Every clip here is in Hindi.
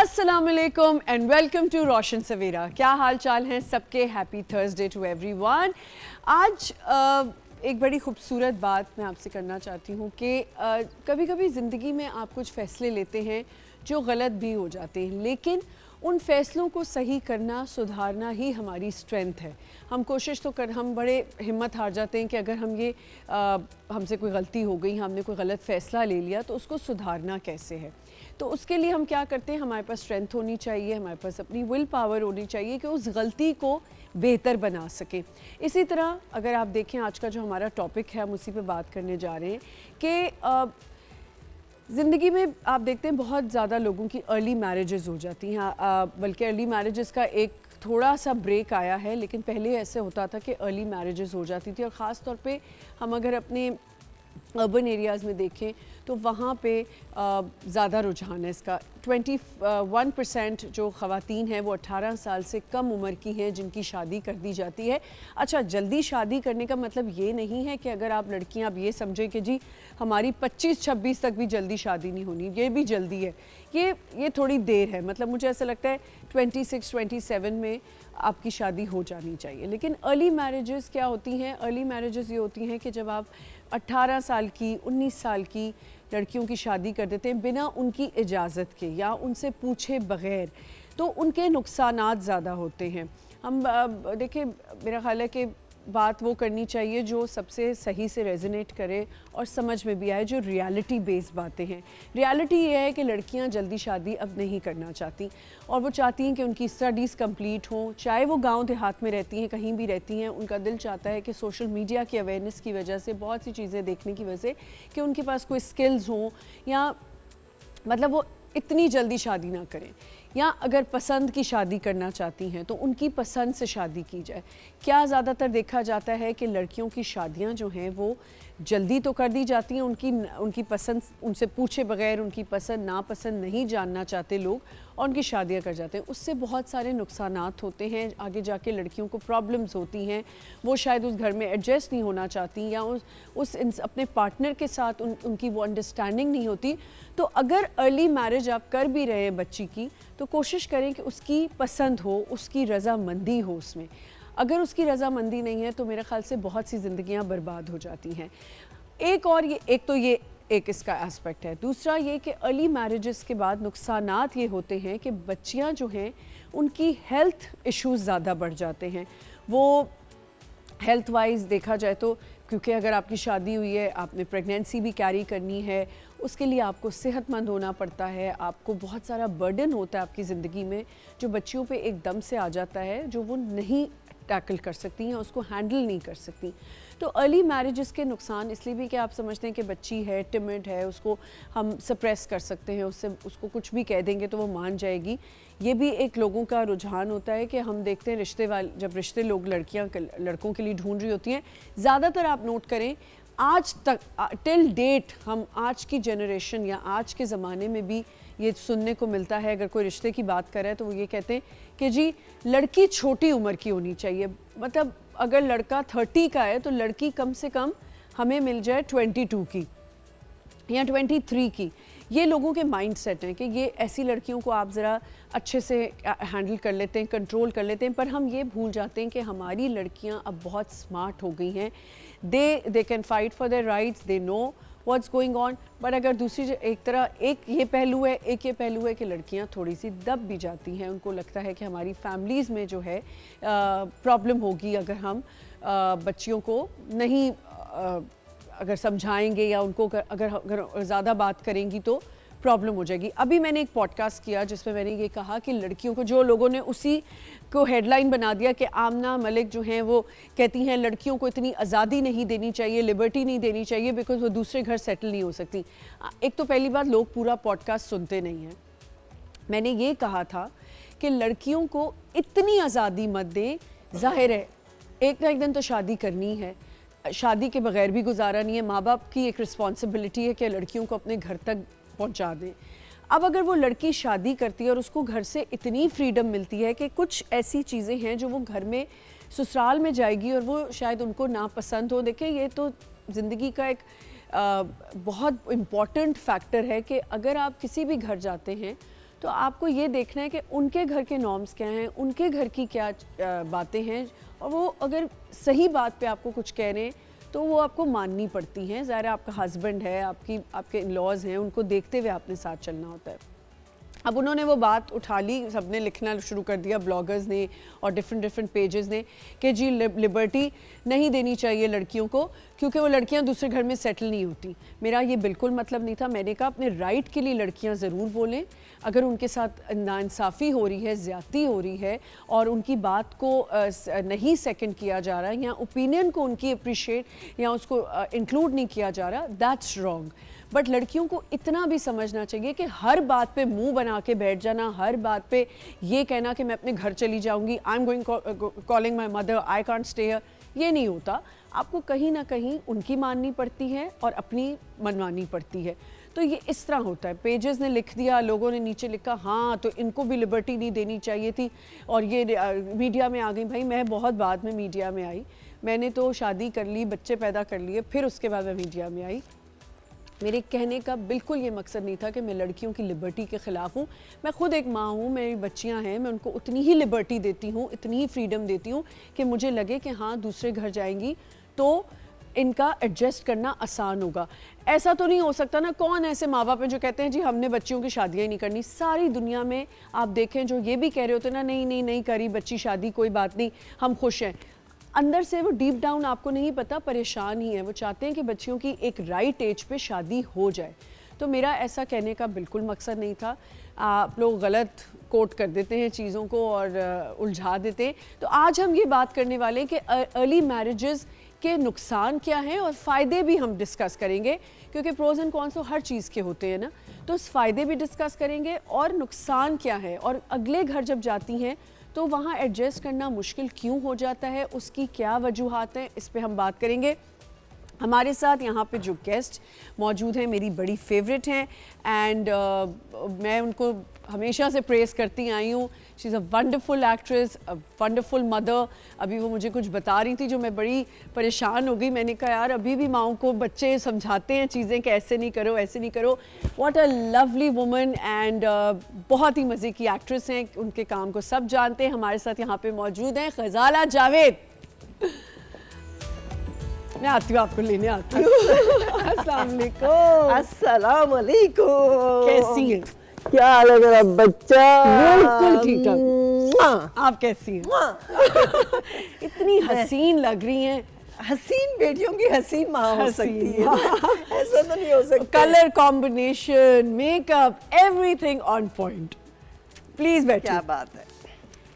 अस्सलाम वालेकुम and welcome to Roshan Savera. क्या हाल चाल हैं सबके? Happy Thursday to everyone. आज एक बड़ी खूबसूरत बात मैं आपसे करना चाहती हूँ कि कभी कभी ज़िंदगी में आप कुछ फ़ैसले लेते हैं जो गलत भी हो जाते हैं, लेकिन उन फ़ैसलों को सही करना, सुधारना ही हमारी स्ट्रेंथ है। हम कोशिश तो कर, हम बड़े हिम्मत हार जाते हैं कि अगर हम ये हमसे कोई गलती हो गई, हमने कोई गलत फ़ैसला ले लिया तो उसको सुधारना कैसे है। तो उसके लिए हम क्या करते हैं, हमारे पास स्ट्रेंथ होनी चाहिए, हमारे पास अपनी विल पावर होनी चाहिए कि उस गलती को बेहतर बना सकें। इसी तरह अगर आप देखें आज का जो हमारा टॉपिक है, हम उसी पे बात करने जा रहे हैं कि ज़िंदगी में आप देखते हैं बहुत ज़्यादा लोगों की अर्ली मैरिजेस हो जाती हैं, बल्कि अर्ली मैरिजेस का एक थोड़ा सा ब्रेक आया है, लेकिन पहले ऐसे होता था कि अर्ली मैरिजेस हो जाती थी। और ख़ास तौर पे हम अगर अपने अर्बन एरियाज़ में देखें तो वहाँ पे ज़्यादा रुझान है इसका। 21% जो ख़वातीन हैं वो 18 साल से कम उम्र की हैं जिनकी शादी कर दी जाती है। अच्छा, जल्दी शादी करने का मतलब ये नहीं है कि अगर आप लड़कियां अब ये समझें कि जी हमारी 25-26 तक भी जल्दी शादी नहीं होनी, ये भी जल्दी है, ये थोड़ी देर है। मतलब मुझे ऐसा लगता है 26-27 में आपकी शादी हो जानी चाहिए। लेकिन अर्ली मैरिजेस क्या होती हैं? अर्ली मैरिजेस ये होती हैं कि जब आप 18 साल की, 19 साल की लड़कियों की शादी कर देते हैं बिना उनकी इजाज़त के या उनसे पूछे बग़ैर, तो उनके नुकसानात ज़्यादा होते हैं। हम देखिए, मेरा ख़्याल है कि बात वो करनी चाहिए जो सबसे सही से रेजोनेट करे और समझ में भी आए, जो रियलिटी बेस्ड बातें हैं। रियलिटी ये है कि लड़कियां जल्दी शादी अब नहीं करना चाहती और वो चाहती हैं कि उनकी स्टडीज़ कंप्लीट हों, चाहे वो गांव देहात में रहती हैं, कहीं भी रहती हैं। उनका दिल चाहता है कि सोशल मीडिया की अवेयरनेस की वजह से, बहुत सी चीज़ें देखने की वजह से, कि उनके पास कोई स्किल्स हों, या मतलब वो इतनी जल्दी शादी ना करें, या अगर पसंद की शादी करना चाहती हैं तो उनकी पसंद से शादी की जाए। क्या ज़्यादातर देखा जाता है कि लड़कियों की शादियां जो हैं वो जल्दी तो कर दी जाती हैं, उनकी पसंद, उनसे पूछे बगैर, उनकी पसंद नापसंद नहीं जानना चाहते लोग और उनकी शादियां कर जाते हैं। उससे बहुत सारे नुकसानात होते हैं, आगे जाके लड़कियों को प्रॉब्लम्स होती हैं। वो शायद उस घर में एडजस्ट नहीं होना चाहती, या अपने पार्टनर के साथ उनकी वो अंडरस्टैंडिंग नहीं होती। तो अगर अर्ली मैरिज आप कर भी रहे हैं बच्ची की, तो कोशिश करें कि उसकी पसंद हो, उसकी रज़ामंदी हो उसमें। अगर उसकी रज़ामंदी नहीं है तो मेरे ख़्याल से बहुत सी ज़िंदगियां बर्बाद हो जाती हैं। एक इसका एस्पेक्ट है। दूसरा ये कि अर्ली मैरिजेस के बाद नुकसानात ये होते हैं कि बच्चियां जो हैं उनकी हेल्थ इश्यूज़ ज़्यादा बढ़ जाते हैं। वो हेल्थ वाइज देखा जाए तो, क्योंकि अगर आपकी शादी हुई है, आपने प्रेगनेंसी भी कैरी करनी है, उसके लिए आपको सेहतमंद होना पड़ता है, आपको बहुत सारा बर्डन होता है आपकी ज़िंदगी में जो बच्चियों पे एकदम से आ जाता है, जो वो नहीं टैकल कर सकती हैं, उसको हैंडल नहीं कर सकती। तो अर्ली मैरिजेस के नुकसान इसलिए भी कि आप समझते हैं कि बच्ची है, टिमिड है, उसको हम सप्रेस कर सकते हैं, उसको कुछ भी कह देंगे तो वो मान जाएगी। ये भी एक लोगों का रुझान होता है कि हम देखते हैं जब रिश्ते लोग लड़कियां लड़कों के लिए ढूंढ रही होती हैं, ज़्यादातर आप नोट करें आज तक टिल डेट, हम आज की जनरेशन या आज के ज़माने में भी ये सुनने को मिलता है। अगर कोई रिश्ते की बात कर रहा है तो वो ये कहते हैं कि जी लड़की छोटी उम्र की होनी चाहिए। मतलब अगर लड़का 30 का है तो लड़की कम से कम हमें मिल जाए 22 की या 23 की। ये लोगों के माइंड सेट हैं कि ये ऐसी लड़कियों को आप ज़रा अच्छे से हैंडल कर लेते हैं, कंट्रोल कर लेते हैं। पर हम ये भूल जाते हैं कि हमारी लड़कियां अब बहुत स्मार्ट हो गई हैं। They can fight for their rights, they know what's going on. But अगर दूसरी एक ये पहलू है कि लड़कियां थोड़ी सी दब भी जाती हैं। उनको लगता है कि हमारी फैमिलीज़ में जो है प्रॉब्लम होगी अगर हम बच्चियों को नहीं अगर समझाएंगे, या उनको अगर ज़्यादा बात करेंगी तो प्रॉब्लम हो जाएगी। अभी मैंने एक पॉडकास्ट किया जिसमें मैंने ये कहा कि लड़कियों को, जो लोगों ने उसी को हेडलाइन बना दिया कि आमना मलिक जो हैं वो कहती हैं लड़कियों को इतनी आज़ादी नहीं देनी चाहिए, लिबर्टी नहीं देनी चाहिए, बिकॉज वो दूसरे घर सेटल नहीं हो सकती। एक तो पहली बात, लोग पूरा पॉडकास्ट सुनते नहीं हैं। मैंने ये कहा था कि लड़कियों को इतनी आज़ादी मत दें। जाहिर है एक ना एक दिन तो शादी करनी है, शादी के बगैर भी गुजारा नहीं है। माँ बाप की एक रिस्पॉन्सिबिलिटी है कि लड़कियों को अपने घर तक पहुँचा दें। अब अगर वो लड़की शादी करती है और उसको घर से इतनी फ्रीडम मिलती है कि कुछ ऐसी चीज़ें हैं जो वो घर में ससुराल में जाएगी और वो शायद उनको नापसंद हो। देखिए, ये तो ज़िंदगी का एक बहुत इम्पॉर्टेंट फैक्टर है कि अगर आप किसी भी घर जाते हैं तो आपको ये देखना है कि उनके घर के नॉर्म्स क्या हैं, उनके घर की क्या बातें हैं, और वो अगर सही बात पे आपको कुछ कह रहे हैं तो वो आपको माननी पड़ती हैं। ज़ाहिर है आपका हस्बैंड है, आपके इन-लॉज़ हैं, उनको देखते हुए आपने साथ चलना होता है। अब उन्होंने वो बात उठा ली, सबने लिखना शुरू कर दिया, ब्लॉगर्स ने और डिफरेंट पेजेस ने, कि जी लिबर्टी नहीं देनी चाहिए लड़कियों को क्योंकि वो लड़कियां दूसरे घर में सेटल नहीं होती। मेरा ये बिल्कुल मतलब नहीं था। मैंने कहा अपने राइट के लिए लड़कियां ज़रूर बोलें। अगर उनके साथ नाइंसाफ़ी हो रही है, ज़्यादती हो रही है और उनकी बात को नहीं सेकंड किया जा रहा है या ओपिनियन को उनकी अप्रिशिएट या उसको इंक्लूड नहीं किया जा रहा, दैट्स रॉन्ग। बट लड़कियों को इतना भी समझना चाहिए कि हर बात पे मुंह बना के बैठ जाना, हर बात पे ये कहना कि मैं अपने घर चली जाऊंगी, I am going calling my mother, I can't stay here, ये नहीं होता। आपको कहीं ना कहीं उनकी माननी पड़ती है और अपनी मनवानी पड़ती है। तो ये इस तरह होता है। पेजेस ने लिख दिया, लोगों ने नीचे लिखा हाँ तो इनको भी लिबर्टी नहीं देनी चाहिए थी, और ये मीडिया में आ गई। भाई मैं बहुत बाद में मीडिया में आई, मैंने तो शादी कर ली, बच्चे पैदा कर लिए, फिर उसके बाद मैं मीडिया में आई। मेरे कहने का बिल्कुल ये मकसद नहीं था कि मैं लड़कियों की लिबर्टी के ख़िलाफ़ हूँ। मैं ख़ुद एक माँ हूँ, मेरी बच्चियाँ हैं, मैं उनको उतनी ही लिबर्टी देती हूँ, इतनी ही फ्रीडम देती हूँ कि मुझे लगे कि हाँ दूसरे घर जाएंगी तो इनका एडजस्ट करना आसान होगा। ऐसा तो नहीं हो सकता ना, कौन ऐसे माँ बाप हैं जो कहते हैं जी हमने बच्चियों की शादियाँ ही नहीं करनी। सारी दुनिया में आप देखें जो ये भी कह रहे होते हैं ना, नहीं करी बच्ची शादी, कोई बात नहीं, हम खुश हैं। अंदर से वो डीप डाउन आपको नहीं पता परेशान ही है। वो चाहते हैं कि बच्चियों की एक राइट एज पे शादी हो जाए। तो मेरा ऐसा कहने का बिल्कुल मकसद नहीं था। आप लोग गलत कोट कर देते हैं चीज़ों को और उलझा देते हैं। तो आज हम ये बात करने वाले हैं कि अर्ली मैरिजेस के नुकसान क्या हैं और फ़ायदे भी हम डिस्कस करेंगे, क्योंकि प्रोज एंड कॉन्स तो हर चीज़ के होते हैं ना। तो उस फ़ायदे भी डिस्कस करेंगे और नुकसान क्या है, और अगले घर जब जाती हैं तो वहाँ एडजस्ट करना मुश्किल क्यों हो जाता है, उसकी क्या वजूहात हैं, इस पे हम बात करेंगे। हमारे साथ यहाँ पे जो गेस्ट मौजूद हैं मेरी बड़ी फेवरेट हैं, एंड मैं उनको हमेशा से प्रेज़ करती आई हूँ। She is a wonderful actress, a wonderful mother. अभी वो मुझे कुछ बता रही थी जो मैं बड़ी परेशान हो गई। मैंने कहा यार अभी भी माँओं को बच्चे समझाते हैं चीज़ें कि ऐसे नहीं करो, ऐसे नहीं करो। What a lovely woman, and बहुत ही मज़े की एक्ट्रेस हैं, उनके काम को सब जानते हैं। हमारे साथ यहाँ पे मौजूद हैं ग़ज़ाला जावेद। मैं आती हूँ, आपको लेने आती हूँ। अस्सलाम वालेकुम। अस्सलाम वालेकुम। कैसी हैं? क्या हाल है मेरा बच्चा? बिल्कुल ठीक ठाक। आप कैसी हैं? इतनी हसीन लग रही हैं। हसीन बेटियों की हसीन माँ हो सकती है। ऐसा तो नहीं हो सकता। Colour combination, makeup, everything on point. Please बैठिए। क्या बात है,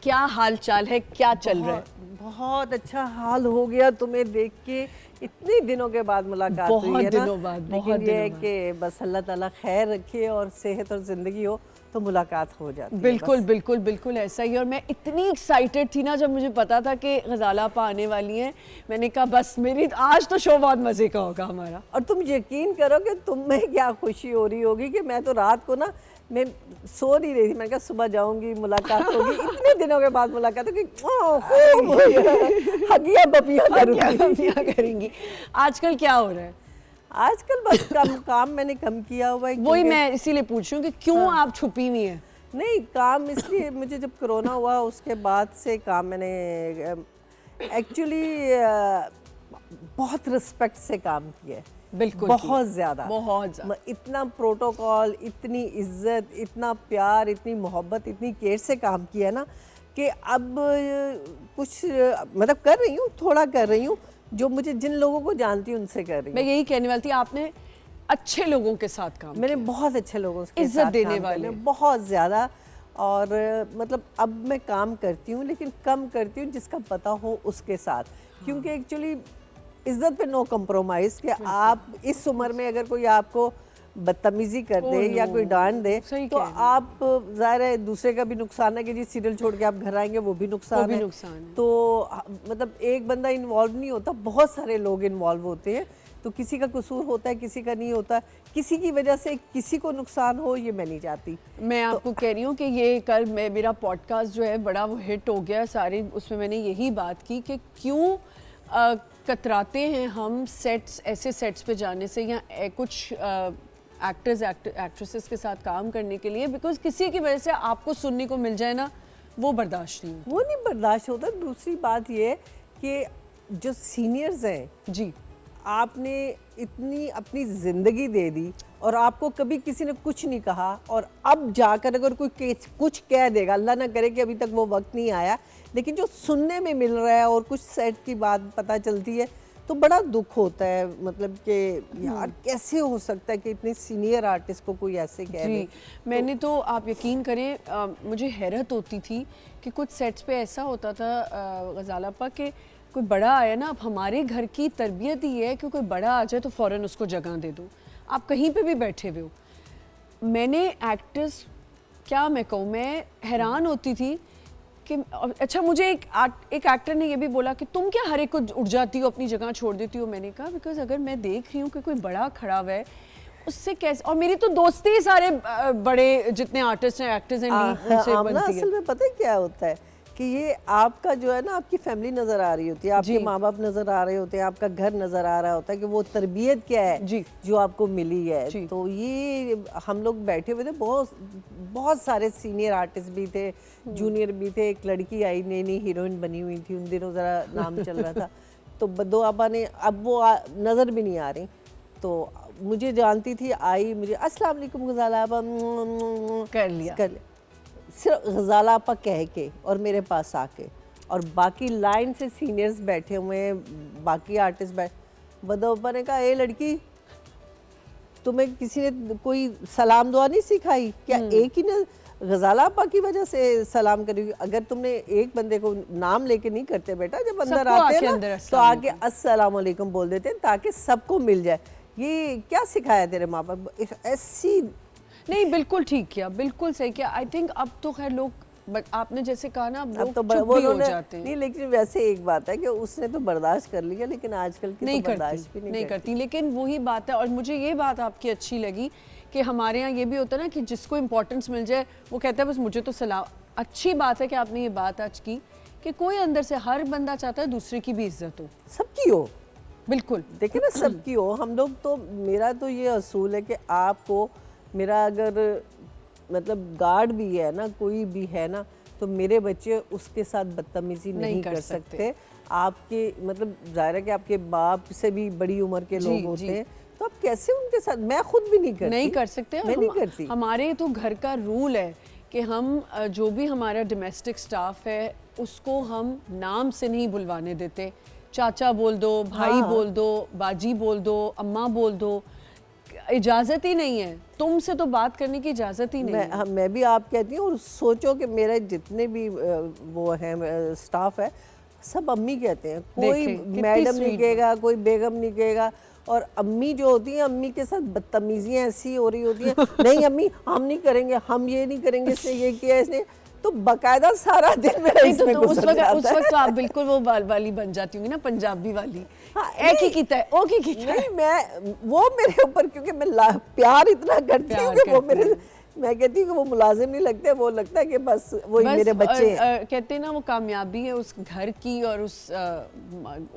क्या हाल चाल है, क्या चल रहा है? बहुत अच्छा हाल हो गया तुम्हें देख के। इतने दिनों के बाद मुलाकात हुई है ना। बहुत दिनों बाद। लेकिन ये है कि बस अल्लाह ताला खैर रखे और सेहत और ज़िंदगी हो तो मुलाकात हो जाती है। बिल्कुल बिल्कुल बिल्कुल ऐसा ही। और मैं इतनी एक्साइटेड थी ना जब मुझे पता था कि ग़ज़ाला आपा आने वाली हैं। मैंने कहा बस मेरी आज तो शो बहुत मज़े का होगा हमारा। और तुम यकीन करो कि तुम्हें क्या खुशी हो रही होगी कि मैं तो रात को ना मैं सो नहीं रही थी। मैंने कहा सुबह जाऊंगी, मुलाकात होगी। इतने दिनों के बाद मुलाकात होगी, हगिया बपिया करेंगी। आजकल क्या हो रहा है? आजकल बस काम मैंने कम किया हुआ है। वही मैं इसीलिए पूछ रही हूँ कि क्यों आप छुपी हुई हैं? नहीं, काम इसलिए मुझे जब कोरोना हुआ उसके बाद से काम मैंने एक्चुअली बहुत रिस्पेक्ट से काम किया है। बिल्कुल, बहुत ज़्यादा। इतना प्रोटोकॉल, इतनी इज्जत, इतना प्यार, इतनी मोहब्बत, इतनी केयर से काम किया ना कि अब कुछ मतलब कर रही हूँ, थोड़ा कर रही हूँ, जो मुझे जिन लोगों को जानती हूँ उनसे कर रही हूँ। मैं यही कहने वाली थी, आपने अच्छे लोगों के साथ काम मैंने बहुत अच्छे लोगों से इज्जत देने वाले, बहुत ज़्यादा। और मतलब अब मैं काम करती हूँ लेकिन कम करती हूँ जिसका पता हो उसके साथ। क्योंकि एक्चुअली इज्जत पे नो कम्प्रोमाइज़ कि आप इस उम्र में अगर कोई आपको बदतमीजी कर दे या कोई डांट दे तो आप ज़ाहिर है दूसरे का भी नुकसान है कि जी सीरियल छोड़ के आप घर आएंगे, वो भी नुकसान है। तो मतलब एक बंदा इन्वॉल्व नहीं होता, बहुत सारे लोग इन्वॉल्व होते हैं। तो किसी का कसूर होता है, किसी का नहीं होता, किसी की वजह से किसी को नुकसान हो ये मैं नहीं चाहती। मैं आपको कह रही हूँ कि ये कल मेरा पॉडकास्ट जो है बड़ा वो हिट हो गया सारे, उसमें मैंने यही बात की कि क्यों कतराते हैं हम सेट्स, ऐसे सेट्स पे जाने से या कुछ एक्टर्स एक्ट्रेसेस के साथ काम करने के लिए, बिकॉज किसी की वजह से आपको सुनने को मिल जाए ना, वो बर्दाश्त नहीं होता। वो नहीं बर्दाश्त होता। दूसरी बात ये है कि जो सीनियर्स हैं, जी, आपने इतनी अपनी ज़िंदगी दे दी और आपको कभी किसी ने कुछ नहीं कहा, और अब जाकर अगर कोई कुछ कह देगा, अल्लाह ना करे कि अभी तक वो वक्त नहीं आया, लेकिन जो सुनने में मिल रहा है और कुछ सेट की बात पता चलती है तो बड़ा दुख होता है। मतलब कि यार कैसे हो सकता है कि इतने सीनियर आर्टिस्ट को कोई ऐसे कह दे। मैंने तो आप यकीन करें, मुझे हैरत होती थी कि कुछ सेट्स पे ऐसा होता था गज़ाला आपा कि कोई बड़ा आया ना, अब हमारे घर की तरबियत ही है कि कोई बड़ा आ जाए तो फ़ौरन उसको जगह दे दो, आप कहीं पे भी बैठे हुए हो। मैंने एक्टर्स, क्या मैं कहूँ, मैं हैरान होती थी कि अच्छा, मुझे एक एक्टर ने ये भी बोला कि तुम क्या हर एक को उठ जाती हो, अपनी जगह छोड़ देती हो। मैंने कहा बिकॉज अगर मैं देख रही हूँ कि कोई बड़ा खड़ा हुआ है, उससे कैसे, और मेरी तो दोस्ती ही सारे बड़े जितने आर्टिस्ट हैं, एक्टर्स हैं, उनसे बनती है। असल में पता है क्या होता है कि ये आपका जो है ना, आपकी फैमिली नज़र आ रही होती है, आपके माँ बाप नज़र आ रहे होते हैं, आपका घर नज़र आ रहा होता है कि वो तरबियत क्या है जो आपको मिली है। तो ये हम लोग बैठे हुए थे, बहुत सारे सीनियर आर्टिस्ट भी थे, जूनियर भी थे। एक लड़की आई, नई नई हीरोइन बनी हुई थी, उन दिनों ज़रा नाम चल रहा था। तो बद्दो आपा ने, अब वो नज़र भी नहीं आ रही, तो मुझे जानती थी, आई, मुझे अस्सलाम वालेकुम गज़ाला आपा कर लिया, सिर्फ गज़ाला आपा कह के और मेरे पास आके, और बाकी लाइन से सीनियर्स बैठे हुए हैं, बाकी आर्टिस्ट बद्दो आपा ने कहा, ए लड़की, तुम्हें किसी ने कोई सलाम दुआ नहीं सिखाई क्या? एक ही ने गज़ाला आपा की वजह से सलाम करी। अगर तुमने एक बंदे को नाम लेके नहीं करते बेटा, जब अंदर आते हैं ना तो आके अस्सलाम वालेकुम बोल देते हैं ताकि सबको मिल जाए। ये क्या सिखाया तेरे माँ बाप? ऐसी नहीं, बिल्कुल ठीक किया, बिल्कुल सही किया। आई थिंक अब तो खैर लोग, आपने जैसे कहा ना, अब लोग तो चुप भी हो जाते हैं। नहीं, लेकिन वैसे एक बात है कि उसने तो बर्दाश्त कर लिया, लेकिन आजकल की नहीं तो बर्दाश्त भी नहीं करती। लेकिन वही बात है, और मुझे ये बात आपकी अच्छी लगी कि हमारे यहाँ ये भी होता है ना कि जिसको इम्पोर्टेंस मिल जाए वो कहता है बस मुझे तो सलाम। अच्छी बात है कि आपने ये बात आज की कि कोई अंदर से, हर बंदा चाहता है दूसरे की भी इज्जत हो, सबकी हो। बिल्कुल, देखिए ना, सबकी हो। हम लोग तो, मेरा तो ये असूल है कि आपको, मेरा अगर मतलब गार्ड भी है ना, कोई भी है ना, तो मेरे बच्चे उसके साथ बदतमीजी नहीं कर सकते। आपके मतलब जाहिर है कि आपके बाप से भी बड़ी उम्र के लोग होते हैं, तो आप कैसे उनके साथ, मैं खुद भी नहीं कर सकते। मैं नहीं करती। हमारे तो घर का रूल है कि हम जो भी हमारा डोमेस्टिक स्टाफ है उसको हम नाम से नहीं बुलवाने देते। चाचा बोल दो, भाई बोल दो, बाजी बोल दो, अम्मा बोल दो, इजाज़त ही नहीं है। तुमसे तो बात करने की इजाज़त ही नहीं है। मैं भी आप कहती हूँ, और सोचो कि मेरे जितने भी वो हैं स्टाफ है, सब अम्मी कहते हैं। कोई मैडम नहीं कहेगा, कोई बेगम नहीं कहेगा। और अम्मी जो होती हैं, अम्मी के साथ बदतमीजियाँ ऐसी हो रही होती हैं, नहीं अम्मी हम नहीं करेंगे, हम ये नहीं करेंगे, इसने ये किया, इसने, तो बकायदा सारा दिन मेरा इसमें तो उस वक्त तो आप बिल्कुल वो वाली बन जाती होंगी ना, पंजाबी वाली। हाँ, एक ही कीता है, ओके कीता है। नहीं, मैं वो मेरे ऊपर, क्योंकि मैं प्यार इतना करती हूँ कि वो मेरे, मैं कहती हूँ कि वो मुलाजिम नहीं लगते, वो लगता है कि बस वही मेरे बच्चे हैं। कहते हैं ना, वो कामयाबी है उस घर की और उस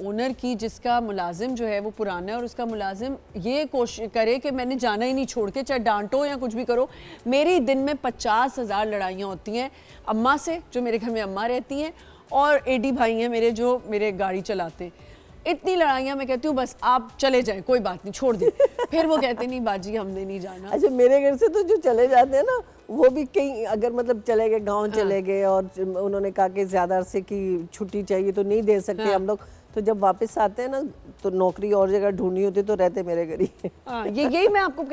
ओनर की जिसका मुलाजिम जो है वो पुराना है, और उसका मुलाजिम ये कोशिश करे कि मैंने जाना ही नहीं छोड़ के, चाहे डांटो या कुछ भी करो। मेरी दिन में 50,000 लड़ाइयाँ होती हैं अम्मा से, जो मेरे घर में अम्मा रहती हैं, और एडी भाई हैं मेरे जो मेरे गाड़ी चलाते हैं। इतनी लड़ाइयाँ, मैं कहती हूँ बस आप चले जाएं, कोई बात नहीं, छोड़ दें। फिर वो कहते नहीं बाजी हमने नहीं जाना। अच्छा, मेरे घर से तो जो चले जाते हैं ना, वो भी कहीं अगर मतलब चले गए, गांव चले गए, और उन्होंने कहा कि ज़्यादा अरसे की छुट्टी चाहिए तो नहीं दे सकते हम लोग, तो जब वापस आते हैं ना, तो नौकरी और जगह ढूंढनी होती तो रहते मेरे घर ही। यही मैं आपको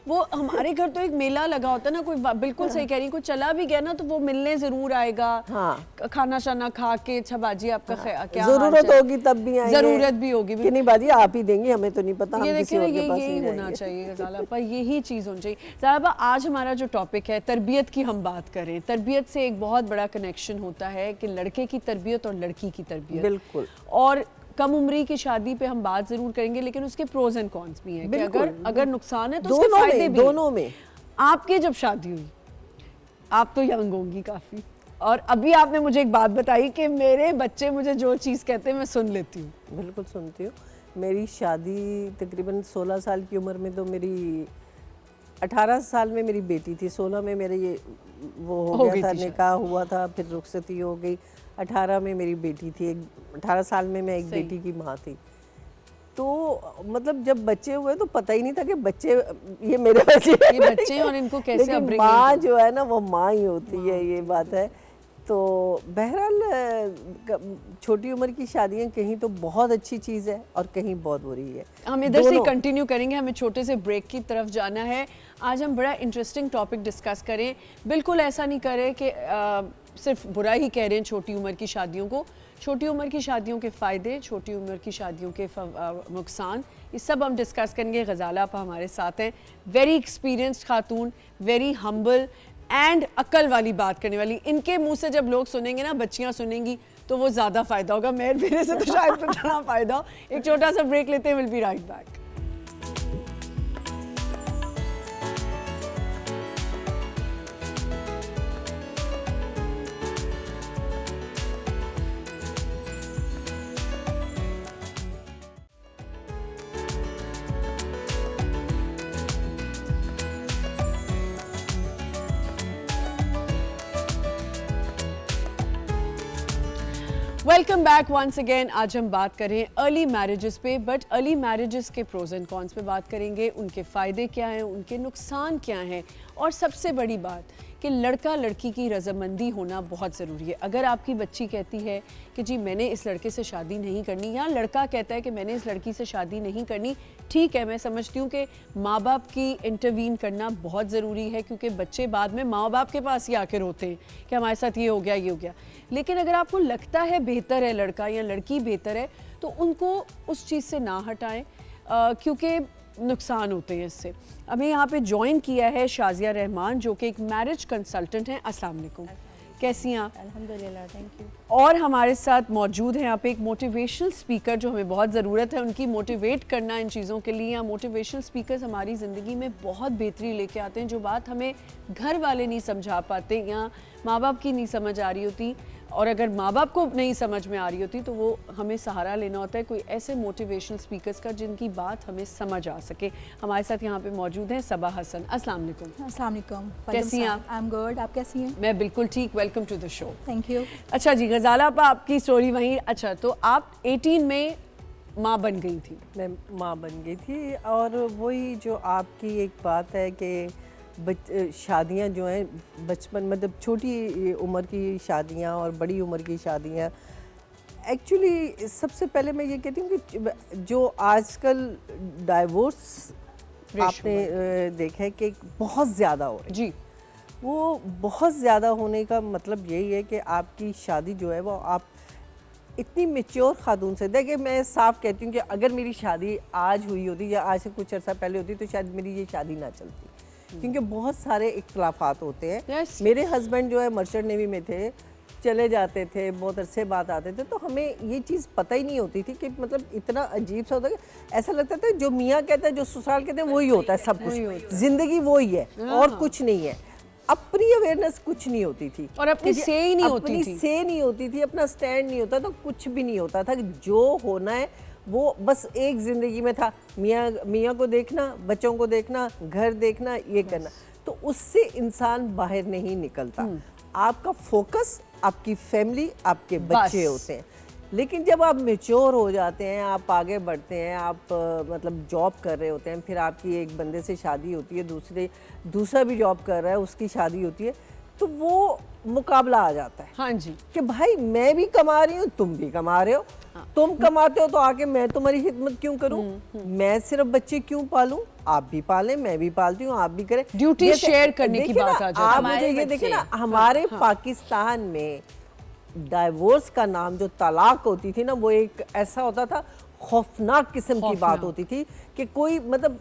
वो हमारे घर तो एक मेला लगा होता है ना, कोई बिल्कुल सही कह रही, कोई चला भी गया ना तो वो मिलने जरूर आएगा। खाना शाना खा के, अच्छा बाजी आपका क्या जरूरत होगी तब भी आएंगे, जरूरत भी होगी कि नहीं बाजी आप ही देंगे, हमें तो नहीं पता, ये देखिए यही होना चाहिए ज़ाला पर, यही चीज़ होनी चाहिए। ज़ाला आज हमारा जो टॉपिक है तरबियत की, हम बात करें, तरबियत से एक बहुत बड़ा कनेक्शन होता है कि लड़के की तरबियत और लड़की की तरबियत। बिल्कुल। और कम उम्री की शादी पे हम बात जरूर करेंगे, लेकिन उसके प्रोज एंड कॉन्स भी हैं कि अगर नुकसान है तो उसके फायदे भी। दोनों में। आपकी जब शादी हुई, आप तो यंग होंगी काफ़ी, और अभी आपने मुझे एक बात बताई कि मेरे बच्चे मुझे जो चीज़ कहते हैं मैं सुन लेती हूँ। बिल्कुल सुनती हूँ। मेरी शादी तकरीबन 16 साल की उम्र में तो मेरी 18 साल में मेरी बेटी थी, 16 में मेरे ये वो हो हो गई गया था, थी शायद। निकाह हुआ था, फिर रुखसती हो गई। 18 में मेरी बेटी थी, 18 साल में मैं एक सही। बेटी की माँ थी। तो मतलब जब बच्चे हुए तो पता ही नहीं था कि बच्चे ये मेरे बच्चे ये बच्चे हैं और इनको कैसे लेकिन upbringing माँ करना। जो है ना वो माँ ही होती है, ये बात है। तो बहरहाल छोटी उम्र की शादियाँ कहीं तो बहुत अच्छी चीज़ है और कहीं बहुत बुरी है। हम इधर से दोनों। कंटिन्यू करेंगे, हमें छोटे से ब्रेक की तरफ जाना है। आज हम बड़ा इंटरेस्टिंग टॉपिक डिस्कस करें। बिल्कुल ऐसा नहीं करें कि सिर्फ बुरा ही कह रहे हैं छोटी उम्र की शादियों को। छोटी उम्र की शादियों के फ़ायदे, छोटी उम्र की शादियों के नुकसान, ये सब हम डिस्कस करेंगे। गज़ाला आपा हमारे साथ हैं, very experienced Khatoon, very humble and अक्ल वाली बात करने वाली। इनके मुंह से जब लोग सुनेंगे ना, बच्चियां सुनेंगी, तो वो ज़्यादा फ़ायदा होगा। मेरे से तो शायद इतना फ़ायदा हो। एक छोटा सा ब्रेक लेते हैं, will be right back. Welcome back once again. आज हम बात करें अर्ली मैरिजेस पे, बट अर्ली मैरिजेस के प्रोज एंड कॉन्स पे बात करेंगे। उनके फ़ायदे क्या हैं, उनके नुकसान क्या हैं, और सबसे बड़ी बात कि लड़का लड़की की रजामंदी होना बहुत ज़रूरी है। अगर आपकी बच्ची कहती है कि जी मैंने इस लड़के से शादी नहीं करनी, या लड़का कहता है कि मैंने इस लड़की से शादी नहीं करनी, ठीक है, मैं समझती हूँ कि माँ बाप की इंटरवीन करना बहुत ज़रूरी है, क्योंकि बच्चे बाद में माँ बाप के पास ही आकर होते हैं कि हमारे साथ ये हो गया, ये हो गया। लेकिन अगर आपको लगता है बेहतर है लड़का या लड़की बेहतर है, तो उनको उस चीज़ से ना हटाएं, क्योंकि नुकसान होते हैं इससे। हमें यहाँ पे ज्वाइन किया है शाजिया रहमान, जो कि एक मैरिज कंसल्टेंट हैं। अस्सलाम वालेकुम, कैसी हैं आप? अल्हम्दुलिल्लाह, थैंक यू। और हमारे साथ मौजूद हैं यहाँ पे एक मोटिवेशनल स्पीकर, जो हमें बहुत ज़रूरत है उनकी मोटिवेट करना इन चीज़ों के लिए। या मोटिवेशनल स्पीकर्स हमारी ज़िंदगी में बहुत बेहतरी लेके आते हैं, जो बात हमें घर वाले नहीं समझा पाते या माँ बाप की नहीं समझ आ रही होती, और अगर माँ बाप को नहीं समझ में आ रही होती तो वो हमें सहारा लेना होता है कोई ऐसे मोटिवेशनल स्पीकर्स का जिनकी बात हमें समझ आ सके। हमारे साथ यहाँ पे मौजूद हैं सबा हसन। अस्सलाम वालेकुम। अस्सलाम वालेकुम। कैसी हैं आप? आई एम गुड, आप कैसी हैं? मैं बिल्कुल ठीक, welcome to the show. Thank you. अच्छा जी, गज़ाला आपा, आपकी स्टोरी वहीं। अच्छा, तो आप 18 में माँ बन गई थी। मैं माँ बन गई थी, और वही जो आपकी एक बात है कि शादियाँ जो हैं बचपन, मतलब छोटी उम्र की शादियाँ और बड़ी उम्र की शादियाँ, एक्चुअली सबसे पहले मैं ये कहती हूँ कि जो आजकल डाइवोर्स आपने देखा है कि बहुत ज़्यादा हो रही है। जी, वो बहुत ज़्यादा होने का मतलब यही है कि आपकी शादी जो है वो आप इतनी मेच्योर खातून से, देखिए मैं साफ कहती हूँ कि अगर मेरी शादी आज हुई होती या आज से कुछ अर्सा पहले होती तो शायद मेरी ये शादी ना चलती, क्योंकि बहुत सारे इख्तलाफात होते हैं। Yes. मेरे हस्बैंड जो है मर्चेंट नेवी में थे, चले जाते थे, बहुत अरसे बाद आते थे, तो हमें ये चीज़ पता ही नहीं होती थी कि मतलब इतना अजीब सा होता है, ऐसा लगता था जो मियाँ कहता है, जो ससुराल कहते हैं, वही होता है सब कुछ, ज़िंदगी वही है और कुछ नहीं है। अपनी अवेयरनेस कुछ नहीं होती थी, और अपनी से ही नहीं होती थी। अपनी से नहीं होती थी, अपना स्टैंड नहीं होता था, कुछ भी नहीं होता था। जो होना है वो बस एक ज़िंदगी में था, मियाँ को देखना, बच्चों को देखना, घर देखना, ये करना। तो उससे इंसान बाहर नहीं निकलता। आपका फोकस आपकी फैमिली, आपके बच्चे होते हैं। लेकिन जब आप मैच्योर हो जाते हैं, आप आगे बढ़ते हैं, आप मतलब जॉब कर रहे होते हैं, फिर आपकी एक बंदे से शादी होती है, दूसरा भी जॉब कर रहा है, उसकी शादी होती है, तो वो मुकाबला आ जाता है। हाँ जी, कि भाई मैं भी कमा रही हूँ, तुम भी कमा रहे हो, तुम कमाते हो तो आके मैं तुम्हारी खिदमत क्यों करूँ, मैं सिर्फ बच्चे क्यों पालूं, आप भी पालें, मैं भी पालती हूँ, आप भी करें। ड्यूटी शेयर करने की बात आ जाती है। आप मुझे ये देखिए ना, हमारे पाकिस्तान में डाइवोर्स का नाम, जो तलाक होती थी ना, वो एक ऐसा होता था, खौफनाक किस्म की बात होती थी कि कोई मतलब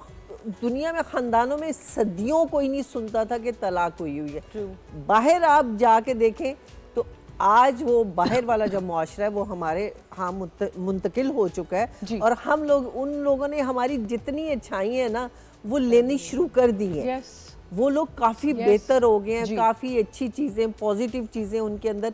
दुनिया में खानदानों में सदियों कोई नहीं सुनता था कि तलाक हुई हुई है। बाहर आप जाके देखें तो आज वो बाहर वाला जो मुआशरा है वो हमारे यहाँ मुंतकिल हो चुका है, और हम लोग, उन लोगों ने हमारी जितनी अच्छाई है ना वो लेनी शुरू कर दी हैं। वो लोग काफ़ी बेहतर हो गए हैं, काफ़ी अच्छी चीज़ें, पॉजिटिव चीज़ें उनके अंदर।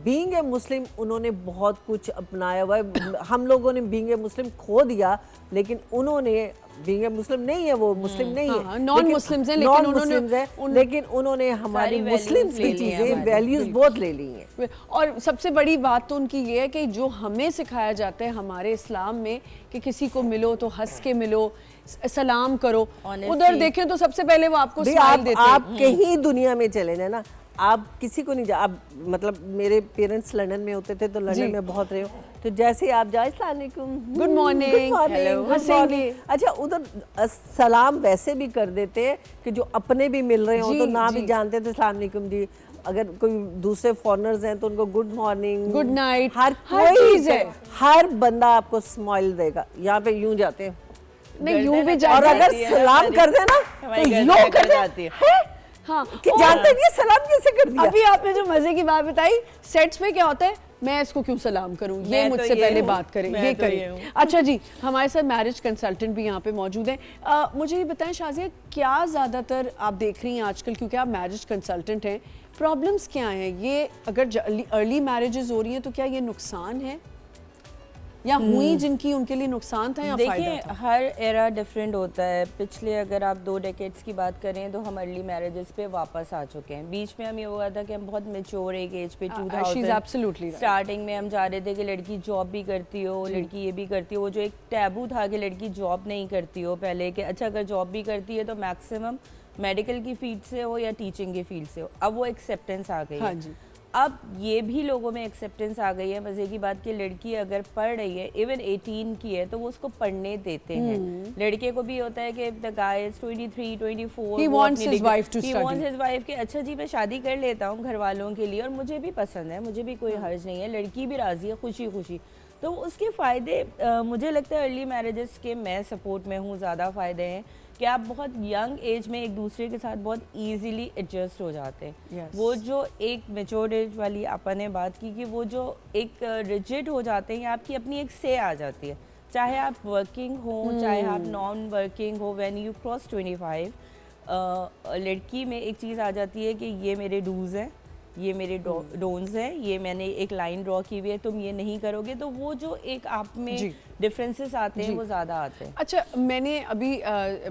बीइंग ए मुस्लिम उन्होंने बहुत कुछ अपनाया हुआ है। हम लोगों ने बीइंग ए मुस्लिम खो दिया, लेकिन उन्होंने बीइंग ए मुस्लिम नहीं है, वो मुस्लिम नहीं है, हाँ, non-Muslims हैं, लेकिन उन्होंने लेकिन उन्होंने हमारी मुस्लिम्स की चीजें, वैल्यूज बहुत ले ली हैं। और सबसे बड़ी बात तो उनकी ये है कि जो हमें सिखाया जाता है हमारे इस्लाम में कि किसी को मिलो तो हंस के मिलो, सलाम करो, उधर देखें तो सबसे पहले वो आपको स्माइल देते हैं। आप कहीं दुनिया में चले जाए ना, आप किसी को नहीं आप मतलब मेरे पेरेंट्स लंदन में होते थे तो लंदन में बहुत रहे हो, तो जैसे आप जाए अस्सलाम वालेकुम, गुड मॉर्निंग, हेलो, हंसेंगे। अच्छा, उधर सलाम वैसे भी कर देते हैं कि जो अपने भी मिल रहे हो तो ना भी जानते थे अस्सलाम वालेकुम जी, अगर कोई दूसरे फॉरेनर्स हैं तो उनको गुड मॉर्निंग, गुड नाइट, हर चीज है, हर बंदा आपको स्माइल देगा। यहाँ पे यूं जाते हैं, नहीं यूं भी और अगर सलाम कर देना तो यूं कर जाती है। हाँ, कि जानते हैं ये सलाम कैसे कर दिया। अभी आपने जो मजे की बात बताई, सेट्स पे क्या होता है, मैं इसको क्यों सलाम करूं, ये मुझसे पहले बात करें, ये करें। अच्छा जी, हमारे साथ मैरिज कंसल्टेंट भी यहाँ पे मौजूद हैं। मुझे ये बताएं शाज़िया, क्या ज़्यादातर आप देख रही हैं आजकल, क्योंकि आप मैरिज कंसल्टेंट हैं, प्रॉब्लम्स क्या हैं ये, अगर अर्ली मैरिजेस हो रही हैं तो क्या ये नुकसान है या हुई जिनकी उनके लिए नुकसान था या फायदा था? देखिए, हर एरा डिफरेंट होता है। पिछले अगर आप 2 डेकेड्स की बात करें तो हम अर्ली मैरिजेस पे वापस आ चुके हैं। बीच में हम ये हुआ था कि हम बहुत मेच्योर एक एज पे 2000 स्टार्टिंग में हम चाह रहे थे कि लड़की जॉब भी करती हो, लड़की ये भी करती हो। वो जो एक टैबू था कि लड़की जॉब नहीं करती हो पहले, कि अच्छा अगर जॉब भी करती है तो मैक्सिमम मेडिकल की फील्ड से हो या टीचिंग की फील्ड से हो। अब वो एक्सेप्टेंस आ गई है। अब ये भी लोगों में एक्सेप्टेंस आ गई है। मजे की बात कि लड़की अगर पढ़ रही है, इवन 18 की है, तो वो उसको पढ़ने देते हैं। लड़के को भी होता है कि the guy is 23, 24, he wants his wife to study. He wants his wife कि अच्छा जी मैं शादी कर लेता हूँ घर वालों के लिए और मुझे भी पसंद है, मुझे भी कोई हर्ज नहीं है, लड़की भी राजी है, खुशी खुशी। तो उसके फ़ायदे मुझे लगता है अर्ली मैरिजेस के, मैं सपोर्ट में हूँ, ज़्यादा फ़ायदे हैं कि आप बहुत यंग एज में एक दूसरे के साथ बहुत इजीली एडजस्ट हो जाते हैं। वो जो एक मेच्योर एज वाली आपने बात की कि वो जो एक रिजिड हो जाते हैं, आपकी अपनी एक से आ जाती है, चाहे आप वर्किंग हो चाहे आप नॉन वर्किंग हो। व्हेन यू क्रॉस 25 लड़की में एक चीज़ आ जाती है कि ये मेरे डूज हैं, ये मेरे डोन्स हैं, ये मैंने एक लाइन ड्रॉ की हुई है, तुम ये नहीं करोगे। तो वो जो एक आप में डिफरेंसेस आते हैं वो ज़्यादा आते हैं। अच्छा, मैंने अभी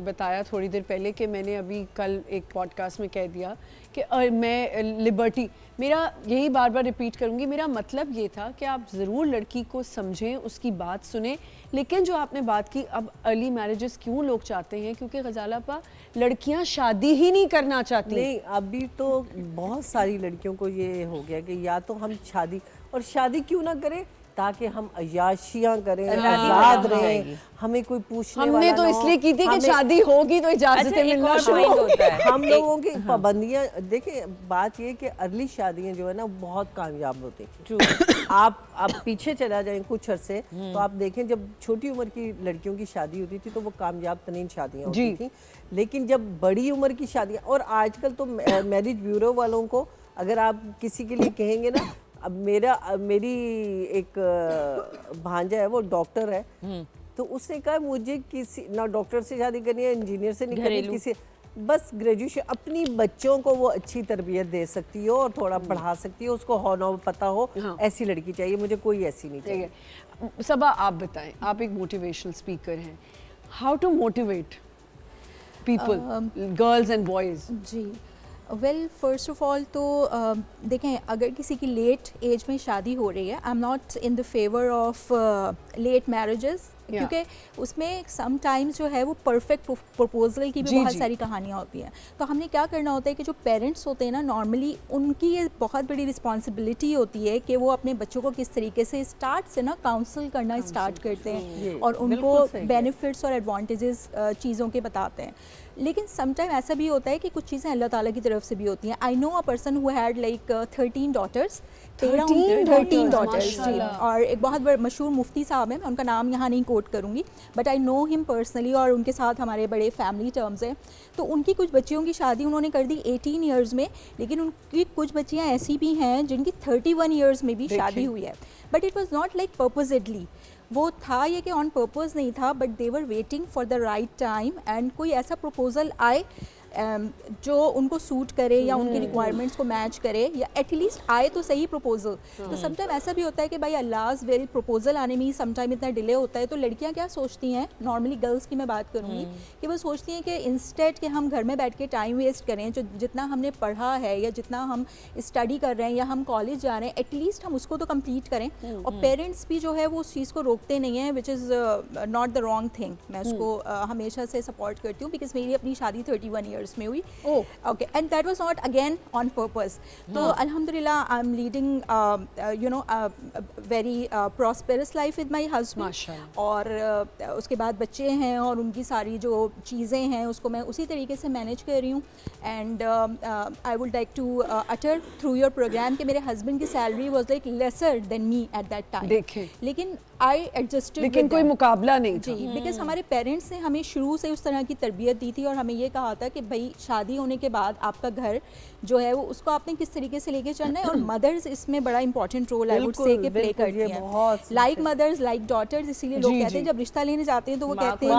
बताया थोड़ी देर पहले कि मैंने अभी कल एक पॉडकास्ट में कह दिया कि मैं लिबर्टी, मेरा यही बार बार रिपीट करूँगी, मेरा मतलब ये था कि आप ज़रूर लड़की को समझें, उसकी बात सुने। लेकिन जो आपने बात की, अब अर्ली मैरिजेस क्यों लोग चाहते हैं, क्योंकि ग़ज़ाला आपा लड़कियां शादी ही नहीं करना चाहती। नहीं, अभी तो बहुत सारी लड़कियों को ये हो गया कि या तो हम शादी, और शादी क्यों ना करें ताकि हम अय्याशियां करें, आजाद रहें, हमें कोई पूछने वाला ना हो। हमने तो इसलिए की थी कि शादी होगी तो इजाजतें मिलना शुरू होता है। हम लोगों की पाबंदियां, देखिए बात ये कि अर्ली शादियां जो है ना बहुत कामयाब होती हैं। आप पीछे चला जाएं कुछ अरसे तो आप देखें जब छोटी उम्र की लड़कियों की शादी होती थी तो वो कामयाब तरीन शादियां होती थी। लेकिन जब बड़ी उम्र की शादियां, और आजकल तो मैरिज ब्यूरो वालों को अगर आप किसी के लिए कहेंगे ना, अब मेरी एक भांजा है, वो डॉक्टर है, तो उसने कहा मुझे किसी ना डॉक्टर से शादी करनी है, इंजीनियर से नहीं करनी, किसी बस ग्रेजुएशन, अपनी बच्चों को वो अच्छी तरबियत दे सकती हो और थोड़ा पढ़ा सकती हो, उसको हॉनर पता हो, ऐसी लड़की चाहिए, मुझे कोई ऐसी नहीं चाहिए। सबा, आप बताएं, आप एक मोटिवेशनल स्पीकर हैं, how to motivate people, girls and boys? जी, वेल फर्स्ट ऑफ ऑल तो देखें, अगर किसी की लेट एज में शादी हो रही है, I am not in the favour of late marriages, क्योंकि उसमें समटाइम्स जो है वो परफेक्ट प्रपोजल की भी बहुत सारी कहानियाँ होती हैं। तो हमने क्या करना होता है कि जो पेरेंट्स होते हैं ना, नॉर्मली उनकी ये बहुत बड़ी रिस्पॉन्सिबिलिटी होती है कि वो अपने बच्चों को किस तरीके से स्टार्ट से ना काउंसल करना स्टार्ट करते हैं और उनको बेनिफिट्स और एडवांटेजेस चीज़ों के बताते हैं। लेकिन समटाइम ऐसा भी होता है कि कुछ चीज़ें अल्लाह ताला की तरफ से भी होती हैं। I know a person who had like 13 daughters, 13 daughters, और एक बहुत बड़े मशहूर मुफ्ती साहब हैं, मैं उनका नाम यहाँ नहीं कोट करूँगी, but I know him personally और उनके साथ हमारे बड़े फैमिली टर्म्स हैं। तो उनकी कुछ बच्चियों की शादी उन्होंने कर दी 18 ईयर्स में, लेकिन उनकी कुछ बच्चियाँ ऐसी भी हैं जिनकी 31 ईयर्स में भी शादी हुई है। But it was not like purposedly, वो था ये कि ऑन पर्पज़ नहीं था, but they were waiting for the right time and कोई ऐसा प्रपोजल आए जो उनको सूट करे या उनकी रिक्वायरमेंट्स को मैच करे, या एटलीस्ट आए तो सही प्रपोजल। तो समटाइम ऐसा भी होता है कि भाई अल्लाह's वेल प्रपोजल आने में ही समटाइम इतना डिले होता है। तो लड़कियां क्या सोचती हैं, नॉर्मली गर्ल्स की मैं बात करूँगी, कि वो सोचती हैं कि इंस्टेड कि हम घर में बैठ के टाइम वेस्ट करें, जो जितना हमने पढ़ा है या जितना हम स्टडी कर रहे हैं या हम कॉलेज जा रहे हैं, एटलीस्ट हम उसको तो कंप्लीट करें। और पेरेंट्स भी जो है वो उस चीज़ को रोकते नहीं हैं, which is not the wrong thing. मैं उसको हमेशा से सपोर्ट करती हूँ, बिकॉज मेरी अपनी शादी 31 ईयर्स में हुई। Okay, and that was not again on purpose. तो अल्हम्दुलिल्लाह I am leading you know very prosperous life with my husband. और उसके बाद बच्चे हैं और उनकी सारी जो चीज़ें हैं उसको मैं उसी तरीके से मैनेज कर रही हूँ। And I would like to utter through your programme कि मेरे हस्बैंड की salary was like lesser than me at that time. देखें, लेकिन आई एडजस्टेड, लेकिन कोई मुकाबला नहीं जी, बिकॉज हमारे पेरेंट्स ने हमें शुरू से उस तरह की तरबियत दी थी और हमें ये कहा था कि भाई शादी होने के बाद आपका घर जो है वो उसको आपने किस तरीके से लेके चलना है। और मदर्स इसमें बड़ा important role I would say के प्ले करती हैं, लाइक मदर्स लाइक डॉटर्स। इसीलिए लोग कहते हैं जब रिश्ता लेने जाते हैं तो वो कहते हैं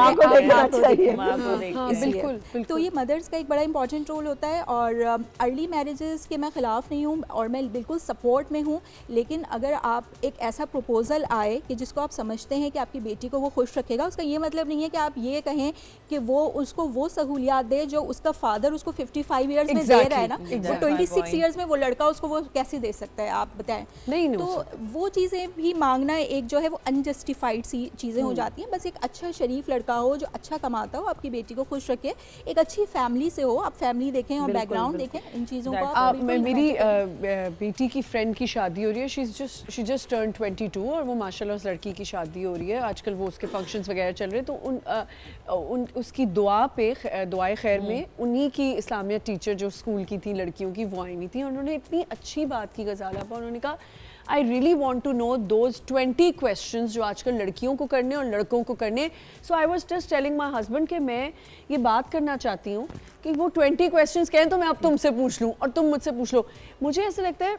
बिल्कुल। तो ये मदर्स का एक बड़ा इंपॉर्टेंट रोल होता है। और अर्ली मैरिजेस के मैं ख़िलाफ़ नहीं हूँ और मैं बिल्कुल सपोर्ट में हूँ, लेकिन अगर आप एक ऐसा प्रपोजल आए कि जिसको आप समझते हैं कि आपकी बेटी को वो खुश रखेगा, उसका ये मतलब नहीं है कि आप ये कहें कि वो उसको वो सहूलियात दे जो उसका फादर उसको 55 ईयर्स में दे रहा है ना, वो 26 ईयर्स में वो लड़का उसको वो कैसे दे सकता है, आप बताएं। नहीं तो वो चीज़ें भी मांगना एक जो है वो अनजस्टिफाइड सी चीज़ें हो जाती हैं। बस एक अच्छा शरीफ लड़का हो जो अच्छा कमाता हो, आपकी बेटी को खुश रखे, एक अच्छी फैमिली से हो, आप फैमिली देखें और बैकग्राउंड देखें, इन चीज़ों का। मेरी बेटी की फ्रेंड की शादी हो रही है, शी जस्ट टर्न 22 और वो माशाल्लाह उस लड़की की शादी हो रही है। आजकल वो उसके फंक्शंस वगैरह चल रहे हैं, तो उसकी दुआए खैर में उन्हीं की इस्लामिया टीचर जो स्कूल की थी लड़कियों की, वो आई नहीं थी। उन्होंने इतनी अच्छी बात की गजाला पर, उन्होंने कहा I really want to know those 20 questions जो आजकल लड़कियों को करने और लड़कों को करने। So I was just telling my husband कि मैं ये बात करना चाहती हूँ कि वो 20 क्वेश्चंस कहें तो मैं अब तुमसे पूछ लूँ और तुम मुझसे पूछ लो। मुझे ऐसा लगता है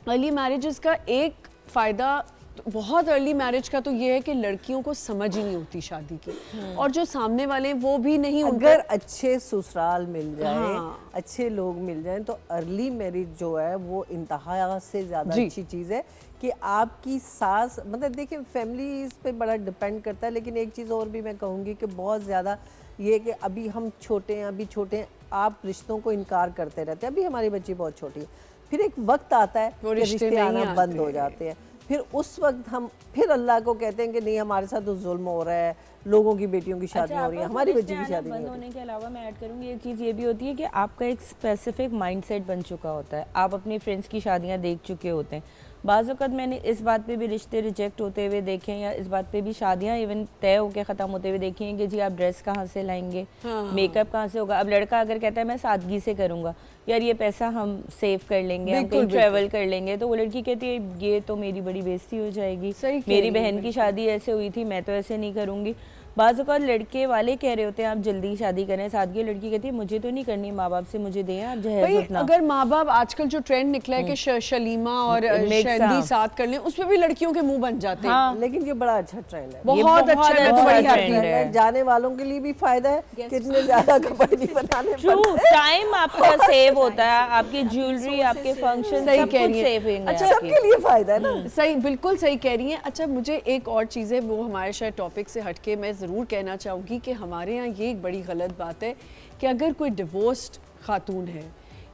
अर्ली मैरिजेस का एक फ़ायदा बहुत अर्ली मैरिज का तो ये है कि लड़कियों को समझ ही नहीं होती शादी की, और जो सामने वाले वो भी नहीं, अगर अच्छे ससुराल मिल जाए, अच्छे लोग मिल जाएं, तो अर्ली मैरिज जो है वो इंतहा से ज़्यादा अच्छी चीज़ है कि आपकी सास, मतलब देखिए फैमिली इस पे बड़ा डिपेंड करता है। लेकिन एक चीज़ और भी मैं कहूँगी कि बहुत ज़्यादा ये कि अभी हम छोटे हैं, अभी छोटे हैं, आप रिश्तों को इनकार करते रहते हैं। अभी हमारी बच्ची बहुत छोटी है, फिर एक वक्त आता है कि रिश्ते आना बंद हो जाते हैं। फिर उस वक्त हम फिर अल्लाह को कहते हैं कि नहीं हमारे साथ तो जुल्म हो रहा है, लोगों की बेटियों की शादी हो रही है, हमारी बच्ची की शादी नहीं हो रही। होने के अलावा मैं ऐड करूँगी एक चीज़ ये भी होती है कि आपका एक स्पेसिफिक माइंडसेट बन चुका होता है। आप अपनी फ्रेंड्स की शादियाँ देख चुके होते हैं। बाज़ वक़्त मैंने इस बात पे भी रिश्ते रिजेक्ट होते हुए देखे हैं, या इस बात पे भी शादियाँ इवन तय होकर ख़त्म होते हुए देखी हैं कि जी आप ड्रेस कहाँ से लाएंगे, मेकअप कहाँ से होगा। अब लड़का अगर कहता है मैं सादगी से करूँगा, यार ये पैसा हम सेव कर लेंगे, हम कहीं ट्रैवल कर लेंगे, तो वो लड़की कहती है ये तो मेरी बड़ी बेइज्जती हो जाएगी, मेरी बहन की शादी ऐसे हुई थी, मैं तो ऐसे नहीं करूँगी। बाज़ औक़ात लड़के वाले कह रहे होते हैं आप जल्दी शादी करें, सादगी, लड़की कहती है मुझे तो नहीं करनी, माँ बाप से मुझे दें आप जहेज उतना। अगर माँ बाप आजकल जो ट्रेंड निकला है कि शलीमा और शहदी साथ कर लें, उसमें भी लड़कियों के मुंह बन जाते हैं। लेकिन ये बड़ा अच्छा ट्रेंड है, बहुत अच्छा ट्रेंड है। जाने वालों के लिए भी फायदा है, कितने ज्यादा कपड़े नहीं बनाने पड़ते, टाइम आपका सेव होता है, आपकी ज्वेलरी, आपके फंक्शन सही कह रही है। अच्छा, सबके लिए फायदा है ना। सही, बिल्कुल सही कह रही हैं। अच्छा, मुझे एक और चीज़ है, वो हमारे शायद टॉपिक से हटके मैं ज़रूर कहना चाहूँगी कि हमारे यहाँ ये एक बड़ी गलत बात है कि अगर कोई डिवोर्स्ड खातून है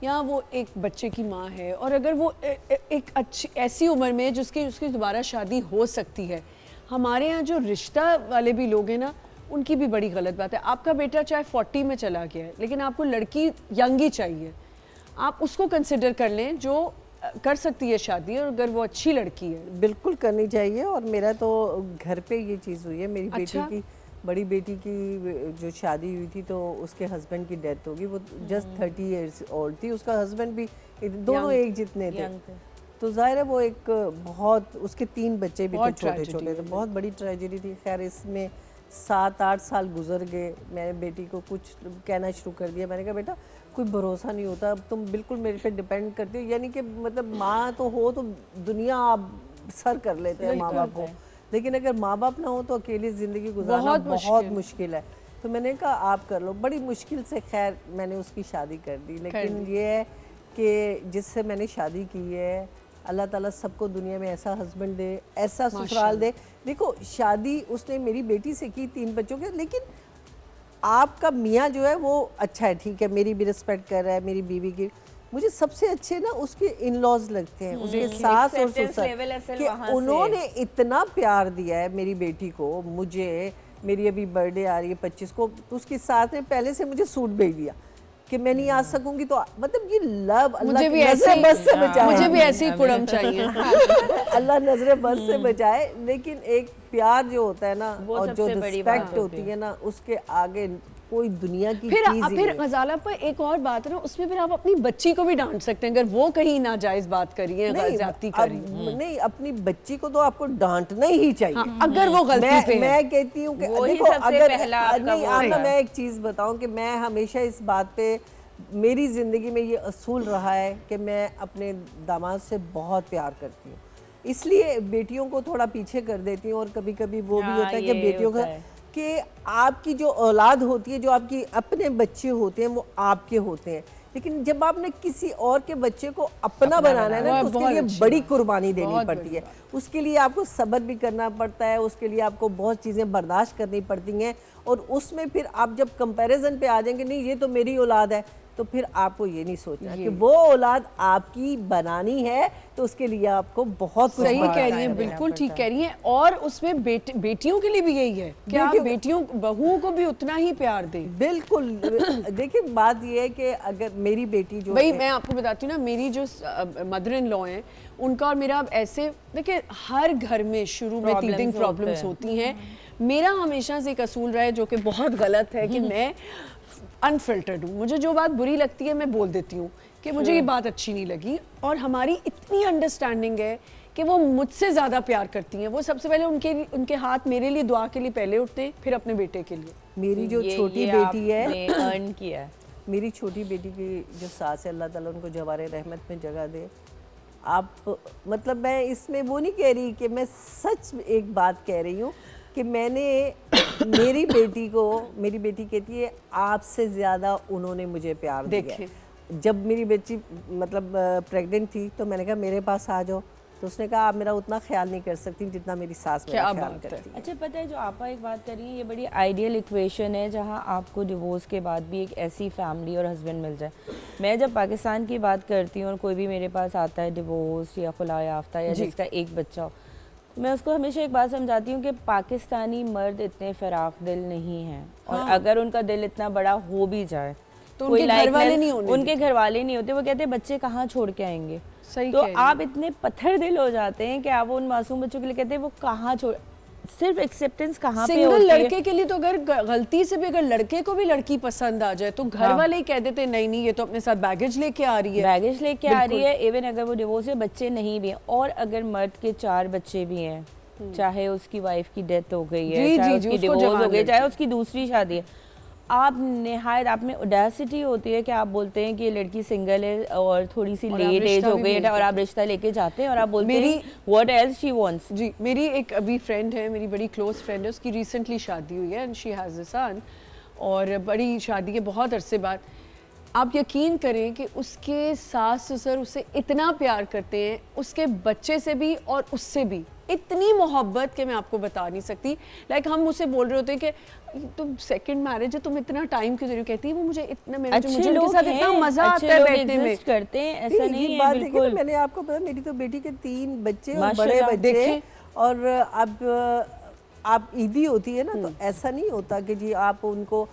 या वो एक बच्चे की माँ है, और अगर वो एक अच्छी ऐसी उम्र में जिसकी उसकी दोबारा शादी हो सकती है, हमारे यहाँ जो रिश्ता वाले भी लोग हैं ना, उनकी भी बड़ी गलत बात है। आपका बेटा चाहे 40 में चला गया है, लेकिन आपको लड़की यंग ही चाहिए, आप उसको कंसिडर कर लें जो कर सकती है शादी, और अगर वो अच्छी लड़की है बिल्कुल करनी चाहिए। और मेरा तो घर पे ये चीज़ हुई है, मेरी बेटी की, बड़ी बेटी की जो शादी हुई थी तो उसके हस्बैंड की डेथ होगी, वो जस्ट 30 ईयर्स ओल्ड थी, उसका हस्बैंड भी, दोनों एक जितने थे। तो जाहिर है वो एक बहुत, उसके 3 बच्चे भी थे छोटे छोटे, तो बहुत बड़ी ट्रेजेडी थी। खैर इसमें 7-8 साल गुजर गए, मैंने बेटी को कुछ कहना शुरू कर दिया, मैंने कहा बेटा कोई भरोसा नहीं होता, अब तुम बिल्कुल मेरे पे डिपेंड करती हो, यानी कि मतलब माँ तो हो तो दुनिया आप सर कर लेते हैं माँ बाप को, लेकिन अगर माँ बाप ना हो तो अकेली ज़िंदगी गुजारना बहुत मुश्किल है। तो मैंने कहा आप कर लो। बड़ी मुश्किल से खैर मैंने उसकी शादी कर दी, लेकिन ये है कि जिससे मैंने शादी की है अल्लाह ताला सबको दुनिया में ऐसा हस्बैंड दे, ऐसा ससुराल दे। देखो शादी उसने मेरी बेटी से की, 3 बच्चों के, लेकिन आपका मियाँ जो है वो अच्छा है, ठीक है, मेरी भी रिस्पेक्ट कर रहा है, मेरी बीवी की। मुझे सबसे अच्छे ना उसके इन लॉज लगते हैं, उसके सास और ससुर, कि उन्होंने इतना प्यार दिया है मेरी बेटी को। मुझे मेरी अभी बर्थडे आ रही है 25 को, तो उसके साथ ने पहले से मुझे सूट भेज दिया कि मैं नहीं आ सकूंगी, तो मतलब ये लव अल्लाह मुझे की भी ऐसे नजरे बस से बचाए, मुझे भी ऐसी कुड़म चाहिए। अल्लाह नजरे बस से बचाए। लेकिन एक प्यार जो होता है ना और जो रिस्पेक्ट होती है ना, उसके आगे कोई दुनिया की फिर चीज ही फिर नहीं। गजाला पर एक और बात है ना, उसमें फिर आप अपनी बच्ची को भी डांट सकते हैं अगर वो कहीं नाजायज बात करी है, ज्यादती करी। नहीं, अपनी बच्ची को तो आपको डांटना ही चाहिए। हाँ, अगर वो गलती पे है। मैं कहती हूँ कि वही देखो सबसे अगर पहला आपका नहीं वो आना, है। मैं एक चीज़ बताऊँ कि मैं हमेशा इस बात पे, मेरी ज़िंदगी में ये असूल रहा है कि मैं अपने दामाद से बहुत प्यार करती हूँ, इसलिए बेटियों को थोड़ा पीछे कर देती हूँ। और कभी कभी वो भी होता है कि बेटियों का कि आपकी जो औलाद होती है, जो आपकी अपने बच्चे होते हैं, वो आपके होते हैं, लेकिन जब आपने किसी और के बच्चे को अपना बनाना है ना, तो उसके लिए बड़ी कुर्बानी देनी पड़ती है। उसके लिए आपको सब्र भी करना पड़ता है, उसके लिए आपको बहुत चीज़ें बर्दाश्त करनी पड़ती हैं। और उसमें फिर आप जब कंपैरिजन पे आ जाएंगे, नहीं ये तो मेरी औलाद है, तो फिर आपको ये नहीं सोचना कि वो औलाद आपकी बनानी है, तो उसके लिए आपको बहुत कुछ सही कह रही करना हैं, है। बिल्कुल ठीक कह रही हैं। और उसमें बेटियों के लिए भी यही है कि आप बेटियों बहुओं को भी उतना ही प्यार दें। बिल्कुल। देखिए बात ये है कि अगर मेरी बेटी जो भाई मैं आपको बताती हूँ ना, मेरी जो मदर इन लॉ हैं, उनका और मेरा अब ऐसे, देखिए हर घर में शुरू में टीथिंग प्रॉब्लम्स होती हैं। मेरा हमेशा से एक असूल रहा है जो कि बहुत गलत है कि मैं अनफिल्टर्ड हूँ। मुझे जो बात बुरी लगती है मैं बोल देती हूँ कि मुझे ये बात अच्छी नहीं लगी, और हमारी इतनी अंडरस्टैंडिंग है कि वो मुझसे ज़्यादा प्यार करती हैं। वो सबसे पहले उनके हाथ मेरे लिए दुआ के लिए पहले उठते हैं, फिर अपने बेटे के लिए। मेरी जो छोटी बेटी है, अर्न किया है, मेरी छोटी बेटी की जो सास है, अल्लाह ताला उनको जवारे रहमत में जगह दे। आप मतलब मैं इसमें वो नहीं कह रही कि मैं सच एक बात कह रही हूँ कि मैंने मेरी बेटी कहती है आपसे ज़्यादा उन्होंने मुझे प्यार दिया है। जब मेरी बच्ची मतलब प्रेग्नेंट थी, तो मैंने कहा मेरे पास आ जाओ, तो उसने कहा आप मेरा उतना ख्याल नहीं कर सकती जितना मेरी सास मेरा ख्याल करती है। अच्छा पता है, जो आपा एक बात कर रही है, ये बड़ी आइडियल इक्वेशन है जहाँ आपको डिवोर्स के बाद भी एक ऐसी फैमिली और हस्बैंड मिल जाए। मैं जब पाकिस्तान की बात करती हूँ और कोई भी मेरे पास आता है डिवोर्स या खुला याफ्ता या जिसका एक बच्चा हो, मैं उसको हमेशा एक बात समझाती हूँ कि पाकिस्तानी मर्द इतने फराख दिल नहीं हैं, और अगर उनका दिल इतना बड़ा हो भी जाए तो उनके घर वाले नहीं होते, उनके घर वाले नहीं होते। वो कहते हैं बच्चे कहाँ छोड़ के आएंगे। तो आप इतने पत्थर दिल हो जाते हैं कि आप उन मासूम बच्चों के लिए कहते हैं वो कहाँ छोड़, सिर्फ एक्सेप्टेंस कहाँ पे होती है। सिंगल लड़के के लिए तो अगर गलती से भी अगर लड़के को भी लड़की पसंद आ जाए तो घर वाले ही कह देते हैं नहीं नहीं ये तो अपने साथ बैगेज लेके आ रही है, इवन अगर वो डिवोर्स है, बच्चे नहीं भी हैं, और अगर मर्द के 4 बच्चे भी हैं, चाहे उसकी वाइफ की डेथ हो गई है, चाहे उसकी डिवोर्स हो गई, चाहे उसकी दूसरी शादी है, आप निहायत आप में ऑडेसिटी होती है कि आप बोलते हैं कि ये लड़की सिंगल है और थोड़ी सी लेट एज हो गई है, और आप रिश्ता लेके जाते हैं और आप बोलते हैं व्हाट एल्स शी वांट्स। जी, मेरी एक अभी फ्रेंड है, मेरी बड़ी क्लोज फ्रेंड है, उसकी रिसेंटली शादी हुई है एंड शी हैज़ अ सन, और बड़ी शादी के बहुत अरसे बाद आप यकीन करें कि उसके सास ससुर उसे इतना प्यार करते हैं, उसके बच्चे से भी और उससे भी इतनी मोहब्बत कि मैं आपको बता नहीं सकती। लाइक हम मुझसे बोल रहे होते हैं कि तुम सेकंड मैरिज है, तुम इतना टाइम क्यों दे रही हो, कहती है वो मुझे इतना मुझे उनके साथ इतना मजा आता है बैठने में करते हैं, ऐसा नहीं है बात बिल्कुल। मैंने आपको पता, मेरी तो बेटी के 3 बच्चे और बड़े बच्चे, और अब आप ईदी होती है ना, तो ऐसा नहीं होता कि जी आप उनको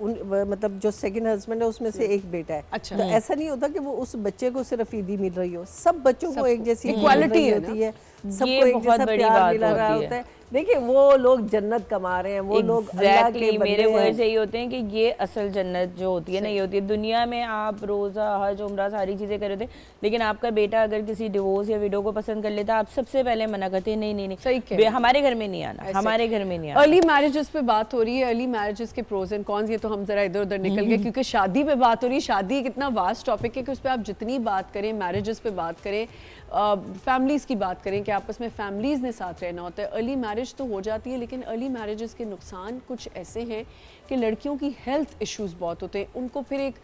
मतलब जो सेकंड हस्बैंड है उसमें से एक बेटा है, अच्छा। तो ऐसा नहीं होता कि वो उस बच्चे को सिर्फ ईदी मिल रही हो, सब बच्चों को एक जैसी इक्वालिटी होती है, सबको एक जैसा प्यार मिल रहा होता है। देखिए वो लोग जन्नत कमा रहे हैं, वो लोग अल्लाह के बंदे मेरे वर्ड्स यही होते हैं कि ये असल जन्नत जो होती है ना, ये होती है दुनिया में आप रोज़ा हज उम्रा सारी चीज़ें कर रहे थे, लेकिन आपका बेटा अगर किसी डिवोर्स या विडो को पसंद कर लेता, आप सबसे पहले मना करते हैं नहीं सही हमारे घर में नहीं आना, हमारे घर में नहीं आना। अर्ली मैरिजेस पे बात हो रही है, अर्ली मैरिजेस के प्रोज एंड कॉन्स, ये तो हम जरा इधर उधर निकल गए क्योंकि शादी पे बात हो रही है। शादी एक इतना वास्ट टॉपिक है कि उस पर आप जितनी बात करें, मैरिजेस पे बात करें, फैमिलीज़ की बात करें कि आपस में फैमिलीज़ ने साथ रहना होता है। अर्ली मैरिज तो हो जाती है, लेकिन अर्ली मैरिजेस के नुकसान कुछ ऐसे हैं कि लड़कियों की हेल्थ इश्यूज बहुत होते हैं, उनको फिर एक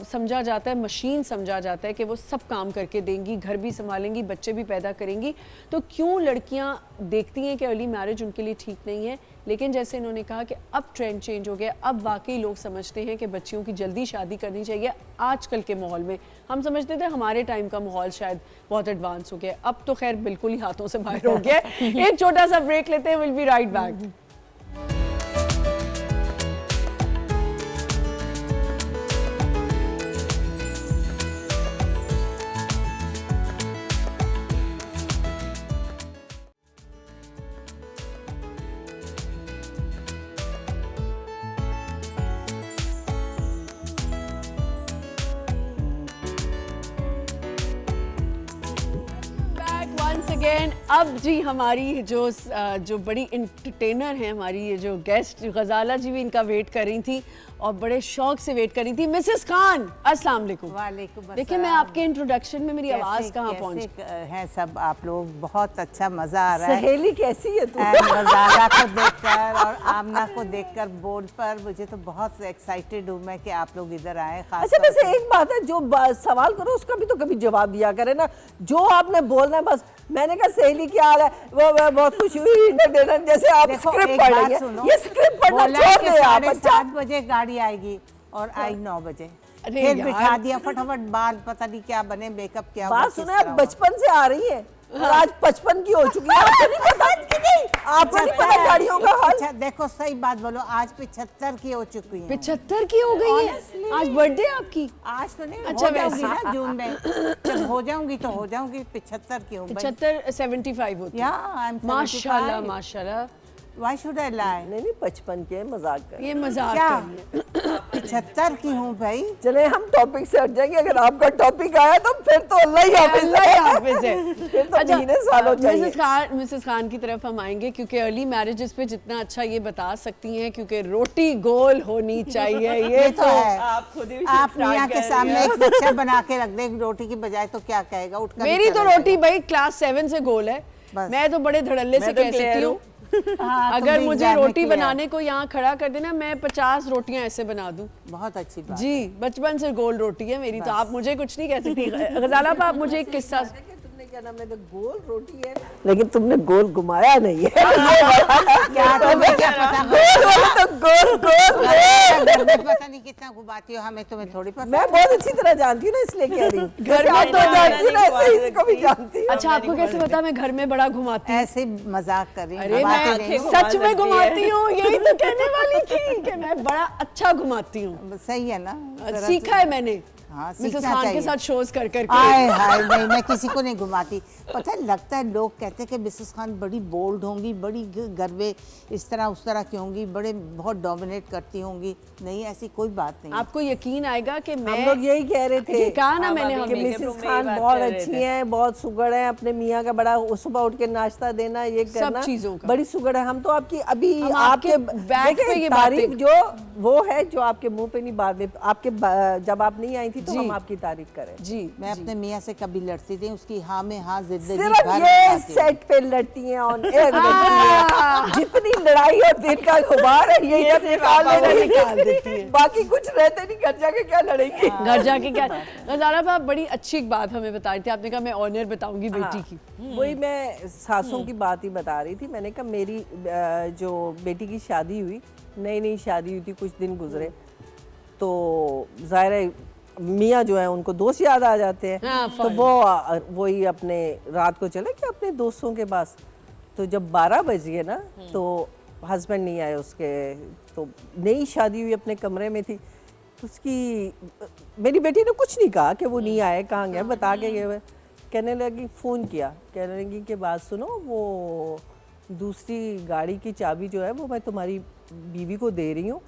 समझा जाता है, मशीन समझा जाता है कि वो सब काम करके देंगी, घर भी संभालेंगी, बच्चे भी पैदा करेंगी। तो क्यों लड़कियां देखती हैं कि अर्ली मैरिज उनके लिए ठीक नहीं है, लेकिन जैसे इन्होंने कहा कि अब ट्रेंड चेंज हो गया, अब वाकई लोग समझते हैं कि बच्चियों की जल्दी शादी करनी चाहिए। आजकल के माहौल में हम समझते थे हमारे टाइम का माहौल शायद बहुत एडवांस हो गया, अब तो खैर बिल्कुल ही हाथों से बाहर हो गया। एक छोटा सा ब्रेक लेते हैं, will be right back. Again अब जी हमारी जो बड़ी इंटरटेनर हैं, हमारी ये जो गेस्ट गजाला जी भी इनका वेट कर रही थी और बड़े शौक से वेट कर रही थी। मिसेस खान, अस्सलाम वालेकुम। वालेकुम अस्सलाम। देखिए मैं आपके इंट्रोडक्शन में मेरी आवाज़ कहाँ पहुँच है सब आप लोग, बहुत अच्छा मजा आ रहा है। सहेली कैसी है तू? गजाला को देखकर और आमना को देखकर बोर्ड पर मुझे तो बहुत एक्साइटेड हूँ मैं कि आप लोग इधर आए। अच्छा वैसे एक बात है, जो सवाल करो उसका भी तो कभी जवाब दिया करे ना, जो आपने बोलना है बस। मैंने कहा सहेली क्या हाल है, वो बहुत खुशी हुई इंटरटेनर, जैसे आप स्क्रिप्ट पढ़ रही हैं। ये स्क्रिप्ट पढ़ना छोड़ दे आप। 7 बजे गाड़ी आएगी और आई 9 बजे, फिर बिठा दिया फटाफट, बाल पता नहीं क्या बने, मेकअप क्या। बात सुना, आप बचपन से आ रही है और आज 55 की हो चुकी है, आपको नहीं पता कि नहीं, आपको नहीं पता गाड़ियों का हाल। अच्छा देखो सही बात बोलो, आज 75 की हो चुकी है। 75 की हो गई है? आज बर्थडे आपकी? आज तो नहीं, अच्छा हो जाऊंगी वैसे ना जून में, जब हो जाऊंगी तो हो जाऊंगी। 75 की हूँ। 75 75 होती है। माशाल्लाह माशाल्लाह। Why should I lie? नहीं 55 के मजाक कर, ये मजाक क्या? कर रही है। 75 की हूँ भाई। चले हम टॉपिक से हट जाएंगे, अगर आपका टॉपिक आया तो फिर तो अल्लाह ही हाफिज़ है। फिर तो महीने सालों चाहिए। मिसेस खान की तरफ हम आएंगे क्योंकि अर्ली मैरिजेस पे जितना अच्छा ये बता सकती हैं, क्योंकि रोटी गोल होनी चाहिए। ये तो है, आप खुद ही आप मियाँ के सामने एक बच्चा बना के रख दे रोटी की बजाय तो क्या कहेगा, उठकर मेरी तो रोटी भाई क्लास 7 से गोल है, बस। मैं तो बड़े धड़ल्ले से कह सकती हूँ। हाँ, अगर मुझे रोटी बनाने को यहाँ खड़ा कर देना, मैं 50 रोटियां ऐसे बना दूं। बहुत अच्छी बात जी, बचपन से गोल रोटी है मेरी, तो आप मुझे कुछ नहीं कह सकती। गजाला आप मुझे एक किस्सा। तुमने क्या नाम है, तो गोल रोटी है लेकिन तुमने गोल घुमाया नहीं है। क्या तुम्हें क्या पता, तो गोल गोल घर में पता नहीं कितना घुमाती हो, हमें तुम्हें थोड़ी पता। मैं बहुत अच्छी तरह जानती हूँ ना, इसलिए कह रही हूँ। घर में तो जानती हूँ ना, ऐसे ही इसको भी जानती हूँ। अच्छा आपको कैसे पता मैं घर में बड़ा घुमाती हूँ? ऐसे मजाक कर रही हूँ। अरे मैं सच में घुमाती हूँ, यही तो कहने वाली थी कि मैं बड़ा अच्छा घुमाती हूँ। सही है ना, सीखा है मैंने हाँ, मिसेस खान के साथ शोज कर करके। हाय हाय, नहीं मैं किसी को नहीं घुमाती। पता है लगता है लोग कहते हैं कि मिसेस खान बड़ी बोल्ड होंगी, बड़ी घर में इस तरह उस तरह की होंगी, बड़े बहुत डोमिनेट करती होंगी। नहीं ऐसी कोई बात नहीं। आपको यकीन आएगा कि मैं, हम लोग यही कह रहे थे, कहा ना मैंने कि मिसेस खान बहुत अच्छी हैं, बहुत सुगड़ है, अपने मियाँ का बड़ा सुबह उठ के नाश्ता देना, ये करना, चीजों का बड़ी सुगड़ है। हम तो आपकी अभी आपके बैक पे ये तारीफ बातें, जो वो है जो आपके मुंह पे नहीं, बाद में आपके जब आप नहीं आई थी तो हम आपकी तारीफ करें। जी मैं अपने मियाँ से कभी लड़ती थी, उसकी हाँ में हाँ जिंदगी सिर्फ भर ये लगाती हूँ। सेट पे लड़ती हैं ऑन एयर लड़ती हैं। जितनी लड़ाई और दिल का गुबार है यही सब निकाल देती है। बाकी कुछ रहते नहीं, घर जाके क्या लड़ेंगी। घर जाके क्या। गजाला आप बड़ी अच्छी एक बात हमें बता रही थी, आपने कहा मैं ऑनर बताऊंगी बेटी की। वही मैं सासों की बात ही बता रही थी। मैंने कहा मेरी जो बेटी की शादी हुई, नई नई शादी हुई थी, कुछ दिन गुजरे तो जाहिर है मियाँ जो है उनको दोस्त याद आ जाते हैं। हाँ, तो वही अपने रात को चले गए अपने दोस्तों के पास। तो जब 12 बज गए ना तो हस्बैंड नहीं आए उसके, तो नई शादी हुई अपने कमरे में थी। उसकी मेरी बेटी ने कुछ नहीं कहा कि वो नहीं आए, कहाँ गए, बता के गए। कहने लगी, फ़ोन किया, कहने लगी कि बात सुनो, वो दूसरी गाड़ी की चाबी जो है वो मैं तुम्हारी बीवी को दे रही हूँ।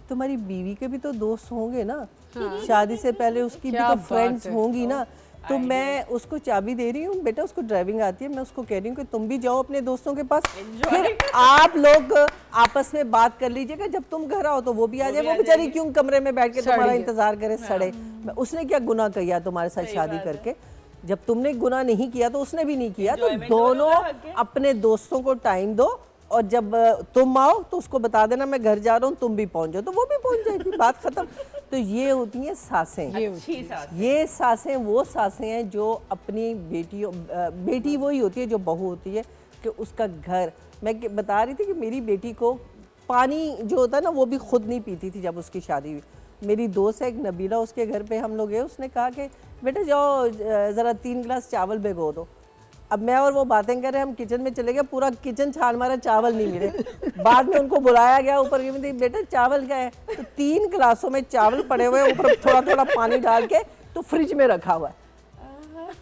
तुम्हारी बीवी के भी तो दोस्त होंगे ना, शादी से पहले उसकी भी तो फ्रेंड्स होंगी ना, तो मैं उसको चाबी दे रही हूँ। बेटा उसको ड्राइविंग आती है, मैं उसको कह रही हूँ कि तुम भी जाओ अपने दोस्तों के पास, फिर आप लोग आपस में बात कर लीजिएगा, जब तुम घर आओ तो वो भी आ जाए। वो बेचारी क्यों कमरे में बैठ के तुम्हारा इंतजार करे सड़े। उसने क्या गुनाह किया तुम्हारे साथ शादी करके? जब तुमने गुनाह नहीं किया तो उसने भी नहीं किया। तो दोनों अपने दोस्तों को टाइम दो और जब तुम आओ तो उसको बता देना मैं घर जा रहा हूँ, तुम भी पहुंच जाओ, तो वो भी पहुंच जाएगी, बात खत्म। तो ये होती हैं सांसें। अच्छी सांस। ये सांसें वो सांसें हैं जो अपनी बेटियों, बेटी वही होती है जो बहू होती है कि उसका घर। मैं बता रही थी कि मेरी बेटी को पानी जो होता है ना वो भी खुद नहीं पीती थी जब उसकी शादी हुई। मेरी दोस्त है एक नबीला, उसके घर पे हम लोग गए, उसने कहा कि बेटा जाओ ज़रा 3 गिलास चावल भिगो दो। अब मैं और वो बातें कर रहे हैं, हम किचन में चले गए, पूरा किचन छान मारा, चावल नहीं मिले। बाद में उनको बुलाया गया ऊपर, बेटा चावल क्या है, तो 3 गिलासों में चावल पड़े हुए, ऊपर थोड़ा थोड़ा पानी डाल के तो फ्रिज में रखा हुआ है।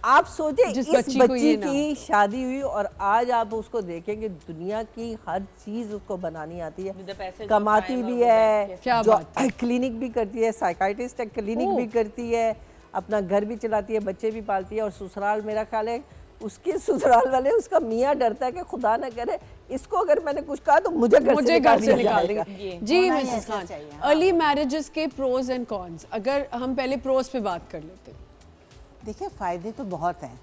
आप सोचे इस बच्ची की शादी हुई और आज आप उसको देखेंगे, दुनिया की हर चीज उसको बनानी आती है, कमाती भी है, जो क्लिनिक भी करती है, साइकाइट्रिस्ट है, क्लिनिक भी करती है, अपना घर भी चलाती है, बच्चे भी पालती है। और ससुराल, मेरा ख्याल है उसके ससुराल वाले, उसका मियाँ डरता है कि खुदा ना करे इसको अगर मैंने कुछ कहा तो मुझे घर से निकाल देंगे। जी मिसेस खान, अर्ली मैरिजेस के प्रोज एंड कॉन्स, अगर हम पहले प्रोज पे बात कर लेते हैं। देखिए फ़ायदे तो बहुत हैं।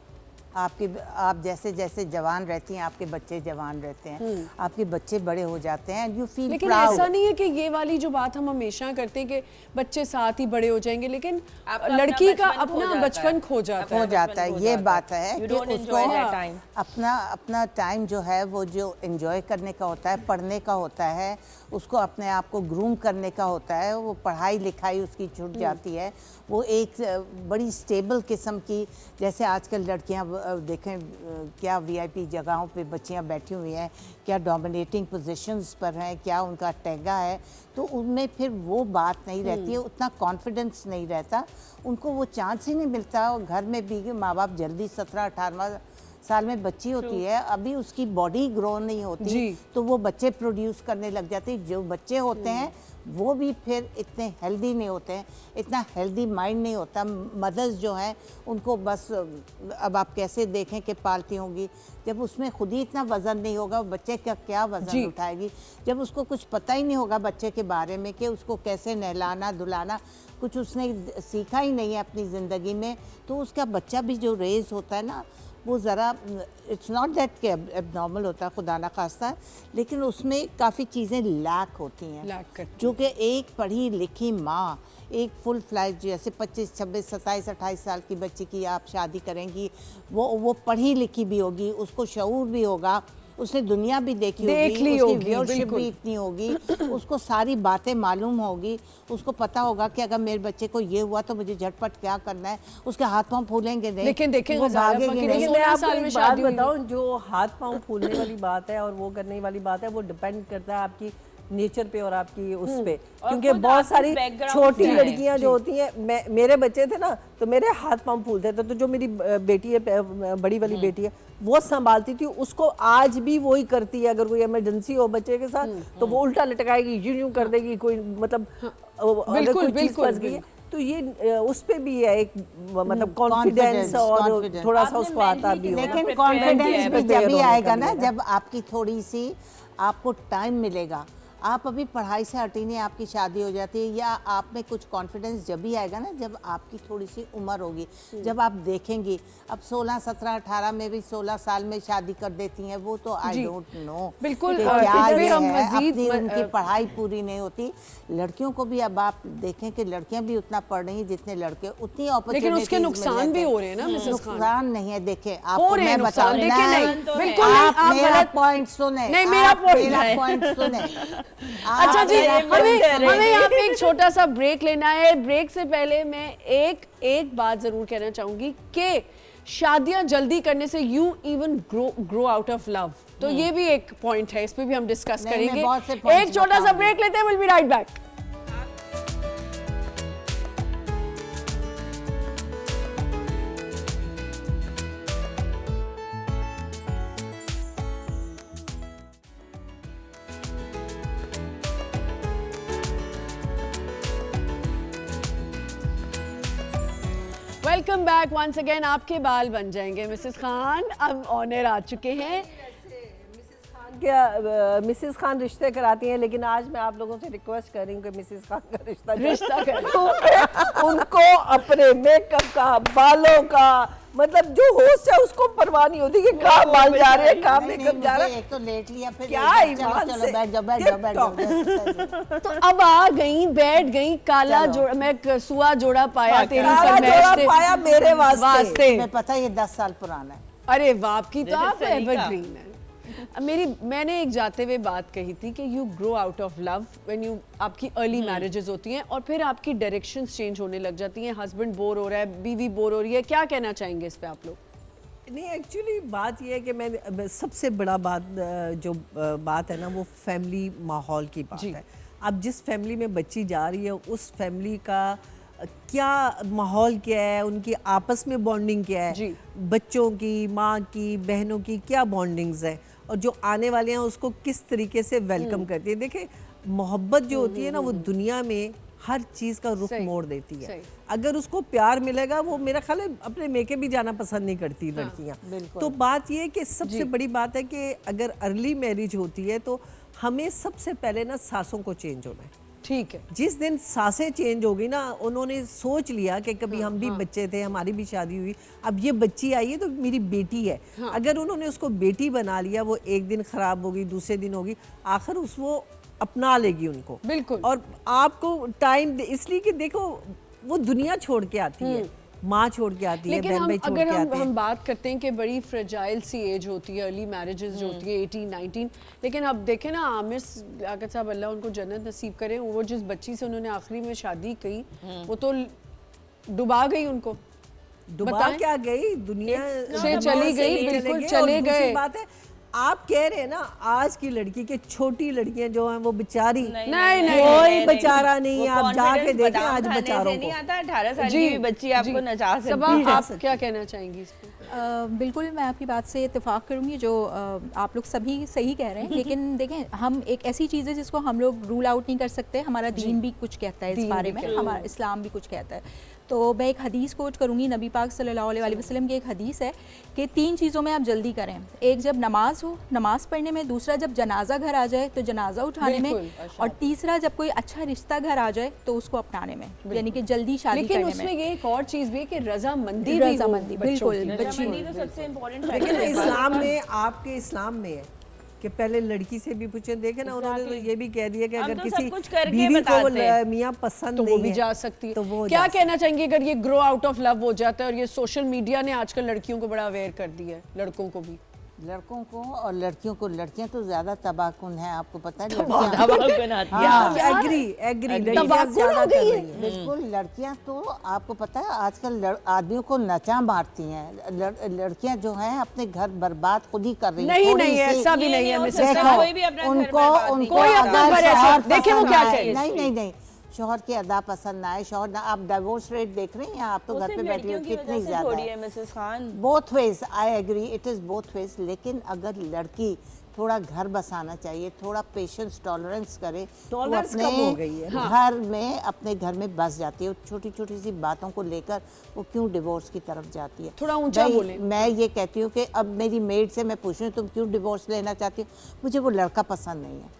आप जैसे जैसे जवान रहती हैं, आपके बच्चे जवान रहते हैं, आपके बच्चे बड़े हो जाते हैं, यू फील लेकिन ऐसा नहीं है कि ये वाली जो बात हम हमेशा करते हैं कि बच्चे साथ ही बड़े हो जाएंगे, लेकिन लड़की का अपना बचपन खो जाता है। ये बात है कि उसको अपना टाइम जो है वो जो एंजॉय करने का होता है, पढ़ने का होता है, उसको अपने आप को ग्रूम करने का होता है, वो पढ़ाई लिखाई उसकी छूट जाती है। वो एक बड़ी स्टेबल किस्म की, जैसे आजकल लड़कियां देखें क्या वीआईपी जगहों पे बच्चियां बैठी हुई हैं, क्या डोमिनेटिंग पोजीशंस पर हैं, क्या उनका टैगा है, तो उनमें फिर वो बात नहीं रहती है, उतना कॉन्फिडेंस नहीं रहता, उनको वो चांस ही नहीं मिलता। और घर में भी माँ बाप जल्दी 17-18 साल में बच्ची होती है, अभी उसकी बॉडी ग्रो नहीं होती, तो वो बच्चे प्रोड्यूस करने लग जाते हैं। जो बच्चे होते हैं वो भी फिर इतने हेल्दी नहीं होते हैं, इतना हेल्दी माइंड नहीं होता। मदर्स जो हैं उनको बस, अब आप कैसे देखें कि पालती होंगी, जब उसमें खुद ही इतना वज़न नहीं होगा, बच्चे का क्या वज़न उठाएगी, जब उसको कुछ पता ही नहीं होगा बच्चे के बारे में कि उसको कैसे नहलाना धुलाना, कुछ उसने सीखा ही नहीं है अपनी ज़िंदगी में, तो उसका बच्चा भी जो रेज होता है ना, वो ज़रा, इट्स नॉट दैट कि एबनॉर्मल होता है, खुदा ना खास्ता, लेकिन उसमें काफ़ी चीज़ें लैक होती हैं, जो कि एक पढ़ी लिखी माँ, एक फुल फ्लैज, जैसे 25, 26, 27, 28 साल की बच्ची की आप शादी करेंगी, वो पढ़ी लिखी भी होगी, उसको शऊर भी होगा, उसने दुनिया भी देखी होगी, उसकी व्यूअरशिप भी इतनी होगी, उसको सारी बातें मालूम होगी, उसको पता होगा कि अगर मेरे बच्चे को ये हुआ तो मुझे झटपट क्या करना है, उसके हाथ पांव फूलेंगे नहीं, लेकिन देखें वो भागेंगे नहीं। मैं आपको एक बात बताऊं, जो हाथ पांव फूलने वाली बात है और वो करने वाली बात है, वो डिपेंड करता है आपकी नेचर पे और आपकी उस पे, क्योंकि बहुत सारी छोटी लड़कियां जो होती हैं, मेरे बच्चे थे ना तो मेरे हाथ पांव फूलते थे, तो जो मेरी बेटी है, बड़ी वाली बेटी है, वो संभालती थी उसको, आज भी वही करती है। अगर कोई इमरजेंसी हो बच्चे के साथ तो वो उल्टा लटकाएगी, यूं कर देगी, कोई मतलब अगर कोई चीज फंस गई, तो ये उस पे भी है एक मतलब कॉन्फिडेंस और थोड़ा सा उसको आता भी होगा। लेकिन कॉन्फिडेंस भी जब ही आएगा ना जब आपकी थोड़ी सी आपको टाइम मिलेगा। आप अभी पढ़ाई से हटी नहीं, आपकी शादी हो जाती है, या आप में कुछ कॉन्फिडेंस जब भी आएगा ना जब आपकी थोड़ी सी उम्र होगी, जब आप देखेंगी अब 16, 17, 18 में भी 16 साल में शादी कर देती हैं, वो तो आई डोंट नो बिल्कुल उनकी पढ़ाई पूरी नहीं होती। लड़कियों को भी अब आप देखें कि लड़कियां भी उतना पढ़ रही हैं जितने लड़के, उतनी अपॉर्चुनिटी, लेकिन उसके नुकसान भी हो रहे हैं ना मिसेस खान। नुकसान नहीं है, देखे आपको मैं बताऊं, बिल्कुल आप मेरा पॉइंट सुने, नहीं मेरा पॉइंट सुने। अच्छा जी, हमें यहाँ पे एक छोटा सा ब्रेक लेना है। ब्रेक से पहले मैं एक बात जरूर कहना चाहूंगी कि शादियां जल्दी करने से you even grow out of love, तो ये भी एक पॉइंट है, इस पे भी हम डिस्कस करेंगे। एक छोटा सा ब्रेक लेते हैं, will be right back. Welcome back once again. आपके बाल बन जाएंगे मिसेस खान, अब ऑनर आ चुके हैं। मिसेस खान रिश्ते कराती हैं, लेकिन आज मैं आप लोगों से रिक्वेस्ट कर रही हूँ कि मिसेस खान का रिश्ता करें, उनको अपने मेकअप का, बालों का, मतलब जो होस्ट है उसको परवाह नहीं होती कि कहाँ बाल जा रहे हैं, कहाँ नहीं, मेकअप जा रहा है। एक तो लेट लिया, फिर क्या एक बार, ईमान चलो से, बैठ जाओ बैठ जाओ बैठ जाओ। तो अब आ गई, बैठ गई, काला चलो। जोड़ा, मैं सुआ जोड़ा पाया तेरी काला फरमाइश जोड़ा से। पाया मेरे वास्ते। तुम्हें पता है ये 10 साल पुराना है। अरे बाप की तो This is आप सलीका। एवरग्रीन है। मैंने एक जाते हुए बात कही थी कि you grow out of love when you, आपकी अर्ली मैरिजेस होती हैं और फिर आपकी डायरेक्शंस चेंज होने लग जाती हैं, हस्बैंड बोर हो रहा है, बीवी बोर हो रही है, क्या कहना चाहेंगे इस पे आप लोग? नहीं, एक्चुअली बात ये है कि मैं सबसे बड़ा बात है ना, वो फैमिली माहौल की बात जी। है। अब जिस फैमिली में बच्ची जा रही है उस फैमिली का क्या माहौल क्या है, उनकी आपस में बॉन्डिंग क्या है, जी। बच्चों की, माँ की, बहनों की क्या बॉन्डिंग्स है, और जो आने वाले हैं उसको किस तरीके से वेलकम करती है। देखिए, मोहब्बत जो होती है ना, वो दुनिया में हर चीज़ का रुख सही, मोड़ देती है। सही। अगर उसको प्यार मिलेगा, वो मेरा ख्याल है अपने मेके भी जाना पसंद नहीं करती लड़कियां। तो बात ये है कि सबसे बड़ी बात है कि अगर अर्ली मैरिज होती है तो हमें सबसे पहले ना सासों को चेंज होना है। ठीक है। जिस दिन सासें चेंज हो गई ना, उन्होंने सोच लिया कि कभी हम भी बच्चे थे, हमारी भी शादी हुई, अब ये बच्ची आई है तो मेरी बेटी है। अगर उन्होंने उसको बेटी बना लिया, वो एक दिन खराब होगी, दूसरे दिन होगी, आखिर वो अपना लेगी उनको। बिल्कुल। और आपको टाइम इसलिए कि देखो, वो दुनिया छोड़ के आती है, माँ छोड़ के आती है, लेकिन बहन हम भाई छोड़ अगर के आते हम हैं। बात करते हैं कि बड़ी फ्रेजाइल सी एज होती है, अर्ली मैरिजेस जो होती है 18-19, लेकिन अब देखें ना, आमिर लियाकत साहब, अल्लाह उनको जन्नत नसीब करे, वो जिस बच्ची से उन्होंने आखिरी में शादी की, वो तो डुबा गई उनको। डुबा बताएं? क्या गई, दुनिया से चली गई, बिल्कुल और चले दूसरी गए। बात है, आप कह रहे हैं ना, आज की लड़की के छोटी लड़कियां जो हैं वो बेचारी, नहीं, कोई बेचारा नहीं है। आप जाके देखें आज बेचारों नहीं को। आता, 18 साल की भी बच्ची आपको नचा सकती सबा, है। आप क्या कहना चाहेंगी इस पे? बिल्कुल मैं आपकी बात से इत्तेफाक करूंगी, जो आप लोग सभी सही कह रहे हैं, लेकिन देखें, हम एक ऐसी चीज़ है जिसको हम लोग रूल आउट नहीं कर सकते। हमारा दीन भी कुछ कहता है इस बारे में, हमारा इस्लाम भी कुछ कहता है। तो मैं एक हदीस कोट करूंगी, नबी पाक सल्लल्लाहु अलैहि वसल्लम की एक हदीस है कि 3 चीज़ों में आप जल्दी करें। एक, जब नमाज हो, नमाज पढ़ने में। दूसरा, जब जनाजा घर आ जाए तो जनाजा उठाने में। और तीसरा, जब कोई अच्छा रिश्ता घर आ जाए तो उसको अपनाने में, यानी कि जल्दी शादी लेकिन करने उसमें में। ये एक और चीज़ भी है कि रजामंदी भी हो रजामंदी, बच्चों बिल्कुल, की। रजामंदी तो सबसे इम्पोर्टेंट लेकिन इस्लाम में, आपके इस्लाम में है कि पहले लड़की से भी पूछे। देखे ना, उन्होंने तो ये भी कह दिया कि हम अगर तो सब किसी कुछ करके बीवी को बताते हैं। मियाँ पसंद तो नहीं वो भी है, जा सकती है। तो वो क्या जा कहना चाहेंगे अगर ये ग्रो आउट ऑफ लव हो जाता है, और ये सोशल मीडिया ने आजकल लड़कियों को बड़ा अवेयर कर दिया है, लड़कों को भी? लड़कों को और लड़कियों को, लड़कियां तो ज्यादा तबाकुन है, आपको पता है। तबाकुन बनाती है। हाँ। एग्री तबाकुन ज्यादा हो कर गई रही है। हैं। बिल्कुल, लड़कियां तो आपको पता है आजकल आदमियों को नचा मारती हैं। लड़कियां जो हैं अपने घर बर्बाद खुद ही कर रही हैं। नहीं, थोड़ी नहीं, सी- ऐसा भी नहीं है नहीं, मिसेस और खान। कोई भी अपना घर उनको बर्बाद नहीं उनको कोई अपना अगर घर ऐसा- शौहर देखिए वो पसंद क्या आए- कह रही है। नहीं, शौहर की अदा पसंद ना आए, शौहर ना, आप डिवोर्स रेट देख रही हैं, आप तो वो घर सिर्फ पे बैठी हो, लड़कियों की कितनी वजह से ज्यादा थोड़ी है। है Mrs Khan. Both ways, I agree, it is both ways. लेकिन अगर लड़की थोड़ा घर बसाना चाहिए, थोड़ा पेशेंस टॉलरेंस करे, वो Tolerance कम हो गई है। घर में, अपने घर में बस जाती है। छोटी छोटी सी बातों को लेकर वो क्यों डिवोर्स की तरफ जाती है। थोड़ा ऊंचा बोलें। मैं ये कहती हूँ कि अब मेरी मेड से मैं पूछूं तुम क्यों डिवोर्स लेना चाहती हो, मुझे वो लड़का पसंद नहीं है।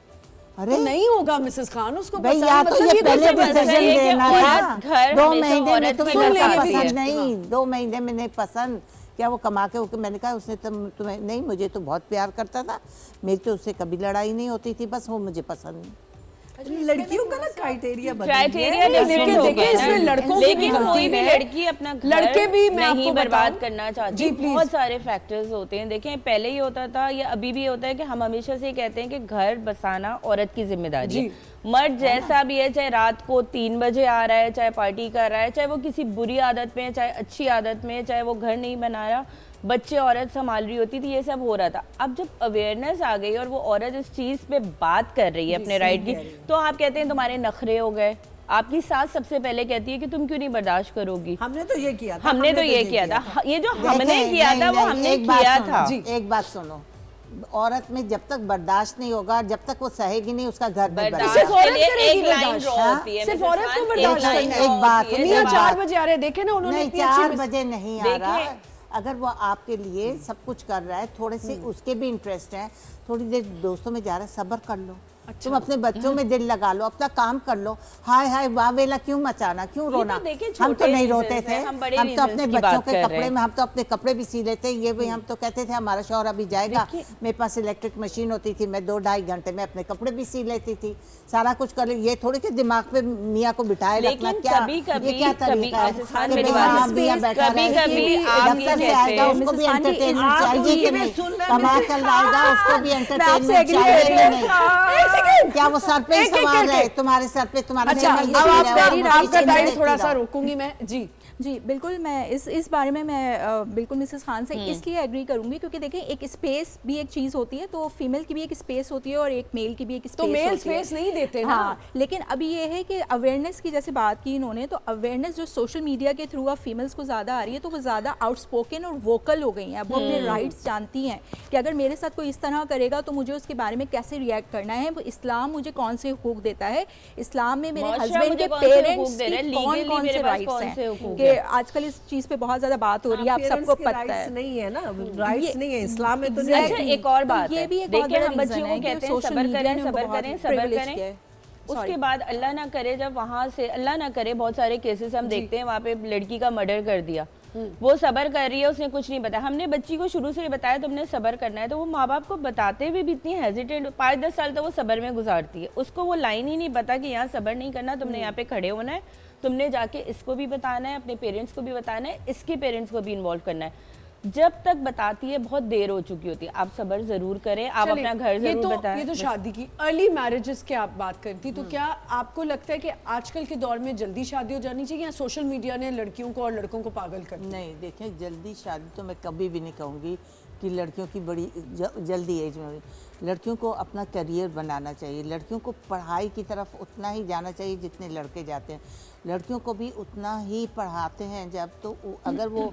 अरे तो नहीं होगा मिसेस खान, उसको भाई, पसंद, या तो मतलब ये पहले दूसरे बात है। डिसीजन ये कि लेना औरत था। घर 2 हमेशा महीने में औरत तुम्हें की लड़का लेंगे भी है। पसंद नहीं, 2 महीने में नहीं पसंद, क्या वो कमा के मैंने कहा उसने तुम्हें नहीं, मुझे तो बहुत प्यार करता था, मेरी तो उससे कभी लड़ाई नहीं होती थी, बस वो मुझे पसंद नहीं। लड़कियों का ना क्राइटेरिया क्राइटेरिया लेकिन देखिए, इसमें लड़कों की भी लेकिन गलती कोई भी है। लड़की अपना घर लड़के भी, मैं नहीं आपको बर्बाद बताऊं। करना चाहती। जी, please। बहुत सारे फैक्टर्स होते हैं। देखें, पहले ही होता था, या अभी भी होता है कि हम हमेशा से कहते हैं कि घर बसाना औरत की जिम्मेदारी है। मर्द जैसा भी है, चाहे रात को 3 बजे आ रहा है, चाहे पार्टी कर रहा है, चाहे वो किसी बुरी आदत में है, चाहे अच्छी आदत में है, चाहे वो घर नहीं बना रहा, बच्चे औरत संभाल रही होती थी, ये सब हो रहा था। अब जब अवेयरनेस आ गई और वो औरत इस चीज़ पे बात कर रही है अपने राइट की, तो आप कहते हैं तुम्हारे नखरे हो गए। आपकी सास सबसे पहले कहती है कि तुम क्यों नहीं बर्दाश्त करोगी। हमने तो ये किया था, हमने तो ये किया था। ये जो हमने देखें, किया नहीं, था वो नहीं, हमने एक बात किया सुनो, था। एक बात सुनो, औरत में जब तक बर्दाश्त नहीं होगा, जब तक वो सहेगी नहीं, उसका घर नहीं बर्दाश्त सिर्फ बनेगा। औरत के लिए करेगी एक लाइन बर्दाश्त। ड्रॉ हाँ? होती है। सिर्फ मिसेस औरत को खान, बर्दाश्त एक लाइन करना है। एक draw बात, होती है। मियां एक 4 बात। बजे आ रहे हैं, देखे ना उन्होंने नहीं, इतनी 4 अच्छी बजे नहीं आ रहा। देखिए, अगर वो आपके लिए सब कुछ कर रहा है, थोड़े से उसके भी इंटरेस्ट है, थोड़ी देर दोस्तों में जा रहा है, सब्र कर लो। तुम अपने बच्चों में दिल लगा लो, अपना काम कर लो। हाय हाय वाह वेला क्यों मचाना, क्यों रोना? देखिए, हम तो छोटे नहीं रोते reasons थे, हैं, हम बड़े हम तो reasons अपने की बच्चों बात के कर रहे कपड़े हैं। में हम तो अपने कपड़े भी सी लेते, ये भी हम तो कहते थे हमारा शौहर अभी जाएगा, मेरे पास इलेक्ट्रिक मशीन होती थी, मैं 2-2.5 घंटे में अपने कपड़े भी सी लेती थी, सारा कुछ कर ले। ये थोड़ी कि दिमाग पे मियाँ को बिठाए रखना, लेकिन क्या कभी-कभी ये क्या तरीका है? मिसेस खान, कि मेरी हाँ, बात मियाँ बैठा रहे, कभी-कभी आप दफ्तर से ये आएगा कहते उसको भी मिसेस खान जी, एंटरटेनमेंट आप चाहिए कि भी नहीं? सुन ले, कमा मिसेस कर लाएगा उसको भी आपसे एंटरटेनमेंट agree चाहिए करती कि हूँ। नहीं? क्या वो सर पे ही सवार है तुम्हारे सर पे? तुम्हारा अच्छा, नहीं, अब नहीं, आप नहीं, नहीं, आपका नहीं, टाइम नहीं, थोड़ा नहीं, सा नहीं, रोकूंगी मैं जी। जी बिल्कुल, मैं इस बारे में मैं बिल्कुल मिसेस खान से इसलिए एग्री करूंगी क्योंकि देखिए एक स्पेस भी एक चीज़ होती है, तो फीमेल की भी एक स्पेस होती है और एक मेल की भी एक स्पेस तो मेल होती है। स्पेस नहीं देते ना। हाँ, लेकिन अभी ये है कि अवेयरनेस की जैसे बात की इन्होंने, तो अवेयरनेस जो सोशल मीडिया के थ्रू अब फीमेल्स को ज़्यादा आ रही है, तो वो ज़्यादा आउटस्पोकन और वोकल हो गई हैं। अब वो अपने राइट्स जानती हैं कि अगर मेरे साथ कोई इस तरह करेगा तो मुझे उसके बारे में कैसे रिएक्ट करना है, वो इस्लाम मुझे कौन से हुकूक देता है, इस्लाम में मेरे माशरा हस्बैंड मुझे के कौन से हुकूक पेरेंट्स दे रहे हैं, की legally कौन मेरे से पास राइट्स कौन से हैं, हुकूक कि हैं। आजकल इस चीज़ पे बहुत ज़्यादा बात हो रही है, आप सबको पता है। नहीं है ना, राइट्स नहीं है इस्लाम में तो नहीं अच्छा, है। एक और तो बात ये है, भी एक बहुत देखिए बड़ा हम बच्चियों reason है को कि कहते हैं social सब्र media करें, ने सब्र बहुत करें, सब्र privilege करें। किया है। उसके Sorry. बाद अल्लाह ना करे, जब वहाँ से अल्लाह ना करे बहुत सारे केसेस हम देखते हैं, वहाँ पे लड़की का मर्डर कर दिया, वो सब्र कर रही है, उसने कुछ नहीं बताया। हमने बच्ची को शुरू से ही बताया तुमने सब्र करना है, तो वो माँ बाप को बताते हुए भी इतनी हेजिटेंट 5-10 साल तो वो सब्र में गुजारती है। उसको वो लाइन ही नहीं पता कि यहाँ सब्र नहीं करना, तुमने यहाँ पे खड़े होना है, तुमने जाके इसको भी बताना है, अपने पेरेंट्स को भी बताना है, इसके पेरेंट्स को भी इन्वॉल्व करना है। जब तक बताती है बहुत देर हो चुकी होती है। आप सब्र जरूर करें, आप चलिए, अपना घर जरूर बताएं। ये तो शादी की अर्ली मैरिजेस की आप बात करती, तो क्या आपको लगता है कि आजकल के दौर में जल्दी शादी हो जानी चाहिए या सोशल मीडिया ने लड़कियों को और लड़कों को पागल कर दिया? नहीं, देखें जल्दी शादी तो मैं कभी भी नहीं कहूँगी कि लड़कियों की बड़ी जल्दी एज में हुई। लड़कियों को अपना करियर बनाना चाहिए, लड़कियों को पढ़ाई की तरफ उतना ही जाना चाहिए जितने लड़के जाते हैं। लड़कियों को भी उतना ही पढ़ाते हैं जब, तो अगर वो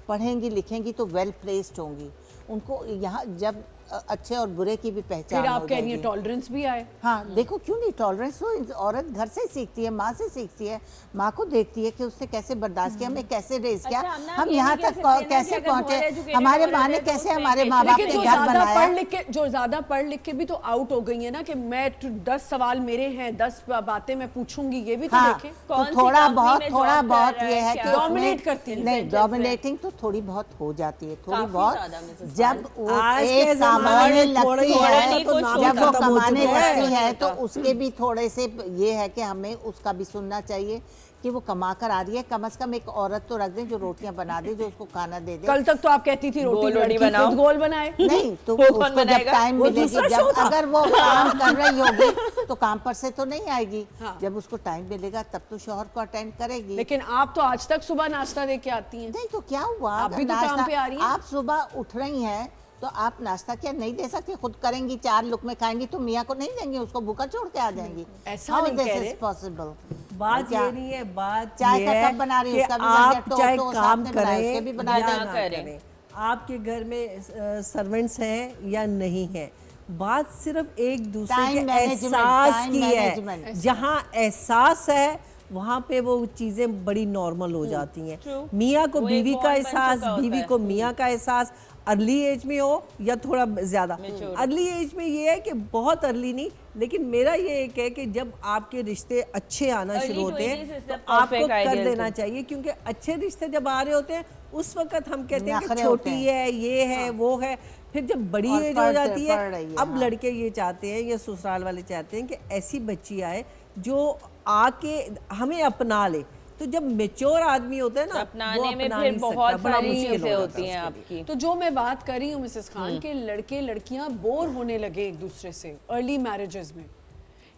पढ़ेंगी लिखेंगी तो वेल प्लेस्ड होंगी। उनको यहाँ जब अच्छे और बुरे की भी पहचान फिर हो आप कह रही हैं जाएगी। टॉलरेंस भी आए। हाँ, देखो क्यों नहीं, टॉलरेंस तो औरत घर से सीखती है, माँ से सीखती है, माँ को देखती है कि उससे कैसे बर्दाश्त किया, हमें कैसे रेज किया, अच्छा, हम ना हम ये यहाँ नहीं कह तक सकते ना कि कैसे अगर पहुँचे, well educated हमारे औरत माँ ने है तो कैसे उसमें हमारे एक- माँ बाप लेकिन ने घर बनाया। जो ज्यादा पढ़ लिख के भी तो आउट हो गई है ना कि मैं 10 सवाल मेरे हैं, 10 बातें मैं पूछूंगी, ये भी तो हाँ, देखें। तो कौन सी थोड़ा कंपनी बहुत में थोड़ा जॉब कर बहुत रहा ये है, है क्या? कि उसमें- Dominate करती है। नहीं, डोमिनेटिंग तो थोड़ी बहुत हो जाती है, थोड़ी काफी बहुत ज्यादा, मिसेस जब वो आज के एक ज़माने कमाने में थोड़ी लगती है, है, तो नाम जब वो खत्म हो कमाने चुका है। लगती है तो उसके भी थोड़े से ये है कि हमें उसका भी सुनना चाहिए कि वो कमा कर आ रही है, कम से कम एक औरत तो रख दें जो रोटियां बना दे, जो उसको खाना दे दे। कल तक तो आप कहती थी गोल रोटी रोटी लड़की बनाओ। खुद गोल बनाए। नहीं तो वो कौन उसको जब बनाएगा? टाइम वो मिलेगी, दूसरा जब शो था। अगर वो काम कर रही होगी तो काम पर से तो नहीं आएगी। हाँ। जब उसको टाइम मिलेगा तब तो शौहर को अटेंड करेगी। लेकिन आप तो आज तक सुबह नाश्ता दे के आती हैं। नहीं तो क्या हुआ, आप अगर भी तो काम नाश्ता- पे आ रही हैं। आप सुबह उठ रही हैं तो आप नाश्ता क्या नहीं दे सकती, खुद करेंगी, 4 लुकमे खाएंगी तो मियाँ को नहीं देंगी, उसको भूखा छोड़ के आ जाएंगी। ऐसा नहीं कह रहे। पॉसिबल? बात ये नहीं है, बात चाय ये का है कप बना रही है, कि उसका भी बन गया, आप टोस्ट चाहे तो काम साथ में बनाए, उसके भी करें बनाए या ना ना करें। करें, आपके घर में सर्वेंट्स हैं या नहीं है, बात सिर्फ एक दूसरे Time के management, एहसास time की है। management। जहाँ एहसास है वहाँ पे वो चीज़ें बड़ी नॉर्मल हो जाती हैं। True। मियाँ को वो एक बीवी का bond बन एहसास, चुका होता बीवी है। को मियाँ का एहसास, अर्ली एज में हो या थोड़ा ज़्यादा। अर्ली एज में ये है कि बहुत अर्ली नहीं, लेकिन मेरा ये एक है कि जब आपके रिश्ते अच्छे आना Early शुरू होते 20s is हैं the तो आपको perfect कर ideal देना thing। चाहिए, क्योंकि अच्छे रिश्ते जब आ रहे होते हैं उस वक्त हम कहते हैं कि नखरे होते छोटी हैं। है, ये है, वो है। फिर जब बड़ी और एज हो पढ़ जाती रही है, है, अब हाँ। लड़के ये चाहते हैं या ससुराल वाले चाहते हैं कि ऐसी बच्ची आए जो आके हमें अपना ले। तो जब मेच्योर आदमी होता है ना, वो अपनाने में अपना फिर नहीं सकता, बहुत बड़ा सारी मुश्किल हो चीजें जाता होती है हैं उसके लिए। आपकी। तो जो मैं बात कर रही हूँ मिसेस खान के लड़के लड़कियां बोर होने लगे एक दूसरे से अर्ली मैरिजेस में,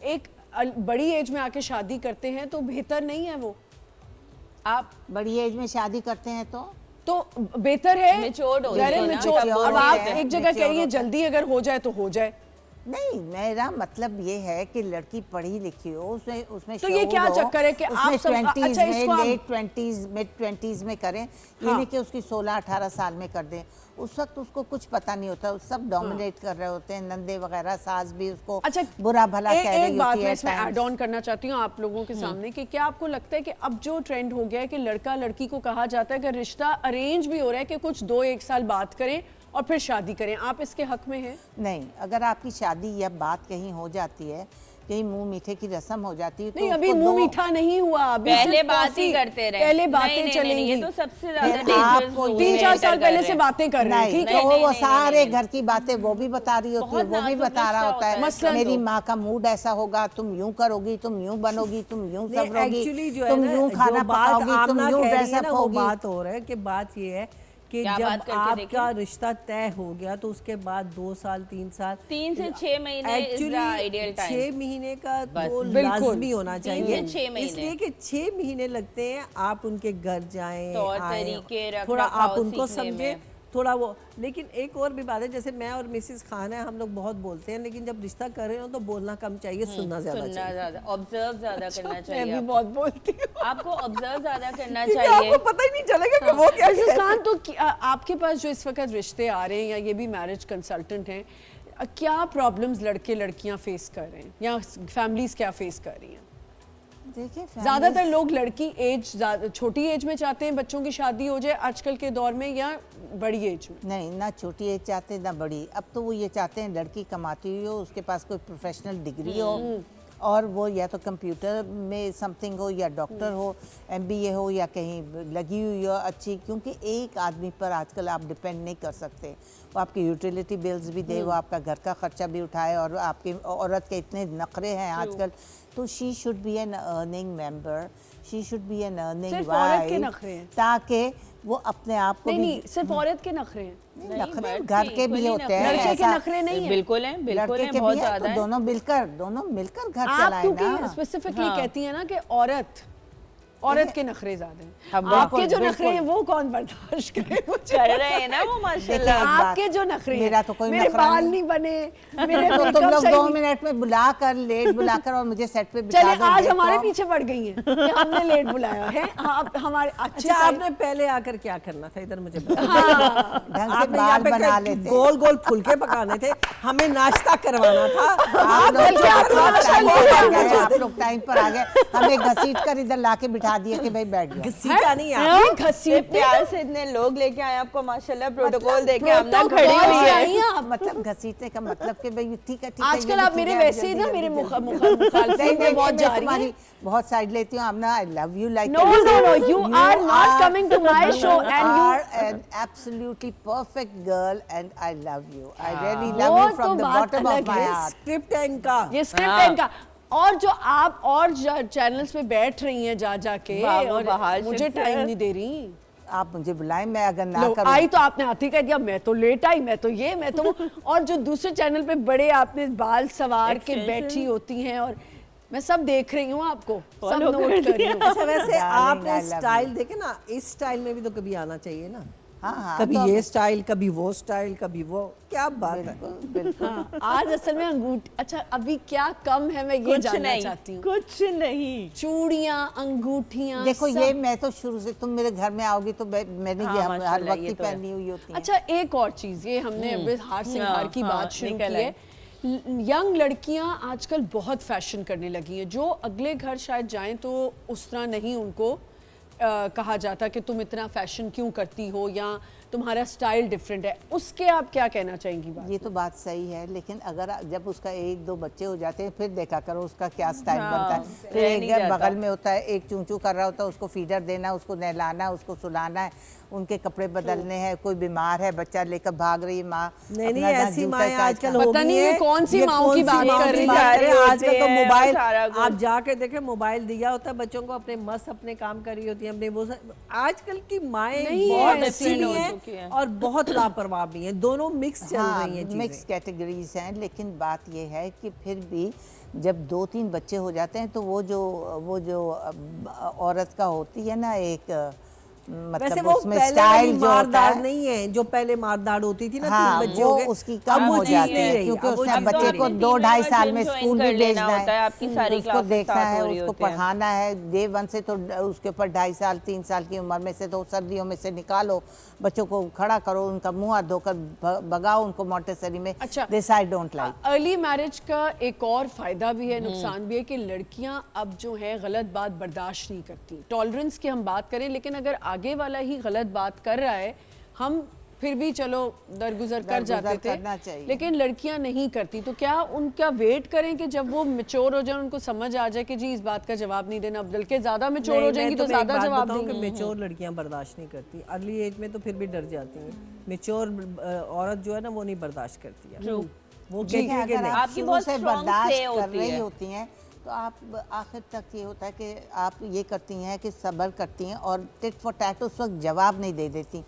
एक बड़ी एज में आके शादी करते हैं तो बेहतर नहीं है वो? आप बड़ी एज में शादी करते हैं तो बेहतर है Matured हो वेरी जाए ना, मैच्योर। mature अब होते आप हैं, एक जगह कह रही हैं mature जल्दी अगर हो जाए तो हो जाए, नहीं, मेरा मतलब ये है कि लड़की पढ़ी लिखी हो, उसमें उसमें तो ये शऊर क्या हो, चक्कर है कि उसमें आप सब- 20s अच्छा, में, इसको आप- लेट 20s, मिड 20s में करें, ये हाँ। नहीं कि उसकी 16-18 साल में कर दें। उस वक्त उसको कुछ पता नहीं होता, वो सब डोमिनेट कर रहे होते हैं, नंदे वगैरह, सास भी उसको अच्छा बुरा भला कह रही एक बात होती मैं है इसमें times। ऐड ऑन करना चाहती हूँ आप लोगों के सामने कि क्या आपको लगता है कि अब जो ट्रेंड हो गया है कि लड़का लड़की को कहा जाता है कि रिश्ता अरेंज भी हो रहा है कि कुछ 2-1 साल बात करें और फिर शादी करें, आप इसके हक में हैं? नहीं, अगर आपकी शादी या बात कहीं हो जाती है, कहीं मुंह मीठे की रस्म हो जाती है, नहीं तो अभी उसको मुंह दो- मीठा नहीं हुआ, अभी पहले सिर्फ बात कॉफी, ही करते रहे, पहले नहीं, बातें नहीं, नहीं, चलेंगी। ये तो सबसे ज्यादा फिर dangerous आपको rule 3-4 है, साल कर पहले रहे से हैं। बातें कर रहे हैं, नहीं, ठीक तो है? नहीं, वो नहीं, सारे नहीं, घर की बातें वो भी बता रही होती है, बहुत वो भी नाजुक बता रहा रिश्ता होता है, होता है। मेरी माँ का मूड ऐसा होगा, तुम यूं करोगी, तुम यूं बनोगी, तुम यूं नहीं, सबरोगी, एक्चुअली जो है तुम ना, यूं जो खाना बात पकाओगी, आप तुम ना यूं कह रही है ड्रेसअप ना, वो होगी। बात हो रहा है कि बात ये है कि क्या जब बात करके आपका देखें? रिश्ता तय हो गया तो उसके बाद 2 साल 3 साल 3 से 6 महीने is the ideal time. 6 महीने का तो बिल्कुल। लाजमी होना 3 चाहिए, से 6 महीने। इसलिए कि 6 महीने लगते हैं आप उनके घर जाएं, तौर आएं, तरीके, रख थोड़ा रखाव आप उनको सीखने समझें, में। थोड़ा वो। लेकिन एक और भी बात है, जैसे मैं और मिसेस खान है, हम लोग बहुत बोलते हैं, लेकिन जब रिश्ता कर रहे हो तो बोलना कम चाहिए, सुनना ज्यादा सुनना चाहिए। ज्यादा, ऑब्जर्व ज्यादा करना मैं चाहिए भी आपको। बहुत बोलती हूँ। आपको ऑब्जर्व ज्यादा करना क्योंकि चाहिए। आपको पता ही नहीं चलेगा कि वो क्या मिसेस खान, तो आपके पास जो इस वक्त रिश्ते आ रहे हैं या ये भी मैरिज कंसल्टेंट हैं, क्या प्रॉब्लम्स लड़के लड़कियां फेस कर रहे हैं या फैमिलीज क्या फेस कर रही हैं? देखिए, ज्यादातर लोग लड़की छोटी एज में चाहते हैं बच्चों की शादी हो जाए आजकल के दौर में, या बड़ी एज में? नहीं, ना छोटी एज चाहते ना बड़ी। अब तो वो ये चाहते हैं लड़की कमाती हुई हो, उसके पास कोई प्रोफेशनल डिग्री हो, और वो या तो कंप्यूटर में समथिंग हो, या डॉक्टर हो, MBA हो, या कहीं लगी हुई हो अच्छी, क्योंकि एक आदमी पर आजकल आप डिपेंड नहीं कर सकते। वो आपकी यूटिलिटी बिल्स भी दे, वो आपका घर का खर्चा भी उठाए, और आपकी औरत के इतने नखरे हैं आजकल, तो she should be an earning member, she should be an earning सिर्फ औरत के वाइफ, नखरे हैं? ताकि वो अपने आप को नहीं भी नहीं, सिर्फ औरत के नखरे हैं, नहीं, नखरे मर्द घर के के भी equally होते हैं, लड़के के ऐसा- नखरे नहीं है? बिल्कुल है, बिल्कुल लड़के है, के बहुत भी है, ज्यादा तो है। दोनों मिलकर घर आप चलाए क्योंकि ना। स्पेसिफिकली हाँ। कहती है ना कि औरत के नखरे ज्यादा हैं, हाँ, आपके बिल्कुल, जो नखरे हैं बिल्कुल। वो कौन बर्दाश्त करे? मुझे कर रहे हैं ना वो माशाल्लाह। देखिए, एक बात, आपके जो नखरे मेरा तो कोई मेरे नखरा बाल नहीं। नहीं बने, मेरे तो तुम मेकअप लोग सही 2 नहीं। मिनट में बुलाकर लेट बुलाकर और मुझे सेट पे बिठा चलिए दो, आज देखो। हमारे पीछे पड़ गई हैं कि हमने लेट बुलाया है। आप हमारे अच्छे अच्छा, से आपने पहले आकर क्या करना था, इधर मुझे बताओ। ढंग से आपने यहाँ बाल पे बना लेते। गोल गोल फुलके पकाने थे, हमें नाश्ता करवाना था। आप लोग बल्कि आप टाइम नाश्ता पर आ लेकर गए, आप लोग टाइम पर आ गए, हमें घसीट कर इधर लाके बिठा दिए कि भाई बैठ जाओ। घसीटा नहीं आप। ये इतने घसीटने प्यार से इतने लोग लेके आए आपको माशाल्लाह, प्रोटोकॉल देके आमना प्रोटोकॉल खड़ी हुई से है। आई हैं आप। मतलब घसीटने का मतलब कि भाई ठीक है, ठीक है, आजकल ये भी आप ठीक मेरे है, वैसे ही जल्दी, ना मेरे जल्दी, जल्दी। मुखालफत नहीं, में नहीं, बहुत मैं जा रही तुम्हारी हैं। बहुत साइड लेती हूँ Aamna, I love you like No, no, no, you are not coming to my show and you are an absolutely perfect girl and I love you. I really love वो you तो from the बात bottom of अलग my है। heart. स्क्रिप्ट है इनका। ये स्क्रिप्ट है इनका। और जो आप और चैनल्स पे बैठ रही हैं जा जाके, वाह, वो और बहार मुझे शिफ्ट टाइम है। नहीं दे रही। आप मुझे बुलाएं, मैं अगर ना लो, करूं आई तो आपने आती कह दिया, मैं तो लेट आई, मैं तो ये, मैं तो वो। और जो दूसरे चैनल पे बड़े आपने बाल सवार के Extension। बैठी होती हैं, और मैं सब देख रही हूँ आपको, सब Follow नोट कर कर रही हूँ। अच्छा, वैसे Darling, आपने I love स्टाइल you. देखे ना, इस स्टाइल में भी तो कभी आना चाहिए ना। हाँ, कभी तो ये स्टाइल, कभी वो स्टाइल, कभी वो, क्या बात है। बिल्कुल बिल्कुल। हाँ, आज असल में अंगूठी, अच्छा अभी क्या कम है मैं ये कुछ जानना नहीं, चाहती हूँ। कुछ नहीं। चूड़ियाँ, अंगूठियाँ, देखो सब। ये मैं तो शुरू से, तुम मेरे घर में आओगी तो मैंने हाँ, ये हर माशाल्लाह, वक्त ये ही तो है। पहनी हुई होती है। अच्छा एक और चीज़, ये हमने अभी हार सिंगार की हाँ, बात शुरू निकल की है। यंग लड़कियां आजकल बहुत फैशन करने लगी हैं, जो अगले घर शायद जाएं तो उस तरह नहीं उनको कहा जाता कि तुम इतना फैशन क्यों करती हो या तुम्हारा स्टाइल डिफरेंट है। उसके आप क्या कहना चाहेंगी बात? ये तो बात सही है, लेकिन अगर जब उसका 1-2 बच्चे हो जाते हैं फिर देखा करो उसका क्या स्टाइल हाँ, बनता है। फिर रह एक नहीं घर जाता। बगल में होता है, एक चूं कर रहा होता है, उसको फीडर देना, उसको नहलाना, उसको सुलाना है, उनके कपड़े बदलने हैं, कोई बीमार है बच्चा लेकर भाग रही है माँ। नहीं नहीं, अपना ना ऐसी जूता माएँ का आजकल अच्छा- हो पता गई नहीं ये हैं। कौन सी ये माँओं की बात माँ कर की रही बात है। कर रही हैं। आजकल तो होते हैं मोबाइल, सारा कुछ। आप जाके देखें, मोबाइल दिया होता है बच्चों को, अपने मस्त अपने काम कर रही होती हैं, अपने वो आजकल की माएँ नहीं है, बहुत ऐसी अच्छी भी नहीं हो चुकी हैं हैं। और बहुत लापरवाह भी हैं, दोनों मिक्स चल हाँ, रही हैं मिक्स चीजें। कैटेगरीज हैं, लेकिन बात ये है कि फिर भी जब 2-3 बच्चे हो जाते हैं तो वो जो औरत का होती है ना एक वैसे मतलब वो उसमें पहले स्टाइल वाली जो होता मारदार है, नहीं है जो पहले मारदार होती थी ना, हाँ, 3 बच्चे वो हो गए, उसकी अब कम वो हो चीज़ जाती नहीं है, रही, क्योंकि अब वो उसने चीज़ बच्चे नहीं को रही। 2-2.5 साल में जिम ज्वाइन स्कूल कर भी लेना भेजना होता है, आपकी सारी उसको क्लासेस देखना स्टार्ट है, हो रही उसको होती हैं। पढ़ाना है। डे 1 से तो उसके ऊपर 2.5 साल 3 साल की उम्र में से तो सर्दियों में से निकालो, बच्चों को खड़ा करो, उनका मुंह हाथ धोकर भगाओ उनको मोंटेसरी में। अच्छा। This I don't like. Early marriage का एक और फायदा भी है, नुकसान भी है कि लड़कियां अब जो है गलत बात बर्दाश्त नहीं करती। टॉलरेंस की हम बात करें, लेकिन अगर आगे वाला ही गलत बात कर रहा है, हम फिर भी चलो दरगुजर कर जाते करना थे, चाहिए। लेकिन लड़कियां नहीं करती। तो क्या उनका वेट करें कि जब वो मैच्योर हो जाए, उनको समझ आ जाए कि जी इस बात का जवाब नहीं देना, बल्कि ज्यादा मैच्योर हो जाएंगी तो ज्यादा जवाब देंगी? मेच्योर लड़कियां बर्दाश्त नहीं करती, अर्ली एज में तो फिर भी डर जाती हैं। मेच्योर औरत जो है ना वो नहीं बर्दाश्त करती है, वो कहती है कि अगर नहीं। आप आपकी शुरू बहुत से strong बर्दाश्त say कर होती रही है। होती हैं तो आप आखिर तक ये होता है कि आप ये करती हैं कि सब्र करती हैं और टिट फॉर टैट उस वक्त जवाब नहीं दे देती,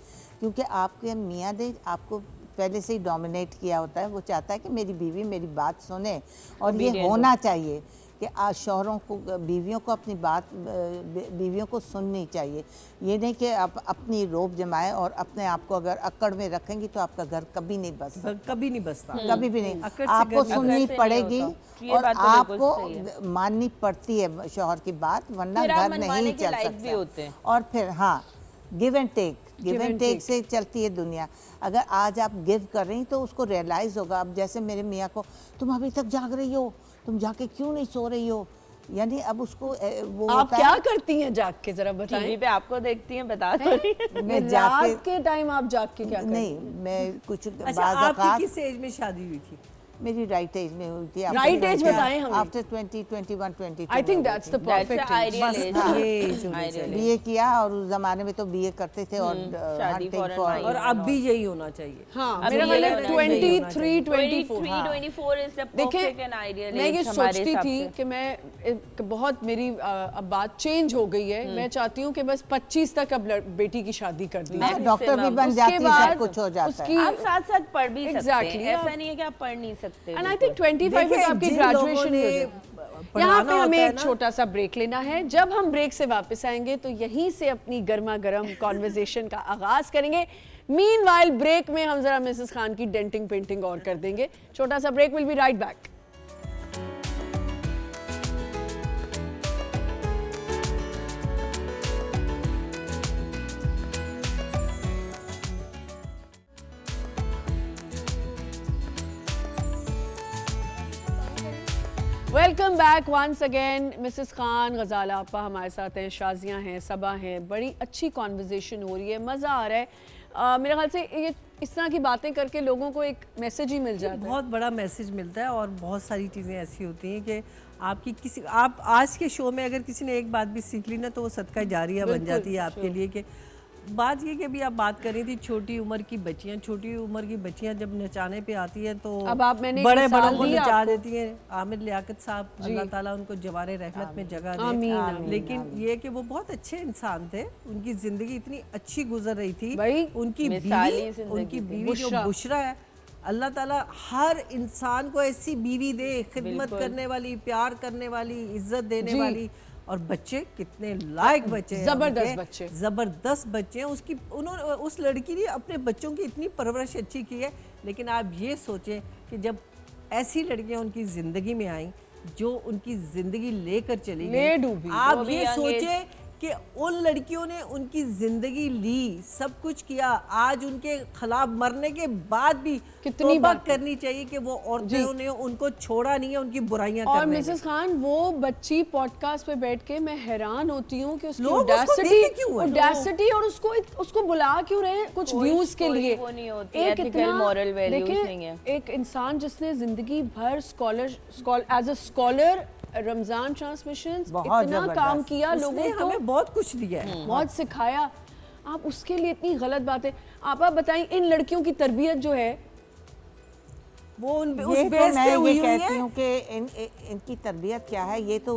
क्योंकि आपके मियाँ ने आपको पहले से ही डोमिनेट किया होता है। वो चाहता है कि मेरी बीवी मेरी बात सुने, और ये होना चाहिए कि आज शौहरों को, बीवियों को अपनी बात, बीवियों को सुननी चाहिए। ये नहीं कि आप अपनी रोब जमाएं और अपने आप को अगर अकड़ में रखेंगी तो आपका घर कभी नहीं बस सकता, कभी नहीं बसता। कभी भी नहीं। अकड़ से आपको घर में सुननी से नहीं पड़ेगी होता। ये और बात तो बिल्कुल सही आपको माननी पड़ती है शौहर की बात, वरना फिर आप घर मनवाने नहीं के चल लायक भी होते हैं। सकता। और फिर हाँ, गिव एंड टेक से चलती है दुनिया। अगर आज आप गिव कर रही तो उसको रियलाइज होगा। अब जैसे मेरे मियाँ को, तुम अभी तक जाग रही हो, तुम जाके क्यों नहीं सो रही हो, यानी अब उसको वो आप होता क्या है, करती हैं जाग के, जरा बताएं? टीवी पे आपको देखती हैं, बता तो रही हैं। मैं रात जाके के टाइम आप जाग के क्या करती हैं? नहीं, मैं कुछ अच्छा, बाज़ आपकी औक़ात किस एज में शादी हुई थी? मेरी राइट एज में हुई थी। Right age बताएं हमें। After 20, 21, 22 I think that's the That's the perfect ideal बस age. ये age होनी Ideal चाहिए। age. बीए किया, और उस जमाने में तो बीए करते थे और शादी hunting foreign for- mind. और अब भी यही होना चाहिए। हाँ, अब मेरा ये मतलब होना चाहिए। 23, 24। 24 is the देखिए, perfect and ideal मैं ये age हमारे सोचती हिसाब थी से। कि मैं बहुत मेरी अब बात चेंज हो गई है। मैं चाहती हूँ कि बस 25 तक अब बेटी की शादी कर दी हाँ, जाए। डॉक्टर भी बन उसके जाती है, बाद सब कुछ हो जाता उसकी- है। आप साथ साथ पढ़ भी सकते Exactly, हैं, ऐसा आप- नहीं है कि आप पढ़ नहीं सकते। एंड आई थिंक 25 में देखिए, आपकी जिन लोगों ग्रेजुएशन ने हो जाए। यहाँ पढ़ाना पे हमें होता है एक ना, छोटा सा ब्रेक लेना है। जब हम ब्रेक से वापस आएंगे तो यहीं से अपनी गर्मा गर्म कॉन्वर्जेशन का आगाज करेंगे। मीनवाइल ब्रेक में हम जरा मिसेस खान की डेंटिंग पेंटिंग और कर देंगे। छोटा सा break, will be right back. Welcome back once again. Mrs Khan, Ghazala आपा हमारे साथ हैं, शाजियाँ हैं, सबा हैं। बड़ी अच्छी कॉन्वर्जेशन हो रही है, मज़ा आ रहा है। मेरे ख्याल से ये इस तरह की बातें करके लोगों को एक मैसेज ही मिल जाता है। बहुत बड़ा मैसेज मिलता है। और बहुत सारी चीज़ें ऐसी होती हैं कि आपकी किसी, आप आज के शो में अगर किसी ने एक बात भी सीख ली ना तो वो सदका जारिया बन बिल्कुल, जाती है आपके लिए। कि बात ये कि अभी आप बात कर रही थी छोटी उम्र की बच्चियां, छोटी उम्र की बच्चियां जब नचाने पे आती हैं तो अब आप, मैंने एक बड़े मिसाल बड़ों को दी नचा आपको। देती हैं। आमिर लियाकत साहब, अल्लाह ताला उनको जवारे रहमत में जगह दे। आमीन, आमीन, लेकिन ये कि वो बहुत अच्छे इंसान थे, उनकी जिंदगी इतनी अच्छी गुजर रही थी। भाई, उनकी मिसाली बीवी, जिंदगी उनकी थी। बीवी जो बुशरा है, अल्लाह ताला हर इंसान को ऐसी बीवी दे, खिदमत करने वाली, प्यार करने वाली, इज्जत देने जी। वाली। और बच्चे कितने लायक बच्चे हैं, जबरदस्त उनके, बच्चे। जबरदस्त बच्चे हैं। उसकी उन्होंने, उस लड़की ने अपने बच्चों की इतनी परवरिश अच्छी की है। लेकिन आप ये सोचें कि जब ऐसी लड़कियां उनकी ज़िंदगी में आई जो उनकी ज़िंदगी लेकर चली ले गई, डूबी। आप वो भी ये young age। सोचें कि उन लड़कियों ने उनकी ज़िंदगी ली, सब कुछ किया। आज उनके खिलाफ मरने के बाद भी कितनी तौबा बात करनी चाहिए कि वो औरतों ने उनको छोड़ा नहीं है उनकी बुराइयां और करने में। मिसेस खान, वो बच्ची पॉडकास्ट पे बैठ के मैं हैरान होती हूँ कि उसकी लोग उसको देखे क्यों हैं? ऑडेसिटी और उसको बुला क्यों रहे हैं कुछ कोई- व्यूज के कोई लिए। वो नहीं होती, ethical, moral values देखिए, नहीं है। एक इंसान जिसने जिंदगी भर as a scholar Ramzan transmissions बहुत इतना जबरदस्त। काम किया, उसने लोगों को हमें बहुत कुछ दिया है। बहुत सिखाया। आप उसके लिए इतनी गलत बातें आप बताएं। इन लड़कियों की तरबियत जो है वो उस ये तो बेस मैं पे ये हुई हुई कहती है। हूँ कि इनकी तरबियत क्या है, ये तो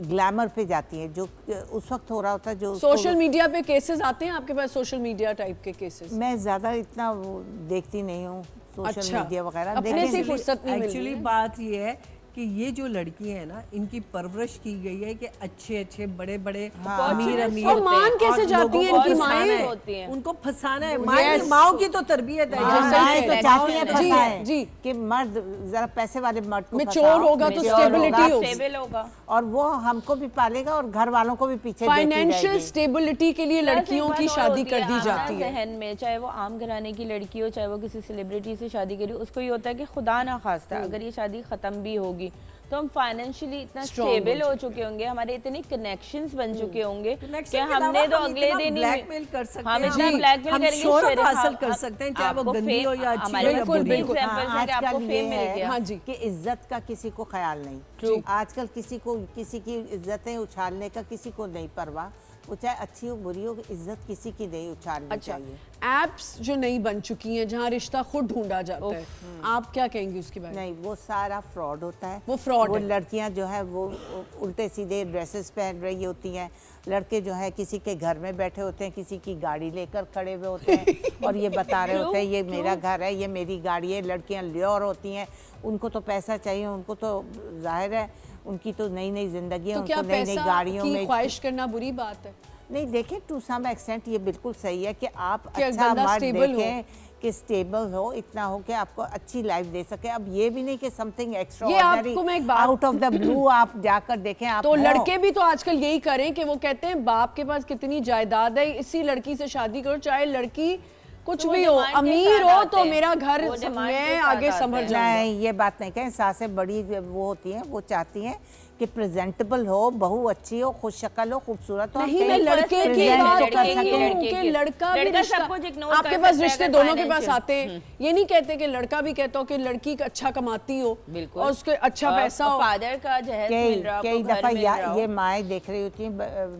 ग्लैमर पे जाती है। जो उस वक्त हो रहा होता है, जो उसको- सोशल मीडिया पे केसेस आते हैं आपके पास, सोशल मीडिया टाइप के केसेस? मैं ज़्यादा इतना वो देखती नहीं हूँ सोशल अच्छा, मीडिया वगैरह। अपने लेकिन से फुर्सत नहीं मिल एक्चुअली रही है। बात ये है कि ये जो लड़कियां हैं ना, इनकी परवरिश की गई है कि अच्छे अच्छे बड़े बड़े अमीर अमीर और मान कैसे और जाती लोगों हैं को इनकी फंसाना माएं? है। होती हैं। उनको फंसाना है। माओ की तो तरबियत है। हाँ, सही माएँ कह तो रहे चाहती हैं हैं। जी, फंसाएं जी। कि मर्द जरा पैसे वाले मर्द को Mature फंसाओ, होगा तो mature stability होगा, होगी। स्टेबल होगा। और वो हमको भी पालेगा और घर वालों को भी पीछे देती फाइनेंशियल रहेगी। स्टेबिलिटी के लिए लड़कियों की शादी कर दी जाती है। जहन में, चाहे वो आम घराने की लड़की हो, चाहे वो किसी सेलिब्रिटी से शादी करी, उसको ये होता है कि खुदा ना खास्ता अगर ये शादी खत्म भी होगी तो तो हम फाइनेंशियली इतना Strong स्टेबल हो हो चुके होंगे, हमारे इतने कनेक्शंस बन चुके होंगे कि Connection के हमने अलावा तो हम अगले इतना दिन ही blackmail कर सकते हम हैं, इतना हम- ब्लैकमेल हम करेंगे, शोहरत शेर, हासिल कर सकते हैं, चाहे वो आपको गंदी हो या फेम- अच्छी हमारे हो या बिल्कुल, बुरी। बिल्कुल। एग्जाम्पल्स हैं कि आपको आजकल ये फेम मिल गया। हाँ जी। कि इज्जत का किसी को ख्याल नहीं। आजकल किसी को किसी की इज्जतें उछालने का किसी को नहीं परवाह, वो चाहे अच्छी हो बुरी हो, इज्जत किसी की नहीं उछालनी अच्छा, चाहिए। एप्स जो नई बन चुकी हैं जहाँ रिश्ता खुद ढूंढा जाता है, आप क्या कहेंगे उसके बारे में? नहीं, वो सारा फ्रॉड होता है। वो fraud वो है। लड़कियां जो है वो उल्टे सीधे ड्रेसेस पहन रही होती हैं, लड़के जो है किसी के घर में बैठे होते हैं, किसी की गाड़ी लेकर खड़े हुए होते हैं और ये बता रहे होते हैं ये मेरा घर है, ये मेरी गाड़ी है। लड़कियां ल्योर होती हैं, उनको तो पैसा चाहिए, उनको तो जाहिर है उनकी तो नई नई जिंदगी है, तो क्या उनको नई नई पैसा गाड़ियों की में। ख्वाहिश करना बुरी बात है? नहीं, देखें टू सम एक्सटेंट ये बिल्कुल सही है कि आप कि अच्छा बंदा मर्द stable हो। देखें कि स्टेबल हो, इतना हो कि आपको अच्छी लाइफ दे सके। अब ये भी नहीं कि समथिंग ये आपको मैं एक बात- आउट ऑफ द ब्लू आप जाकर देखें। आप तो हो। लड़के भी तो आजकल यही करें कि वो कहते हैं बाप के पास कितनी जायदाद है, इसी लड़की से शादी करो, चाहे लड़की कुछ तो वो भी हो, demand के अमीर साथ हो आते तो हैं। मेरा घर वो demand मैं के साथ आगे आते संभल हैं। जाऊंगा। नहीं, ये बात नहीं कहें। सासें बड़ी वो होती हैं, वो चाहती हैं कि प्रेजेंटेबल हो, बहू अच्छी हो, खुश शक्ल हो, खूबसूरत हो। नहीं, कहीं मैं लड़के की present बात तो कर कर रही सकें। हूँ लड़के कि की। लड़का भी लड़का रिश्ता, सब कुछ ignore आपके कर पास सकता है रिश्ते अगर दोनों के पास financial। आते हैं। ये नहीं कहते कि लड़का भी कहता हो कि लड़की अच्छा कमाती हो बिल्कुल। और उसके अच्छा पैसा हो। फादर का जहेज कई मिल रहा कई आपको, घर दफ़ा मिल रहा हो। ये माएँ देख रही होती हैं,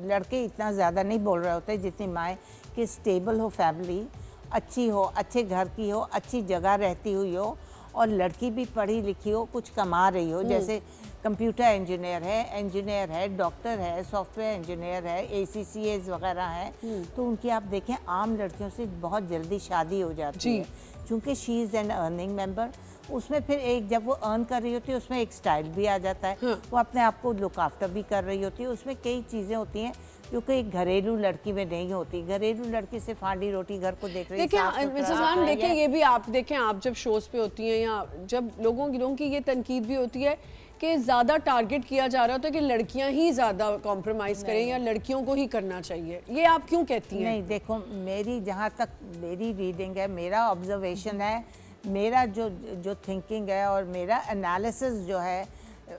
लड़के इतना ज़्यादा नहीं बोल रहे होते जितनी माएँ कि स्टेबल हो, फैमिली अच्छी हो, अच्छे घर की हो, अच्छी जगह रहती हुई हो और लड़की भी पढ़ी लिखी हो, कुछ कमा रही हो। जैसे कंप्यूटर इंजीनियर है, डॉक्टर है, सॉफ्टवेयर इंजीनियर है, ACCAs वगैरह हैं, तो उनकी आप देखें आम लड़कियों से बहुत जल्दी शादी हो जाती है, क्योंकि she is an earning member. उसमें फिर एक जब वो अर्न कर रही होती है उसमें एक स्टाइल भी आ जाता है, वो अपने आप को लुक आफ्टर भी कर रही होती है। उसमें कई चीज़ें होती हैं जो कि एक घरेलू लड़की में नहीं होती। घरेलू लड़की सिर्फ हांडी रोटी घर को देख रही है, साफ देखिए सुथरा मिसेस रखा खान, है, देखिए ये भी आप देखें, आप जब शोज पे होती हैं या जब लोगों की ये तनकीद भी होती है कि ज़्यादा टारगेट किया जा रहा होता है कि लड़कियां ही ज़्यादा कॉम्प्रोमाइज करें या लड़कियों को ही करना चाहिए, ये आप क्यों कहती हैं? नहीं, देखो मेरी जहाँ तक मेरी रीडिंग है, मेरा ऑब्जर्वेशन है, मेरा जो थिंकिंग है और मेरा एनालिसिस जो है,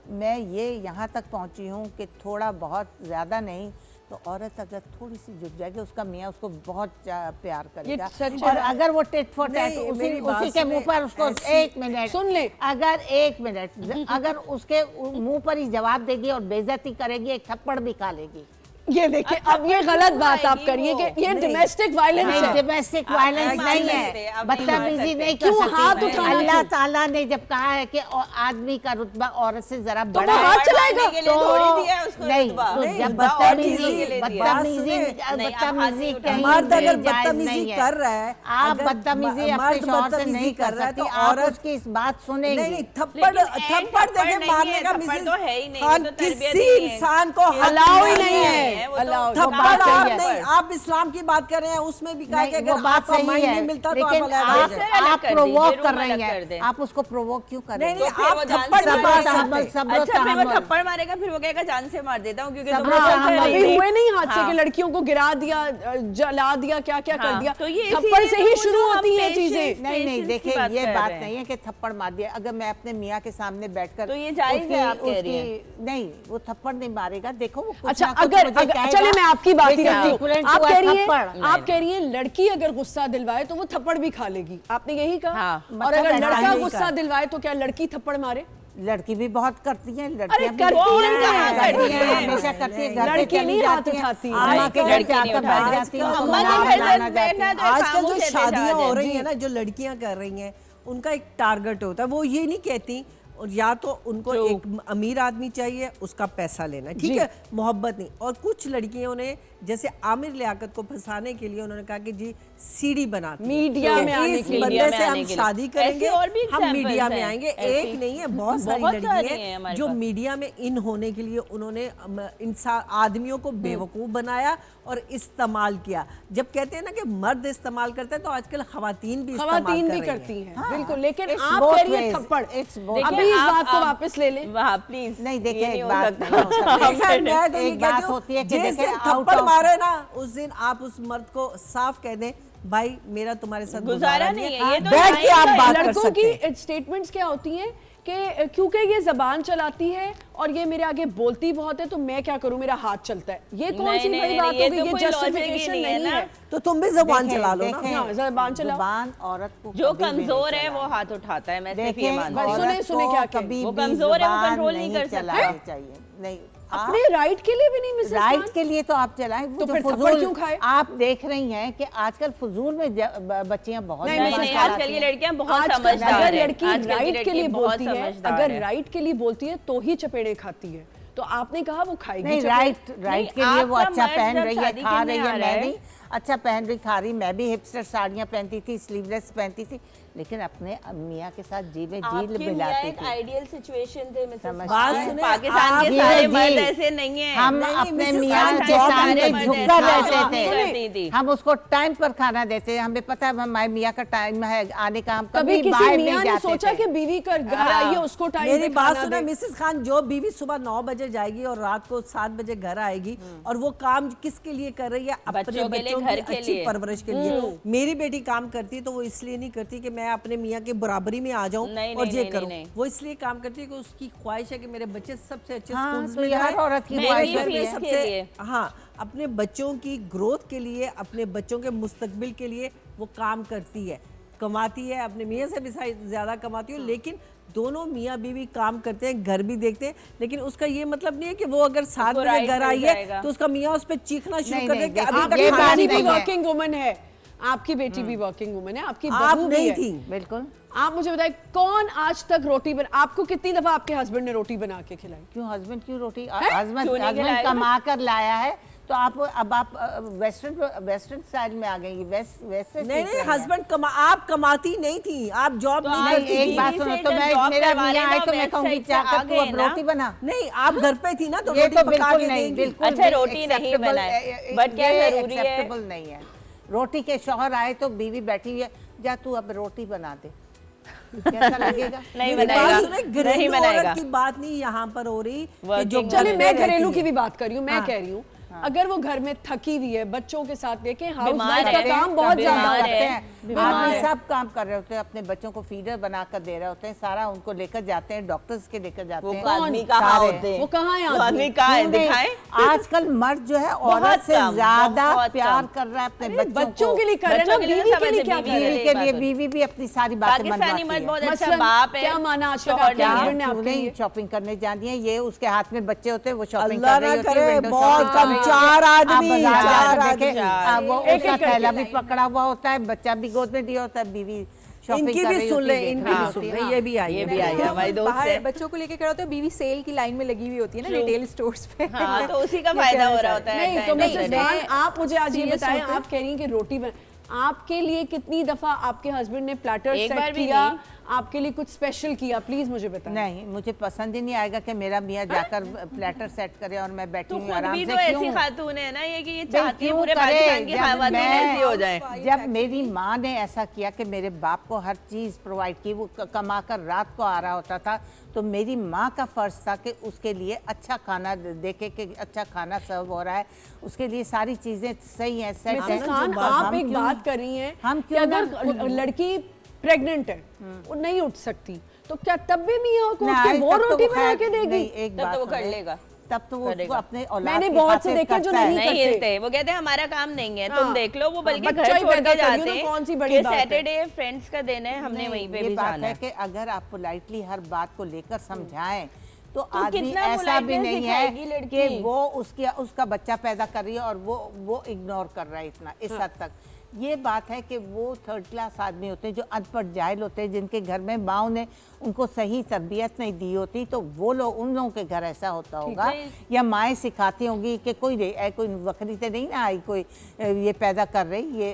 मैं ये यहाँ तक पहुँची हूँ कि थोड़ा बहुत ज़्यादा नहीं तो औरत अगर थोड़ी सी झुक जाएगी, उसका मियाँ उसको बहुत प्यार करेगा। सच और है। अगर वो टिट फॉर टैट नहीं, मेरी बात उसी के सुने, मुंह पर उसको ऐसी- एक मिनट सुन ले। अगर एक मिनट अगर उसके मुंह पर ही जवाब देगी और बेइज्जती करेगी, एक थप्पड़ भी खा लेगी। ये देखिए, अब ये गलत बात आप करिए कि ये डोमेस्टिक वायलेंस नहीं, है। डोमेस्टिक वायलेंस नहीं है, बदतमीजी नहीं कर क्यों हाथ सकती। उठाना अल्लाह क्यों? ताला ने जब कहा है कि आदमी का रुतबा औरत से जरा तो बड़ा वो है, हाथ चलाएगा के लिए थोड़ी दिया है उसको नहीं, रुतबा। तो नहीं, जब बात बदतमीजी सुनिए, नहीं, बदतमीजी आप हाथ बदतमीजी नहीं कहीं मर्द भी अगर जायज़ बदतमीजी नहीं है। कर रहा है, आप अगर बदतमीजी मर्द अपने शौहर से बदतमीजी नहीं कर कर रहा है, सकती, तो आप औरत- उसकी इस बात नहीं सुनेंगी। थप्पड़ लेकिन थप्पड़ थप्पड़ देके नहीं मारने है, का थप्पड़ मिसेस तो है ही नहीं, खान, वो तो तरबियत किसी नहीं है। इंसान को हक अलाउ ही नहीं नहीं है। है, वो तो अलाउ। वो थप्पड़ बात आप सही है। नहीं, आप इस्लाम की बात कर रहे हैं, उसमें भी कहा कि नहीं, अगर वो बात आपका सही माइंड है, नहीं मिलता तो आप लेकिन अलग आप हो जाए। अलग आप कर प्रोवोक दीजिए, कर रूम रही अलग कर हैं, दें। आप उसको प्रोवोक क्यों कर रही नहीं, हैं? नहीं, फिर आप वो जान थप्पड़ से नहीं मार मार सकते। सकते। सब्र अच्छा, फिर वो तहम्मुल। थप्पड़ मारेगा, फिर वो कहेगा जान से मार देता हूँ क्योंकि तुम सब्र लोग तहम्मुल। कर रही अभी थी। हुए नहीं हादसे हाँ। कि लड़कियों को गिरा दिया, जला दिया, क्या क्या कर हाँ, दिया, तो ये थप्पड़ से इसीलिए ही तो शुरू जो हम होती हैं patience- चीजें। नहीं नहीं, पेशेंस की देखिए बात ये कर बात रहे हैं। नहीं है कि थप्पड़ मार दिया। अगर मैं अपने मियाँ के सामने बैठकर तो ये जायज़ है, आप कह रही नहीं, वो थप्पड़ नहीं मारेगा। देखो वो कुछ अच्छा, ना कुछ अगर मुझे कहेगा, चले मैं आपकी बात ही which is करती हूँ। equivalent आप to a कह रही थप्पड़। हैं, आप कह रही हैं लड़की अगर गुस्सा दिलवाए तो वो थप्पड़ भी खा लेगी, आपने यही कहा। हाँ। और मतलब अगर ऐसा लड़का ही गुस्सा कहा। दिलवाए तो क्या लड़की थप्पड़ मारे? लड़की भी बहुत करती है, अरे लड़कियां भी करती वो हैं, उनका हाथ करती हैं, है। हमेशा करती है, घर से लड़की चली नहीं हाथ जाती हैं, उठाती हैं। अम्मा के घर लड़की नहीं जाकर बैठ उठाती। जाती हैं, आजकल तो अम्मा नाना के घर बनाना से जाती बैठना हैं। तो आजकल खामोश जो रहते शादियां जा हो रहे रही हैं। है ना, जो लड़कियां कर रही हैं, उनका एक टारगेट होता है। वो ये नहीं कहती, और या तो उनको True. एक अमीर आदमी चाहिए, उसका पैसा लेना, ठीक है, मोहब्बत नहीं। और कुछ लड़कियों ने जैसे आमिर लियाकत को फंसाने के लिए उन्होंने कहा कि जी सीडी बनाती हैं। मीडिया कि में आने इस के लिए। बंदे मीडिया में से आने हम के लिए। शादी करेंगे, ऐसे और भी हम examples मीडिया में हैं। आएंगे। ऐसी- एक नहीं है, बहुत सारी बहुत सारी लड़की हैं हैं हमारे जो पास। मीडिया में इन होने के लिए उन्होंने इंसान आदमियों को बेवकूफ़ बनाया और इस्तेमाल किया। जब कहते हैं ना कि मर्द इस्तेमाल करते हैं, तो आजकल खवातीन भी इस्तेमाल खवातीन कर भी रही हैं। करती हैं, बिल्कुल। लेकिन It's आप both कह रही हैं ways. थप्पड़। It's both अभी देखिए, इस आप- बात को आप- वापस ले लें। वाह प्लीज नहीं, देखिए, ये नहीं एक हो बात सकता। नहीं हो सकती। एक साथ मैं तो ये एक बात कहती हूँ, होती है कि जिस देखें, दिन out थप्पड़ of- मारे ना, उस दिन आप उस मर्द को साफ कह दें, भाई मेरा तुम्हारे साथ गुजारा नहीं है, ये तो बैठ के आप जायज़ है। बात कर लड़कों सकते हैं। की स्टेटमेंट्स क्या होती हैं कि क्योंकि ये जबान चलाती है और ये मेरे आगे बोलती बहुत है तो मैं क्या करूं, मेरा हाथ चलता है। ये कौन सी बड़ी बात हो गई? ये जस्टिफिकेशन नहीं है। तो तुम भी जबान चला लो ना। हाँ, जबान चलाओ। जुबान औरत को जो कभी भी नहीं कमजोर है चलानी। वो हाथ उठाता है, मैं सिर्फ देखें, ये मानती हूँ। औरत सुने- सुने को क्या कहें? कभी वो भी कमजोर है, वो जुबान कंट्रोल नहीं कर सकता। चलानी चाहिए। नहीं, अपने राइट के लिए भी नहीं मिसेस राइट खान? के लिए तो आप चलाएं। वो तो जो फिर थप्पड़ फजूल क्यों खाए? आप देख रही हैं कि आजकल फजूल में बच्चियां बहुत नहीं, ज़्यादा नहीं, चलाती आजकल की हैं। लड़कियां बहुत आजकल समझदार अगर है। लड़की आजकल की राइट के लड़की लिए बहुत बोलती है, समझदार अगर है। राइट के लिए बोलती है तो ही चपेड़े खाती है। तो आपने कहा वो खाएगी नहीं, चपेड़े। राइट के लिए वो आपका अच्छा मर्द पहन जब रही है, शादी खा करने रही आ है। रहा मैं है। नहीं अच्छा पहन रही, खा रही, मैं भी हिपस्टर साड़ियाँ पहनती थी, स्लीवलेस पहनती थी, लेकिन अपने मियाँ के साथ जी में जी आपके मियां मिलाती एक थी। आइडियल सिचुएशन थे मिसेस समझ बात गए। सुने, पाकिस्तान के जी, सारे जी। मर्द ऐसे नहीं है। हम नहीं, अपने मिसेस मियाँ खान के के सारे सामने मर्द झुककर ऐसे रहते नहीं थे। करती थी। हम उसको टाइम पर खाना देते, हमें पता है हमारे मियाँ का टाइम है आने का, हम कभी कभी किसी बाहर मियाँ नहीं ने जाते सोचा थे। कि बीवी का घर आई है उसको टाइम मेरी पे बात खाना सुना दे? मिसेस खान, जो बीवी सुबह 9 बजे जाएगी और रात को 7 बजे घर आएगी और वो काम किसके लिए कर रही है? अपने बच्चों के लिए, बच्चों घर की के अच्छी लिए। परवरिश के लिए। मेरी बेटी काम करती है तो वो इसलिए नहीं करती कि मैं अपने मियाँ के बराबरी में आ जाऊं नहीं, और नहीं, ये नहीं, करूं। नहीं। वो इसलिए काम करती है कि उसकी ख्वाहिश है कि मेरे बच्चे सबसे अच्छे हाँ, स्कूल्स तो में ये हर जाएं। औरत की मेरे ख्वाहिश घर होती में है। सबसे लिए। हाँ, अपने बच्चों की ग्रोथ के लिए, अपने बच्चों के मुस्तकबिल के लिए वो काम करती है, कमाती है, अपने मियाँ से भी ज्यादा कमाती है। लेकिन दोनों मियाँ बीवी काम करते हैं, घर भी देखते हैं, लेकिन उसका ये मतलब नहीं है कि वो अगर 7 बजे right घर मिल आई है जाएगा। तो उसका मियाँ उस पर चीखना शुरू नहीं, कर दे नहीं, कि अभी देखिए, तक ये खाना बात नहीं बेटी भी नहीं है। वर्किंग वुमन है, आपकी बेटी भी वर्किंग वुमन है, आपकी आप बहू भी नहीं है। थी। बिल्कुल। आप मुझे बताएं कौन आज तक रोटी बना, आपको कितनी दफा आपके हस्बैंड ने रोटी बना के खिलाई? क्यों हस्बैंड क्यों रोटी क्यों नहीं हस्बैंड खिलाएगा? कमा कर लाया है तो अब आप वेस्टर्न स्टाइल में आ गई, वैसे नहीं नहीं, हस्बैंड आप कमाती नहीं थी, आप जॉब तो नहीं आप करती एक थी। बात बीवी सुनो, से तो जब मैं जॉब मेरा करवा मियाँ लेना, आए तो मैं वेब कहूँगी साइट से आ जाकर तू गए अब ना। रोटी बना। नहीं, आप घर पे थी ना तो ये रोटी तो पका बिल्कुल के नहीं, देंगी। बिल्कुल अच्छा, भी रोटी नहीं acceptable, बनाए, but क्या ये जरूरी है? acceptable नहीं है। रोटी के शौहर आए तो बीवी बैठी हुई है, जा तू अब रोटी बना दे, कैसा लगेगा? नहीं मेरी बात बनाएगा, सुने, नहीं घरेलू बनाएगा। औरत की बात नहीं यहाँ पर हो रही कि जो Working घर चलिए पे मैं रहती घरेलू है। की भी बात कर रही हूँ, मैं हाँ। कह रही हूँ अगर वो घर में थकी हुई है, बच्चों के साथ लेके हाउस बीमार वाइफ का है, काम बहुत बीमार ज्यादा है, करते हैं। बीमार आदमी है। सब काम कर रहे होते हैं, अपने बच्चों को फीडर बनाकर दे रहे होते हैं, सारा उनको लेकर जाते हैं, डॉक्टर्स के लेकर जाते वो हैं। आदमी कहाँ सारे। होते हैं? वो कहाँ है वो आदमी? आदमी कहाँ है? क्यों नहीं? दिखाएं। आजकल मर्द जो है बहुत औरत से कम, ज्यादा बहुत प्यार कम। कर रहा है अपने अरे बच्चों को। के लिए कर रहे हैं ना, बच्चों के लिए बीवी सब के लिए अच्छे, क्या बीवी कर रहे बीवी हैं? के बात लिए होती बीवी भी अपनी सारी बातें पाकिस्तानी मनवाती मर्द है। बहुत अच्छा मसलन बाप है। क्या माना आज तक शौहर आपके नहीं है। हस्बैंड ने आपके नहीं लिए? शॉपिंग करने जानी है, ये उसके हाथ में बच्चे होते हैं, वो शॉपिंग अल्लाह कर रही ना होती है, करे, विंडो बहुत शॉपिंग कर कम, रही होती है। 4 आप आदमी, बाजार 4 जाकर देखें, आदमी। वो एक-एक उसका करके थैला भी पकड़ा हुआ होता है, बच्चा भी गोद में दिया होता है, बीवी शॉपिंग इनकी कर भी रही सुन होती ले, है, देख इनकी रही भी होती सुन है। ले, ये भी आई ये है। भी आई है, हमारी दोस्त बाहर है। बच्चों को लेके खड़ा होता है, बीवी सेल की लाइन में लगी हुई होती है ना, रिटेल स्टोर्स पे। हाँ, तो उसी का ये फायदा कहना हो रहा चाह होता है। नहीं at तो the end of Mrs the day। Khan आप मुझे आज ये serious बताएं, होते हैं। आप कह रही हैं कि रोटी आपके लिए कितनी दफा आपके हस्बैंड ने प्लेटर एक सेट बार भी किया, नहीं। आपके लिए कुछ स्पेशल किया? प्लीज मुझे बताएं। नहीं, मुझे पसंद ही नहीं आएगा कि मेरा मियाँ जाकर प्लेटर सेट करे और मैं बैठी तो हूँ खुद आराम भी से। तो ऐसी क्यों? खातून है ना ये कि ये भाई चाहती है क्यों पूरे करे? पाकिस्तान की जब खातून मैं- ऐसी हो जाए। जब मेरी माँ ने ऐसा किया कि मेरे बाप को हर चीज़ प्रोवाइड की, वो कमा कर रात को आ रहा होता था, तो मेरी माँ का फ़र्ज़ था कि उसके लिए अच्छा खाना देखे कि अच्छा खाना सर्व हो रहा है, उसके लिए सारी चीज़ें सही हैं, सेट मिसेस हैं। खान हम आप एक क्यों- बात कर रही हैं हम कि क्यों ना अगर लड़की प्रेग्नेंट है वो नहीं उठ सकती तो क्या तब भी मियाँ को उठ के नहीं, वो तब तो रोटी वो बना खैर के देगी? नहीं, एक तब बात तो वो कर सुने, लेगा। तब तो वो उसको करेगा। अपने औलाद मैंने की बहुत से खातिर देखे जो करता है। नहीं नहीं करते। हिलते, वो कहते हैं हमारा काम नहीं है, हाँ। तुम देख लो। वो बल्कि बच्चा घर ही छोड़ पैदा के करी हो जाते तो हैं कौन सी बड़ी कि बात है? सैटरडे फ्रेंड्स का दिन है, हमने वहीं पे ये भी बात जाना है है। कि अगर आप पोलाइटली हर बात को लेकर समझाएं तो तो आदमी कितना ऐसा भी politeness नहीं है दिखाएगी लड़की? कि वो उसका बच्चा पैदा कर रही है और वो इग्नोर कर रहा है इतना इस हद तक। ये बात है कि वो थर्ड क्लास आदमी होते हैं जो अनपढ़ जाहिल होते हैं, जिनके घर में माँ ने उनको सही तरबियत नहीं दी होती, तो वो लोग उन लोगों के घर ऐसा होता होगा, है। या माएँ सिखाती होंगी कि कोई बकरी से नहीं ना आई, कोई ये पैदा कर रही, ये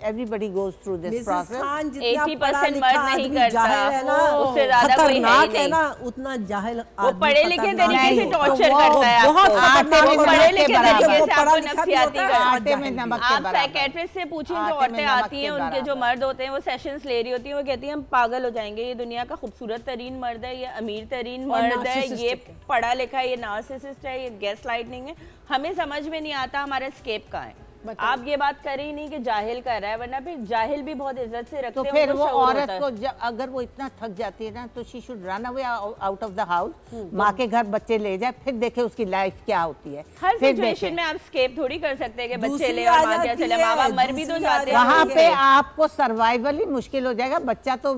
everybody goes through this Mrs process. Khan जितना 80% पढ़ा मर्द लिखा नहीं आदमी करता, जाहिल है ना, उससे ज्यादा कोई है ही खतरनाक है नहीं। ना, उतना जाहिल वो आदमी पढ़े लिखे खतरनाक तरीके से है। टॉर्चर वो करता है बहुत आपको। खतरनाक वो होता है। पढ़े लिखे बराबर। तरीके वो से पढ़ा आपको लिखा भी नफसियाती होता है, करता है। आटे में नमक के आप बराबर। साइकेट्रिस्ट से पूछें जो आटे में औरतें नमक आती के हैं, उनके जो बराबर। मर्द होते हैं वो सेशंस ले रही होती हैं, वो कहती हैं हम पागल हो जाएंगे, ये दुनिया का खूबसूरत तरीन मर्द है, ये अमीर तरीन और मर्द है, ये narcissistic है। पढ़ा लिखा है, ये नार्सिसिस्ट है, ये गैस लाइटनिंग है, हमें समझ में नहीं आता हमारा स्केप कहाँ है। बताओ। आप ये बात कर ही नहीं कि जाहिल कर रहा है, वरना फिर जाहिल भी बहुत इज्जत से रखते तो हैं, फिर उनको वो शऊर औरत होता है। को अगर वो इतना थक जाती है ना, तो she should run away out of the house, माँ के घर बच्चे ले जाए, फिर देखे उसकी लाइफ क्या होती है। हर फिर सिचुएशन देखे। में आप स्केप थोड़ी कर सकते हैं कि बच्चे दूसरी ले आ और माँ क्या जाती चले, है, माँ बाप मर भी तो दूसरी जाते आ हैं। वहाँ जाती पे है। आपको सर्वाइवल ही मुश्किल हो जाएगा। बच्चा तो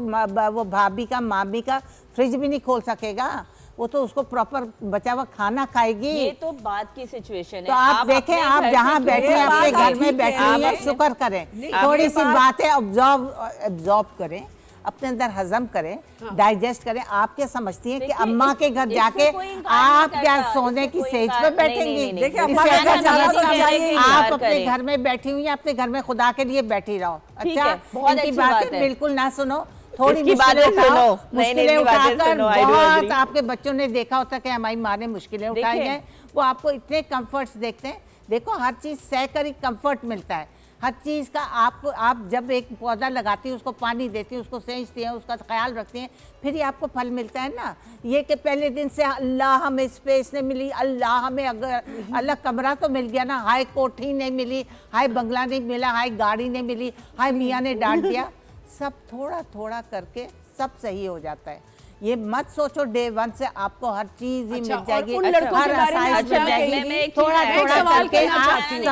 वो भाभी का मामी का फ्रिज भी नहीं खोल सकेगा, वो तो उसको प्रॉपर बचा हुआ खाना खाएगी। ये तो बात की सिचुएशन है। तो आप देखें, अपने आप घर जहाँ से बैठे क्यों हैं, अपने बात घर में ठीक बैठे है। हुई हैं, आप- शुक्र करें, नहीं, थोड़ी ये सी बात- बातें ऑब्जॉर्व करें, अपने अंदर हजम करें, डाइजेस्ट करें। आप क्या समझती हैं कि देखिए, अम्मा के घर इससे जाके कोई इनकार नहीं आप क्या करता, सोने इससे की कोई सेज इनकार- पे नहीं, बैठेंगी? नहीं, नहीं, देखिए, इससे अम्मा अच्छा का जाना जाना चाहिए। चाहिए, आप इनकार अपने करें। घर में बैठी हुई हैं, अपने घर में खुदा के लिए बैठी रहो। ठीक अच्छा, है, बहुत इनकी अच्छी बात बातें है। बिल्कुल ना सुनो, थोड़ी इसकी मुश्किलें बातें उठाओ, सुनो। नहीं, मुश्किलें इनकी बातें उठाकर सुनो, I do बहुत agree। आपके बच्चों ने देखा होता है कि हमारी माँ ने मुश्किलें उठाई देखिए। हैं, वो आपको इतने कंफर्ट्स देखते हैं। देखो, हर चीज़ सहकर ही कंफर्ट मिलता है। हर चीज़ का आप जब एक पौधा लगाती हैं, उसको पानी देती हैं, उसको सेंचती हैं, उसका ख्याल रखती हैं, फिर ही आपको फल मिलता है ना। ये कि पहले दिन से अल्लाह हमें स्पेस नहीं मिली, अल्लाह हमें अगर अल्लाह कमरा तो मिल गया ना, हाय कोठी नहीं मिली, हाय बंगला नहीं मिला, हाय गाड़ी नहीं मिली, हाय मियाँ ने डांट दिया, सब थोड़ा थोड़ा करके सब सही हो जाता है। ये मत सोचो डे वन से आपको हर चीज ही अच्छा, मिल जाएगी, और उन लड़कों हर के बारे में आसाइश आप क्या मिल जाएगी। कहेंगी? मैं एक थोड़ा चीज़ थोड़ा सवाल करके कहना चाहती हूँ।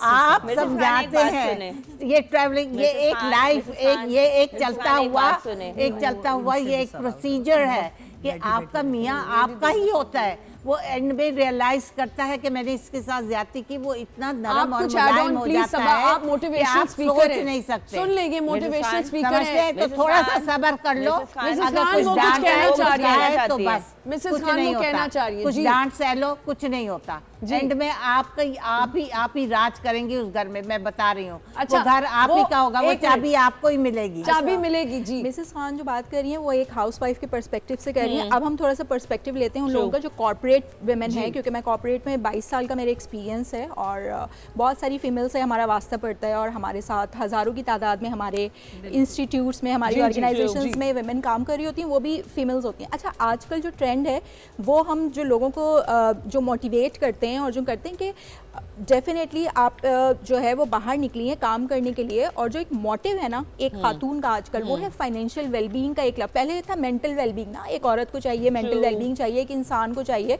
आप मिसेस खान, समझाते एक बात हैं। सुने। ये ट्रैवलिंग, ये मिसेस एक खान, लाइफ, मिसेस एक खान, ये एक मिसेस चलता खान, एक हुआ बात सुने। एक चलता हुआ ये एक प्रोसीजर है कि आपका मियाँ आपका ही होता है। वो एंड में रियलाइज करता है कि मैंने इसके साथ ज्यादती की, वो इतना आप नरम और कुछ ऐड मुलायम ऑन हो प्लीज जाता सबा, है आप कि मोटिवेशनल आप स्पीकर सोच हैं। नहीं सकते। सुन लेंगे, मोटिवेशनल खान, स्पीकर समझते हैं। हैं, तो मिसेस थोड़ा सा खान, सब्र कर लो। मिसेस खान, मिसेस अगर खान कुछ वो कुछ डांट कहना है, चाह कुछ रही हैं। है तो चाहती है। बस मिसेस कुछ खान नहीं वो कहना होता। चाह रही हैं, कुछ जी। डांट सह लो, कुछ नहीं होता। एंड में आप ही राज करेंगे उस घर में, मैं बता रही हूँ। अच्छा, वो घर आप ही वो का होगा, वो एक चाबी आपको ही मिलेगी। चाबी मिलेगी जी। मिसेस खान जो बात कर रही हैं वो एक हाउसवाइफ के पर्सपेक्टिव से कर रही हैं। अब हम थोड़ा सा पर्सपेक्टिव लेते हैं उन लोगों का जो कॉर्पोरेट वुमेन है, क्योंकि मैं कॉर्पोरेट में 22 साल का मेरा एक्सपीरियंस है और बहुत सारी फीमेल से हमारा वास्ता पड़ता है और हमारे साथ हज़ारों की तादाद में हमारे इंस्टीट्यूट्स में, हमारी जी, जी, ऑर्गेनाइजेशंस जी। में वुमेन काम कर रही होती हैं, वो भी फीमेल्स होती हैं। अच्छा, आजकल जो ट्रेंड है वो हम जो लोगों को जो मोटिवेट करते हैं और जो करते हैं कि डेफिनेटली आप जो है वो बाहर निकली हैं काम करने के लिए, और जो एक मोटिव है ना एक खातून का आजकल, वो है फाइनेंशियल वेलबींग का। एक पहले था मेंटल वेलबींग ना, एक औरत को चाहिए मेंटल वेलबींग चाहिए, एक इंसान को चाहिए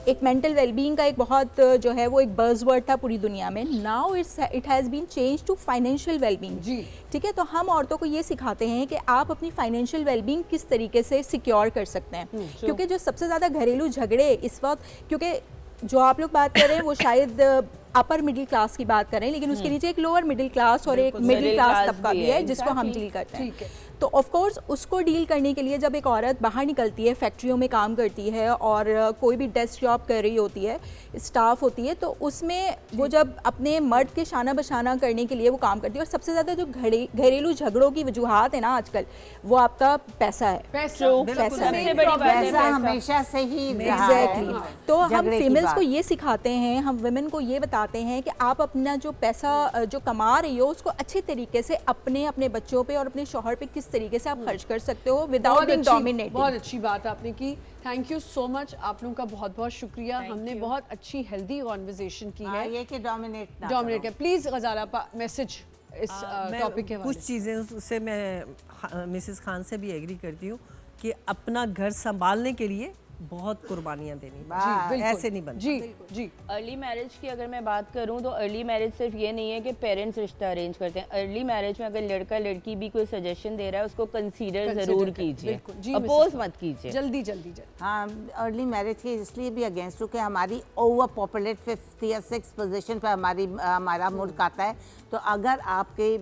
एक मेंटल वेलबींग का, एक बहुत जो है वो एक बज़वर्ड था पूरी दुनिया में। Now it has been change to financial wellbeing. जी। ठीक है, तो हम औरतों को ये सिखाते हैं कि आप अपनी फाइनेंशियल वेलबींग किस तरीके से सिक्योर कर सकते हैं, क्योंकि जो सबसे ज़्यादा घरेलू झगड़े इस वक्त, क्योंकि जो आप लोग बात कर रहे हैं वो शायद अपर मिडिल क्लास की बात कर रहे हैं, लेकिन उसके नीचे एक लोअर मिडिल क्लास और एक मिडिल मिडिल क्लास क्लास तबका भी भी है है, जिसको हम exactly। डील करते हैं। ठीक है। तो ऑफ कोर्स उसको डील करने के लिए जब एक औरत बाहर निकलती है, फैक्ट्रियों में काम करती है और कोई भी डेस्क जॉब कर रही होती है, स्टाफ होती है, तो उसमें वो जब अपने मर्द के शाना बशाना करने के लिए वो काम करती है, और सबसे ज़्यादा जो घरेलू झगड़ों की वजूहात है ना आजकल, वो आपका पैसा है। पैसा पैसा सबसे बड़ी बात है पैसा हमेशा से ही रहा है। एग्जैक्टली। तो हम झगड़े की फीमेल्स बात। को ये सिखाते हैं, हम वुमेन को ये बताते हैं कि आप अपना जो पैसा जो कमा रही हो उसको अच्छे तरीके से अपने बच्चों पे और अपने शौहर पे किस तरीके से आप खर्च कर सकते हो विदाउट बीइंग डोमिनेटिंग। बहुत अच्छी बात आपने की। थैंक यू सो मच, आप लोगों का बहुत बहुत शुक्रिया। हमने बहुत अच्छी हेल्दी कॉन्वर्सेशन की हाँ, है। ये कि डोमिनेट ना डोमिनेट करो। है। प्लीज गजाला मैसेज इस मैं टॉपिक के कुछ हवाले से। चीज़ें उससे मैं मिसेस खान से भी एग्री करती हूँ कि अपना घर संभालने के लिए बहुत कुर्बानियाँ देनी वाह, जी, बिल्कुल। ऐसे नहीं बनता। जी जी। अर्ली मैरिज की अगर मैं बात करूं तो अर्ली मैरिज सिर्फ ये नहीं है कि पेरेंट्स रिश्ता अरेंज करते हैं। अर्ली मैरिज में अगर लड़का लड़की भी कोई सजेशन दे रहा है उसको कंसीडर Consider जरूर करें, कीजिए, बिल्कुल। जी, अपोज मिसेस मत कीजिए। जल्दी जल्दी जल्दी। हाँ, अर्ली मैरिज के इसलिए भी अगेंस्ट हूँ कि हमारी ओवर पॉपुलेट 5th या 6th पोजीशन पर हमारा मुल्क आता है। तो अगर आपके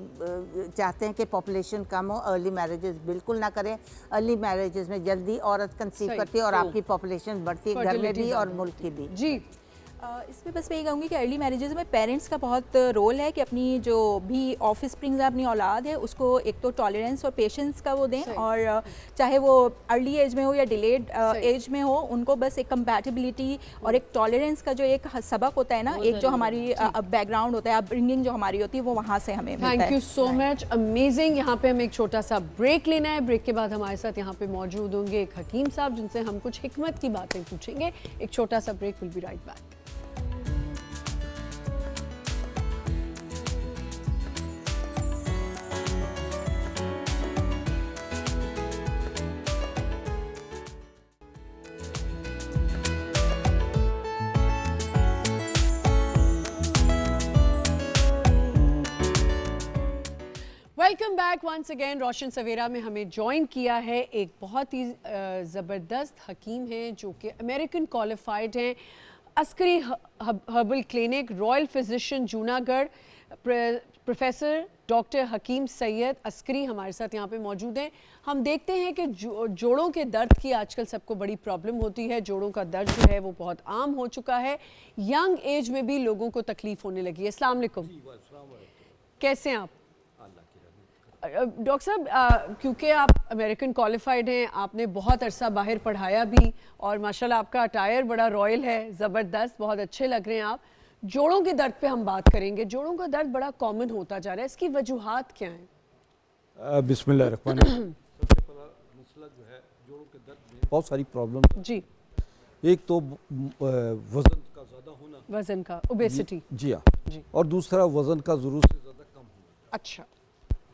चाहते हैं कि पॉपुलेशन कम हो, अर्ली मैरिजेस बिल्कुल ना करें। अर्ली मैरिजेस में जल्दी औरत कंसीव सही, करती है और आपकी पॉपुलेशन बढ़ती है, घर में Fertility भी और ज़्यादा। मुल्क की भी। जी। इसमें बस मैं ये कहूँगी कि अर्ली मैरिजेज में पेरेंट्स का बहुत रोल है कि अपनी जो भी ऑफिस स्प्रिंग्स है, अपनी औलाद है, उसको एक तो टॉलरेंस और पेशेंस का वो दें, सही। और चाहे वो अर्ली एज में हो या डिलेड सही। एज में हो, उनको बस एक कंपैटिबिलिटी और एक टॉलरेंस का जो एक सबक होता है ना, एक जो हमारी बैकग्राउंड होता है, अपब्रिंगिंग जो हमारी होती है, वो वहाँ से हमें मिलता है। Thank you so much, amazing. यहाँ पे हमें एक छोटा सा ब्रेक लेना है। ब्रेक के बाद हमारे साथ यहाँ पे मौजूद होंगे एक हकीम साहब जिनसे हम कुछ हिकमत की बातें पूछेंगे। एक छोटा सा break, will be right back. Welcome back once again. Roshan Savera में हमें ज्वाइन किया है एक बहुत ही ज़बरदस्त हकीम हैं जो कि अमेरिकन क्वालिफाइड हैं, Askari herbal clinic, royal physician Junagadh, professor doctor Hakim Syed Askari हमारे साथ यहाँ पे मौजूद हैं। हम देखते हैं कि जोड़ों के दर्द की आजकल सबको बड़ी प्रॉब्लम होती है। जोड़ों का दर्द जो है वो बहुत आम हो चुका है, यंग एज में भी लोगों को तकलीफ होने लगी है। अस्सलाम वालेकुम, कैसे हैं आप? डॉक्टर साहब, क्योंकि आप अमेरिकन क्वालिफाइड हैं, आपने बहुत अरसा बाहर पढ़ाया भी और माशाल्लाह आपका अटायर बड़ा रॉयल है, ज़बरदस्त, बहुत अच्छे लग रहे हैं आप। जोड़ों के दर्द पे हम बात करेंगे। जोड़ों का दर्द बड़ा कॉमन होता जा रहा है, इसकी वजूहात क्या हैं? बिस्मिल्लाहिर्रहमानिर्रहीम। सबसे पहला मसला जो है जोड़ों के दर्द में बहुत सारी प्रॉब्लम। जी, एक तो वज़न का ज़्यादा होना, वज़न का, ओबेसिटी। जी हाँ, जी। और दूसरा वज़न का ज़रूरत से ज़्यादा कम होना। अच्छा,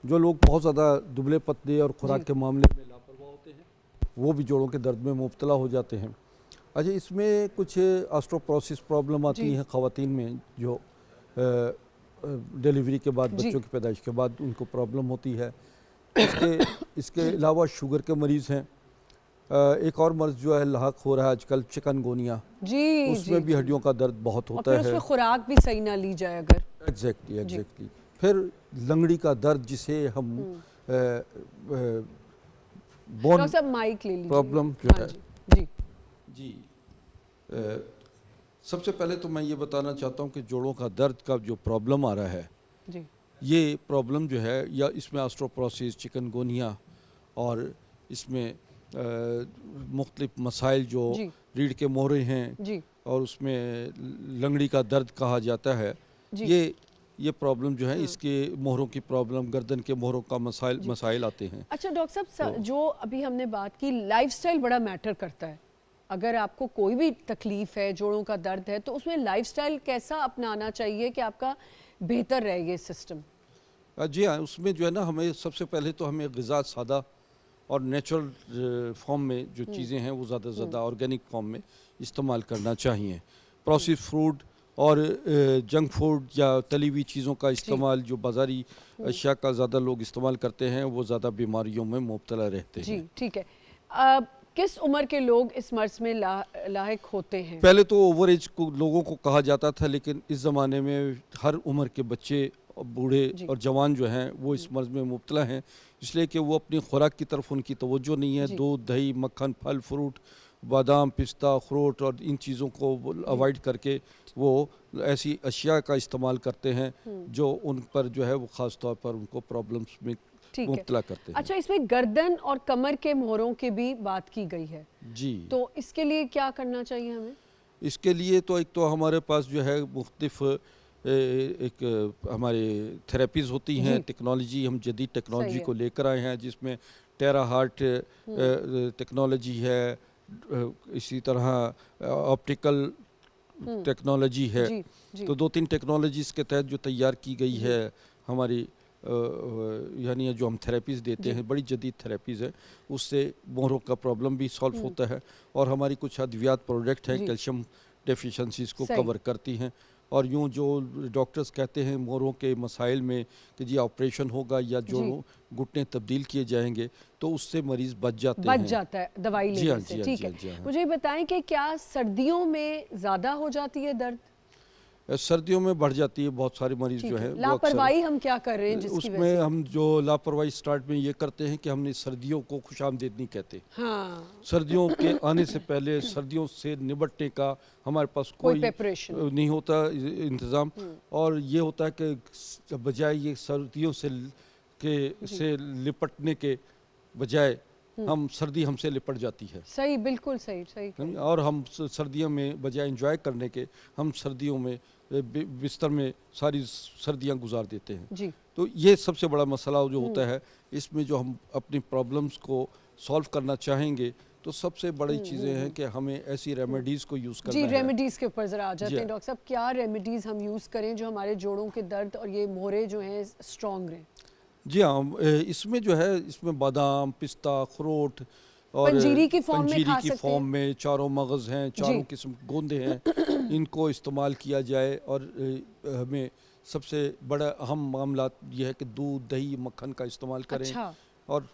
जो लोग बहुत ज़्यादा दुबले पतले और खुराक जी। के मामले में लापरवाह होते हैं, वो भी जोड़ों के दर्द में मुब्तला हो जाते हैं। अच्छा, इसमें कुछ ऑस्टियोपोरोसिस प्रॉब्लम आती जी। हैं ख़वातीन में, जो डिलीवरी के बाद, जी। बच्चों की पैदाइश के बाद उनको प्रॉब्लम होती है। इसके अलावा शुगर के मरीज़ हैं। एक और मर्ज़ जो है लाहक हो रहा है आजकल, चिकनगोनिया, जी, उसमें जी, भी हड्डियों का दर्द बहुत और होता फिर है। उसमें खुराक भी सही ना ली जाए अगर। एग्जैक्टली। फिर लंगड़ी का दर्द, जिसे हम बोन डॉक्टर साहब माइक ले लीजिए। प्रॉब्लम जो हाँ है। जी, जी, सबसे पहले तो मैं ये बताना चाहता हूँ कि जोड़ों का दर्द का जो प्रॉब्लम आ रहा है, जी, ये प्रॉब्लम जो है, या इसमें ऑस्टियोपोरोसिस, चिकनगोनिया और इसमें मुख्तलिफ मसाइल जो जी। रीढ़ के मोहरे हैं जी, और उसमें लंगड़ी का दर्द कहा जाता है, जी। ये प्रॉब्लम जो है, इसके मोहरों की प्रॉब्लम, गर्दन के मोहरों का मसाइल आते हैं। अच्छा डॉक्टर साहब, जो अभी हमने बात की, लाइफस्टाइल बड़ा मैटर करता है। अगर आपको कोई भी तकलीफ है, जोड़ों का दर्द है, तो उसमें लाइफस्टाइल कैसा अपनाना चाहिए कि आपका बेहतर रहे ये सिस्टम? जी हाँ, उसमें जो है ना, हमें सबसे पहले तो हमें ग़िज़ा सादा और नेचुरल फॉर्म में जो चीज़ें हैं वो ज़्यादा से ज़्यादा ऑर्गेनिक फॉर्म में इस्तेमाल करना चाहिए। प्रोसेस फूड और जंक फूड या तली हुई चीज़ों का इस्तेमाल, जो बाज़ारी अशिया का ज़्यादा लोग इस्तेमाल करते हैं, वो ज़्यादा बीमारियों में मुब्तला रहते हैं। जी, ठीक है। किस उम्र के लोग इस मर्ज में लायक होते हैं? पहले तो ओवर एज को लोगों को कहा जाता था, लेकिन इस ज़माने में हर उम्र के बच्चे और बूढ़े और जवान जो हैं वो इस मर्ज़ में मुब्तला हैं, इसलिए कि वो अपनी खुराक की तरफ उनकी तवज्जो नहीं है। दूध, दही, मक्खन, फल फ्रूट, बादाम, पिस्ता, अखरोट और इन चीज़ों को अवॉइड करके वो ऐसी अशिया का इस्तेमाल करते हैं जो उन पर जो है वो ख़ास तौर पर उनको प्रॉब्लम्स में मुब्तला करते हैं। अच्छा, इसमें गर्दन और कमर के मोहरों की भी बात की गई है जी, तो इसके लिए क्या करना चाहिए हमें? इसके लिए तो एक तो हमारे पास जो है मुख्तलिफ एक हमारे थेरेपीज़ होती हैं। टेक्नोलॉजी, हम जदीद टेक्नोलॉजी को लेकर आए हैं, जिसमें टेरा हार्ट टेक्नोलॉजी है, इसी तरह ऑप्टिकल टेक्नोलॉजी है। जी, जी। तो 2-3 टेक्नोलॉजीज़ के तहत जो तैयार की गई है हमारी, यानी जो हम थेरेपीज़ देते हैं, बड़ी जदीद थेरेपीज़ है, उससे मोहरों का प्रॉब्लम भी सॉल्व होता है। और हमारी कुछ अद्वियात प्रोडक्ट हैं, कैल्शियम डेफिशिएंसीज़ को कवर करती हैं। और यूँ जो डॉक्टर्स कहते हैं मोहरों के मसाइल में कि जी ऑपरेशन होगा या जो घुटने तब्दील किए जाएंगे, तो उससे मरीज़ बच जाता है दवाई लेने से। ठीक है, मुझे बताएं कि क्या सर्दियों में ज़्यादा हो जाती है दर्द? सर्दियों में बढ़ जाती है। बहुत सारे मरीज़ जो है, लापरवाही हम क्या कर रहे हैं जिसकी उसमें वजह से? हम जो लापरवाही स्टार्ट में ये करते हैं कि हमने सर्दियों को खुशामदीद नहीं कहते। हाँ, सर्दियों के आने से पहले, सर्दियों से निपटने का हमारे पास कोई प्रिपरेशन नहीं होता इंतज़ाम। और ये होता है कि बजाय ये सर्दियों से लिपटने के बजाय हम सर्दी हमसे लिपट जाती है। सही, बिल्कुल सही, सही। और हम सर्दियों में बजाय एंजॉय करने के, हम सर्दियों में बिस्तर में सारी सर्दियां गुजार देते हैं। जी, तो ये सबसे बड़ा मसला जो होता है, इसमें जो हम अपनी प्रॉब्लम्स को सॉल्व करना चाहेंगे, तो सबसे बड़ी चीज़ें हैं कि हमें ऐसी रेमेडीज़ को यूज़ करना जी। है। रेमेडीज़ के ऊपर ज़रा आ जाते हैं डॉक्टर साहब, क्या रेमेडीज़ हम यूज़ करें जो हमारे जोड़ों के दर्द और ये मोहरे जो हैं स्ट्रॉन्ग रहें? जी हाँ, इसमें जो है, इसमें बादाम, पिस्ता, अखरोट और पंजीरी की फॉर्म में पंजीरी खा की सकते फॉर्म हैं? में चारों मगज़ हैं, चारों किस्म गोंदे हैं, इनको इस्तेमाल किया जाए। और हमें सबसे बड़ा अहम मामला यह है कि दूध, दही, मक्खन का इस्तेमाल करें। अच्छा। और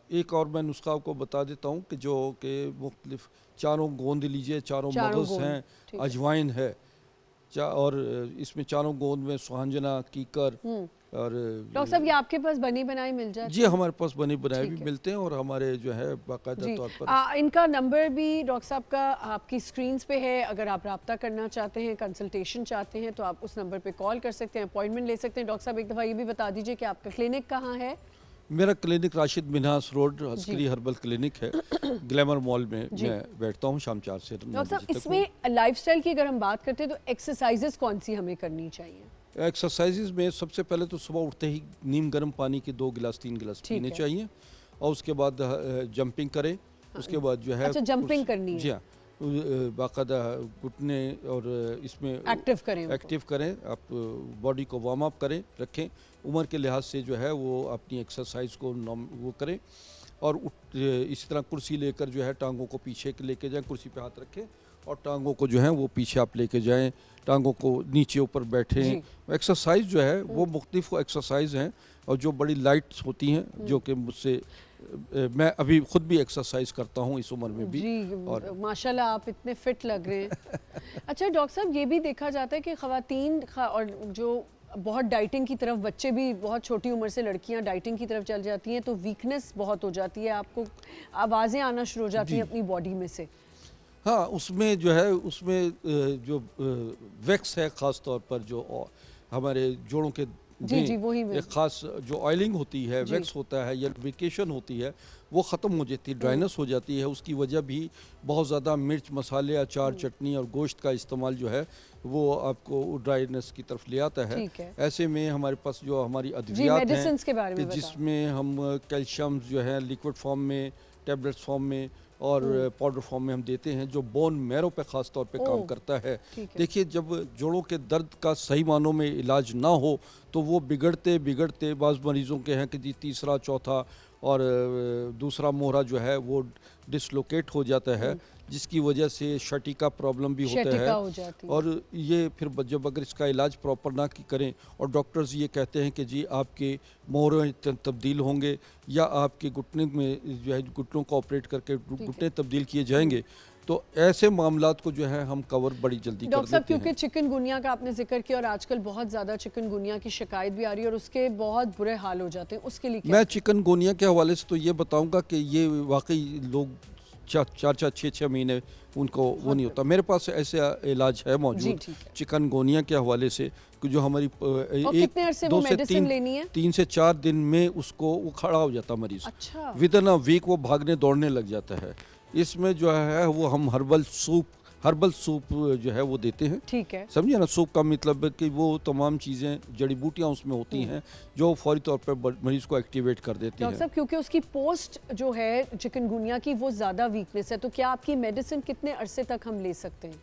एक और मैं नुस्खा आपको बता देता हूँ कि जो कि मुख्तलिफ चारों गोंद लीजिए, चारों मगज़ गोंद, हैं, ठीक है। अजवाइन है, और इसमें चारों गोंद में सुहांजना, कीकर और डॉक्टर साहब ये आपके पास बनी बनाई मिल जाती जी हमारे पास बने बनाए ठीक भी है। मिलते हैं, और हमारे जो है बाकायदा जी तौर पर इनका नंबर भी डॉक्टर साहब का आपकी स्क्रीन्स पे है। अगर आप रब्ता करना चाहते हैं, कंसल्टेशन चाहते हैं, तो आप उस नंबर पे कॉल कर सकते हैं, अपॉइंटमेंट ले सकते हैं। डॉक्टर साहब एक दफ़ा ये भी बता दीजिए कि आपका क्लिनिक कहाँ है? मेरा clinic Rashid Minhas road Askari herbal clinic है, ग्लैमर मॉल में मैं बैठता हूँ शाम 4 से 9 डॉक्टर साहब बजे तक। इसमें लाइफस्टाइल की अगर हम बात करते हैं तो एक्सरसाइजेस कौन सी हमें करनी चाहिए? एक्सरसाइजेज में सबसे पहले तो सुबह उठते ही नीम गर्म पानी के 2 गिलास 3 गिलास ठीक पीने है। चाहिए, और उसके बाद जंपिंग करें। उसके बाद जो है अच्छा, जंपिंग करनी है। जी हाँ, बाकायदा घुटने और इसमें एक्टिव करें उनको। एक्टिव करें, आप बॉडी को वार्म अप करें, रखें। उम्र के लिहाज से जो है वो अपनी एक्सरसाइज को वो करें, और इसी तरह कुर्सी लेकर जो है टांगों को पीछे लेके जाएं, कुर्सी पे हाथ रखें और टांगों को जो है वो पीछे आप लेके जाएं, टांगों को नीचे ऊपर बैठें। एक्सरसाइज जो है वो मुख्तलिफ एक्सरसाइज हैं, और जो बड़ी लाइट होती हैं, जो कि मुझसे मैं अभी खुद भी एक्सरसाइज करता हूँ इस उम्र में भी। जी, और माशाल्लाह आप इतने फिट लग रहे हैं। अच्छा डॉक्टर साहब ये भी देखा जाता है कि ख़वातीन और जो बहुत डाइटिंग की तरफ, बच्चे भी बहुत छोटी उम्र से लड़कियां डाइटिंग की तरफ चल जाती हैं तो वीकनेस बहुत हो जाती है, आपको आवाज़ें आना शुरू हो जाती हैं अपनी बॉडी में से। हाँ, उसमें जो है उसमें जो वैक्स है ख़ास तौर पर जो हमारे जोड़ों के जी, वही में एक ख़ास जो ऑयलिंग होती है, वैक्स होता है या लुब्रिकेशन होती है, वो ख़त्म हो जाती है, ड्राइनेस हो जाती है। उसकी वजह भी बहुत ज़्यादा मिर्च मसाले, अचार, चटनी और गोश्त का इस्तेमाल जो है वो आपको ड्राइनेस की तरफ ले आता है। ऐसे में हमारे पास जो हमारी अद्वियात हैं कि जिसमें हम कैल्शियम जो है लिक्विड फॉर्म में, टैबलेट्स फॉर्म में और पाउडर फॉर्म में हम देते हैं, जो बोन मैरो पे ख़ास तौर पे काम करता है। देखिए, जब जोड़ों के दर्द का सही मानों में इलाज ना हो तो वो बिगड़ते बिगड़ते बाज़ मरीज़ों के हैं कि जी तीसरा, चौथा और दूसरा मोहरा जो है वो डिसलोकेट हो जाता है, जिसकी वजह से शटिका प्रॉब्लम भी होता है। और ये फिर जब अगर इसका इलाज प्रॉपर ना करें और डॉक्टर्स ये कहते हैं कि जी आपके मोहरे तब्दील होंगे या आपके घुटने में जो है घुटनों को ऑपरेट करके घुटने तब्दील किए जाएंगे, तो ऐसे मामलात को जो है हम कवर बड़ी जल्दी कर देते हैं। डॉक्टर साहब क्योंकि चिकनगुनिया का आपने जिक्र किया और आजकल बहुत ज़्यादा चिकनगुनिया की शिकायत भी आ रही है और उसके बहुत बुरे हाल हो जाते हैं, उसके लिए क्या? मैं चिकनगुनिया के हवाले से तो ये बताऊंगा कि ये वाकई लोग 4-6 महीने उनको वो नहीं होता। मेरे पास ऐसे इलाज है मौजूद चिकनगुनिया के हवाले से कि जो हमारी कितने अरसे वो मेडिसिन लेनी है? 3 से 4 दिन में उसको वो खड़ा हो जाता मरीज। अच्छा। विद इन अ वीक वो भागने दौड़ने लग जाता है। इसमें जो है वो हम हर्बल सूप जो है वो देते हैं। ठीक है, समझिए ना, सूप का मतलब है कि वो तमाम चीज़ें जड़ी बूटियाँ उसमें होती हैं जो फौरी तौर पर मरीज़ को एक्टिवेट कर देती हैं। डॉक्टर साहब क्योंकि उसकी पोस्ट जो है चिकनगुनिया की वो ज़्यादा वीकनेस है, तो क्या आपकी मेडिसिन कितने अरसे तक हम ले सकते हैं?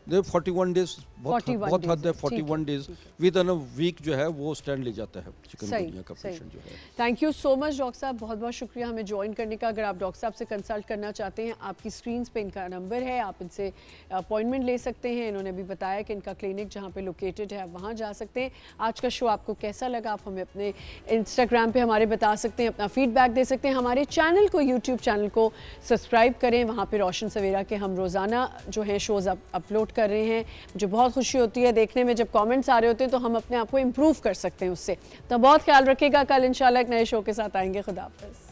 41 डेज बहुत हद है। 41 days within a week जो है वो स्टैंड ले जाता है चिकनगुनिया का पेशेंट जो है। Thank you so much doctor साहब, बहुत बहुत शुक्रिया हमें ज्वाइन करने का। अगर आप डॉक्टर साहब से कंसल्ट करना चाहते हैं, आपकी स्क्रीन्स पे इनका नंबर है, आप इनसे अपॉइंटमेंट ले सकते हैं। इन्होंने भी बताया कि इनका क्लिनिक जहाँ पे लोकेटेड है आप वहाँ जा सकते हैं। आज का शो आपको कैसा लगा आप हमें अपने इंस्टाग्राम पे हमारे बता सकते हैं, अपना फीडबैक दे सकते हैं। हमारे चैनल को, यूट्यूब चैनल को सब्सक्राइब करें, वहाँ पर रोशन सवेरा के हम रोज़ाना जो है शोज़ अपलोड कर रहे हैं। मुझे बहुत खुशी होती है देखने में जब कमेंट्स आ रहे होते हैं, तो हम अपने आप को इम्प्रूव कर सकते हैं उससे। तो बहुत ख्याल रखिएगा, कल इंशाल्लाह एक नए शो के साथ आएंगे। खुदा हाफ़िज़।